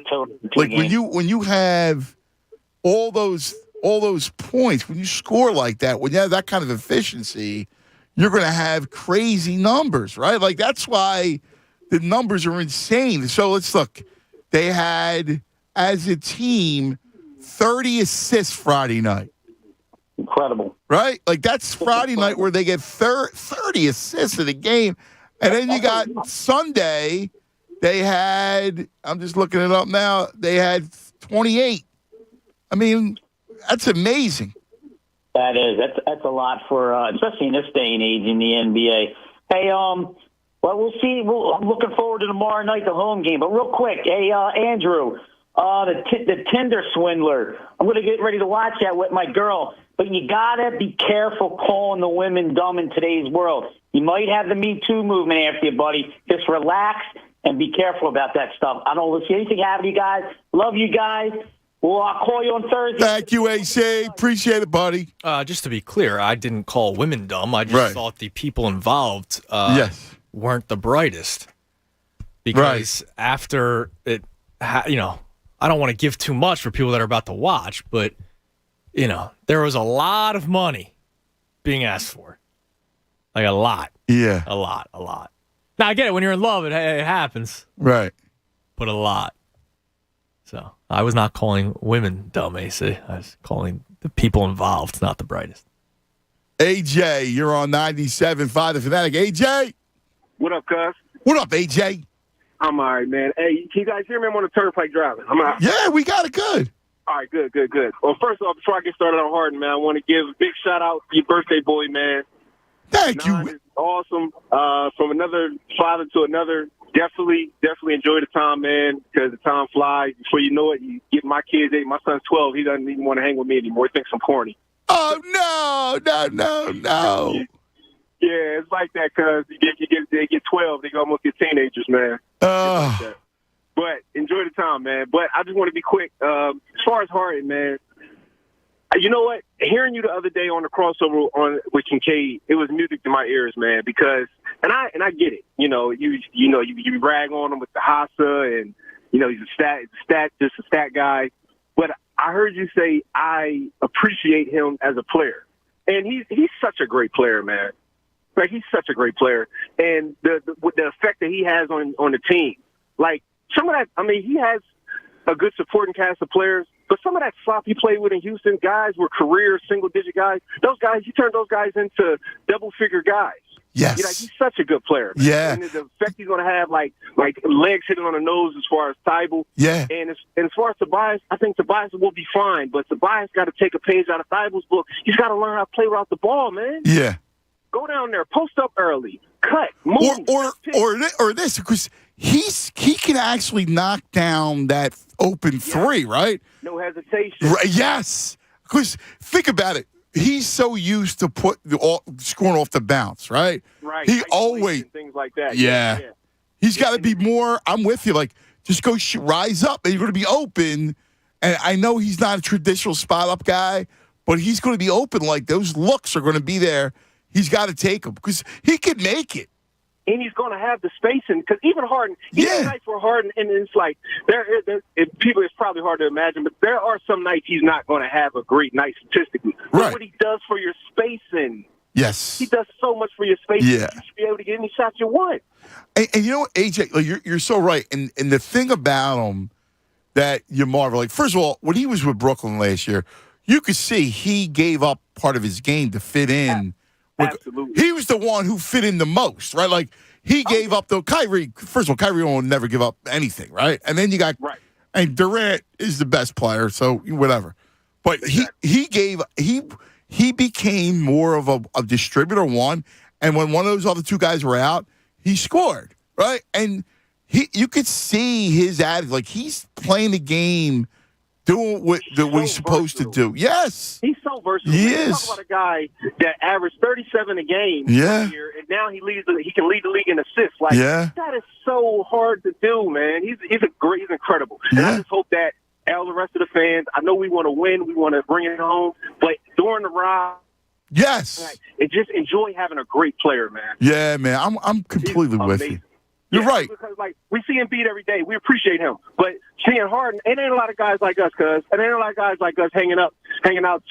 total. Like, when you have all those all those points, when you score like that, when you have that kind of efficiency, you're going to have crazy numbers, right? Like, that's why the numbers are insane. So let's look. They had, as a team, 30 assists Friday night. Incredible. Right? Like, that's Friday night where they get 30 assists in a game. And then you got Sunday, they had, I'm just looking it up now, they had 28. I mean, that's amazing. That is. That's a lot for, especially in this day and age in the NBA. Hey, well, we'll see. I'm looking forward to tomorrow night, the home game. But real quick, hey, Andrew, the Tinder swindler. I'm going to get ready to watch that with my girl. But you got to be careful calling the women dumb in today's world. You might have the Me Too movement after you, buddy. Just relax and be careful about that stuff. I don't see anything happen to you guys. Love you guys. Well, I'll call you on Thursday. Thank you, AC. Appreciate it, buddy. Just to be clear, I didn't call women dumb. I just thought the people involved weren't the brightest. Because after it, I don't want to give too much for people that are about to watch, but, there was a lot of money being asked for. Like a lot. Yeah. A lot. Now, I get it. When you're in love, it happens. Right. But a lot. So I was not calling women dumb, AC. I was calling the people involved, not the brightest. AJ, you're on 97.5 The Fanatic. AJ. What up, cuz? What up, AJ? I'm all right, man. Hey, can you guys hear me? I'm on the turnpike driving. Yeah, we got it good. All right, good. Well, first off, before I get started on Harden, man, I want to give a big shout-out to your birthday boy, man. Thank you. Is awesome. From another father to another, definitely enjoy the time, man, because the time flies. Before you know it, you get my kids 8. My son's 12. He doesn't even want to hang with me anymore. He thinks I'm corny. Oh, no. Yeah, it's like that, cuz they get 12. They almost get teenagers, man. But enjoy the time, man. But I just want to be quick. As far as Harden, man, you know what? Hearing you the other day on the crossover with Kincaid, it was music to my ears, man. Because and I get it. You brag on him with the Hassa, and he's just a stat guy. But I heard you say I appreciate him as a player, and he's such a great player, man. Like, he's such a great player, and the effect that he has on the team, like. Some of that, he has a good supporting cast of players, but some of that slop he played with in Houston, guys were career single-digit guys. Those guys, he turned those guys into double-figure guys. Yes. He's such a good player. Man. Yeah. And the effect he's going to have, like legs hitting on the nose as far as Thibault. Yeah. And as far as Tobias, I think Tobias will be fine, but Tobias got to take a page out of Thibault's book. He's got to learn how to play without the ball, man. Yeah. Go down there, post up early, cut, move. Or this, because he can actually knock down that open three, right? No hesitation. Right, yes. Because think about it. He's so used to scoring off the bounce, right? Right. He always things like that. Yeah. He's got to be more. I'm with you. Like, just go rise up, and you're going to be open. And I know he's not a traditional spot up guy, but he's going to be open. Like, those looks are going to be there. He's got to take them because he can make it. And he's going to have the spacing because even Harden, even nights for Harden, and it's like it's probably hard to imagine, but there are some nights he's not going to have a great night statistically. But what he does for your spacing, he does so much for your spacing. Yeah. You should be able to get any shots you want. And you know what, AJ, like you're so right. And the thing about him that you marvel, like first of all, when he was with Brooklyn last year, you could see he gave up part of his game to fit in. Absolutely. He was the one who fit in the most, right? Like, he gave up, though. Kyrie, first of all, Kyrie will never give up anything, right? And then you got, and Durant is the best player, so whatever. But he became more of a distributor, one, and when one of those other two guys were out, he scored, right? And you could see his attitude, like, he's playing the game, doing what he's supposed to do. Yes. He's so versatile. He is. is. Talk about a guy that averaged 37 a game Yeah. year, and now he can lead the league in assists. Like, that is so hard to do, man. He's incredible. And I just hope that all the rest of the fans, I know we want to win, we want to bring it home, but during the ride, and just enjoy having a great player, man. Yeah, man. I'm completely with you. You're right. Because, like, we see Embiid every day. We appreciate him. But seeing Harden, it ain't a lot of guys like us, cuz. It ain't a lot of guys like us hanging out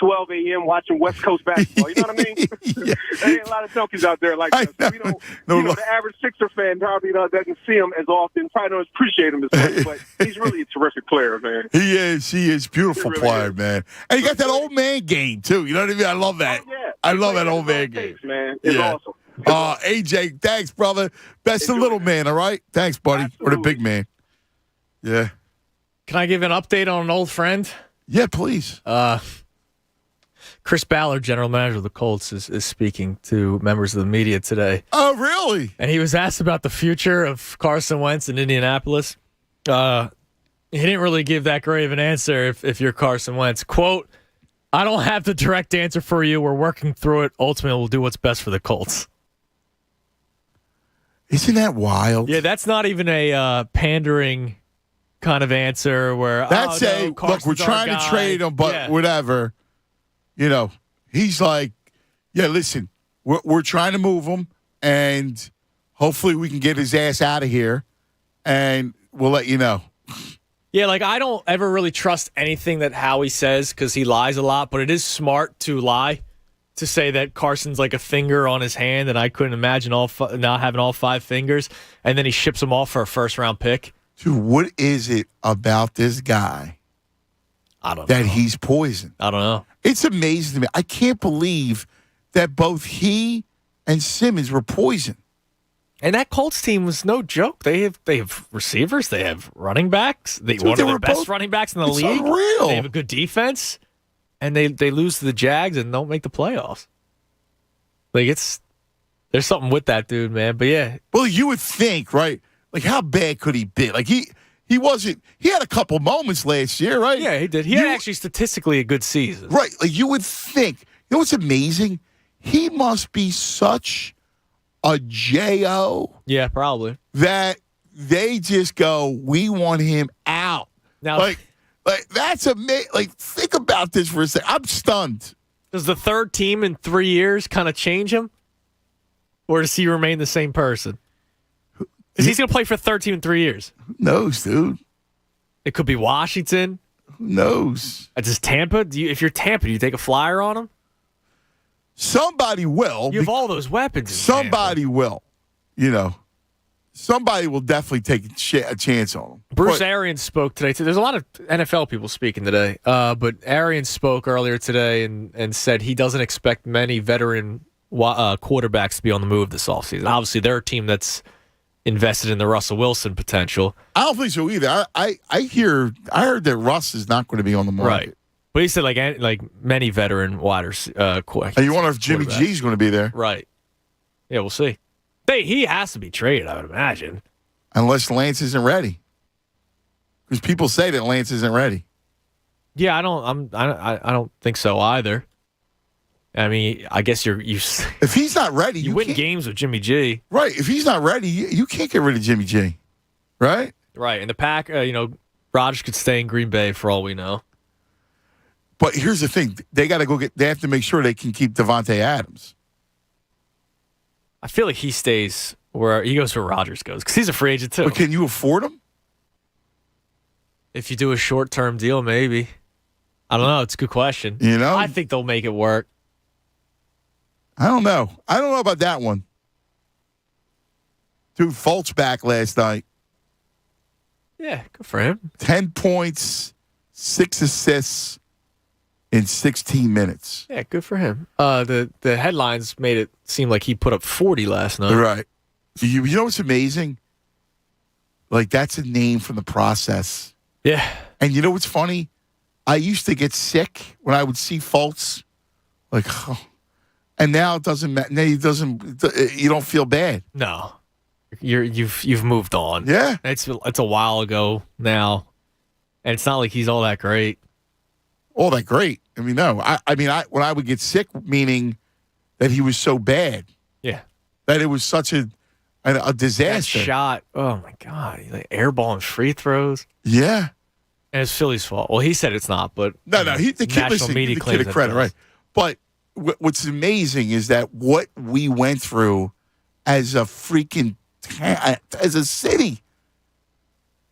12 a.m. watching West Coast basketball. You know what I mean? Yeah. There ain't a lot of junkies out there like us. We don't, the average Sixer fan probably doesn't see him as often, probably don't appreciate him as much, but he's really a terrific player, man. He is. Beautiful really player, is. man. And he got that old man game, too. You know what I mean? I love that. Oh, yeah. I love that old man game. Man. It's awesome. AJ, thanks, brother. Best of little man, all right? Thanks, buddy. Absolutely. Or the big man. Yeah. Can I give an update on an old friend? Yeah, please. Chris Ballard, general manager of the Colts, is speaking to members of the media today. Oh, really? And he was asked about the future of Carson Wentz in Indianapolis. He didn't really give that great of an answer if you're Carson Wentz. Quote, I don't have the direct answer for you. We're working through it. Ultimately, we'll do what's best for the Colts. Isn't that wild? Yeah, that's not even a pandering kind of answer where that's look, we're trying to trade him, but whatever. You know, he's like, yeah, listen, we're trying to move him, and hopefully we can get his ass out of here, and we'll let you know. Yeah, like I don't ever really trust anything that Howie says because he lies a lot, but it is smart to lie, to say that Carson's like a finger on his hand, and I couldn't imagine not having all 5 fingers, and then he ships him off for a first-round pick. Dude, what is it about this guy that he's poison? I don't know. It's amazing to me. I can't believe that both he and Simmons were poison. And that Colts team was no joke. They have receivers. They have running backs. One of the best running backs in the league. Unreal. They have a good defense. And they lose to the Jags and don't make the playoffs. Like, there's something with that dude, man. But, yeah. Well, you would think, right? Like, how bad could he be? Like, he wasn't – he had a couple moments last year, right? Yeah, he did. He had actually statistically a good season. Right. Like, you would think – you know what's amazing? He must be such a J.O. Yeah, probably. That they just go, we want him out. Now, like that's amazing. Like, think about this for a second. I'm stunned. Does the third team in 3 years kind of change him? Or does he remain the same person? Is he going to play for third team in 3 years? Who knows, dude? It could be Washington. Who knows? Does Tampa? If you're Tampa, do you take a flyer on him? Somebody will. You have all those weapons. Somebody will. You know, somebody will definitely take a chance on him. Bruce Arians spoke today, too. There's a lot of NFL people speaking today. But Arians spoke earlier today and said he doesn't expect many veteran quarterbacks to be on the move this offseason. Obviously, they're a team that's invested in the Russell Wilson potential. I don't think so either. I heard that Russ is not going to be on the market. Right. But he said like many veteran quarterbacks. And you wonder if Jimmy G's going to be there. Right. Yeah, we'll see. He has to be traded, I would imagine. Unless Lance isn't ready. Because people say that Lance isn't ready. Yeah, I don't think so either. I mean, I guess you if he's not ready, you win games with Jimmy G. Right. If he's not ready, you can't get rid of Jimmy G. Right? Right. And the Pack, Rodgers could stay in Green Bay for all we know. But here's the thing. They have to make sure they can keep Devontae Adams. I feel like he stays where he goes where Rodgers goes because he's a free agent too. But can you afford him? If you do a short-term deal, maybe. I don't know. It's a good question. You know? I think they'll make it work. I don't know. I don't know about that one. Dude, Fultz back last night. Yeah, good for him. 10 points, 6 assists in 16 minutes. Yeah, good for him. The headlines made it seem like he put up 40 last night. Right. You know what's amazing? Like, that's a name from the process. Yeah. And you know what's funny? I used to get sick when I would see Fultz. Like, oh. And now it doesn't matter. Now you don't feel bad. No. You've moved on. Yeah. It's a while ago now. And it's not like he's all that great. All that great. I mean, no. I mean, when I would get sick, meaning that he was so bad. Yeah. That it was such a disaster. That shot. Oh, my God. Like airball and free throws. Yeah. And it's Philly's fault. Well, he said it's not, but the kid, media claims the kid a credit, right? But what's amazing is that what we went through as a freaking as a city.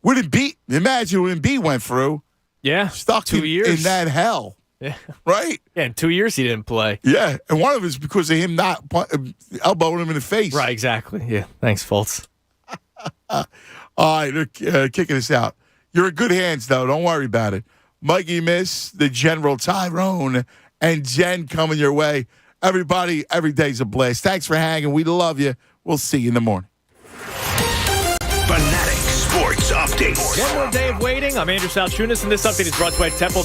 Imagine what Embiid went through. Yeah. Stuck 2 years. in that hell. Yeah. Right? Yeah, in 2 years he didn't play. Yeah, and one of it is because of him not elbowing him in the face. Right, exactly. Yeah, thanks, Fultz. All right, they're kicking us out. You're in good hands, though. Don't worry about it. Mikey Miss, the General Tyrone, and Jen coming your way. Everybody, every day's a blast. Thanks for hanging. We love you. We'll see you in the morning. Fanatic Sports Update. One more day of waiting. I'm Andrew Salchunas, and this update is brought to you by Temple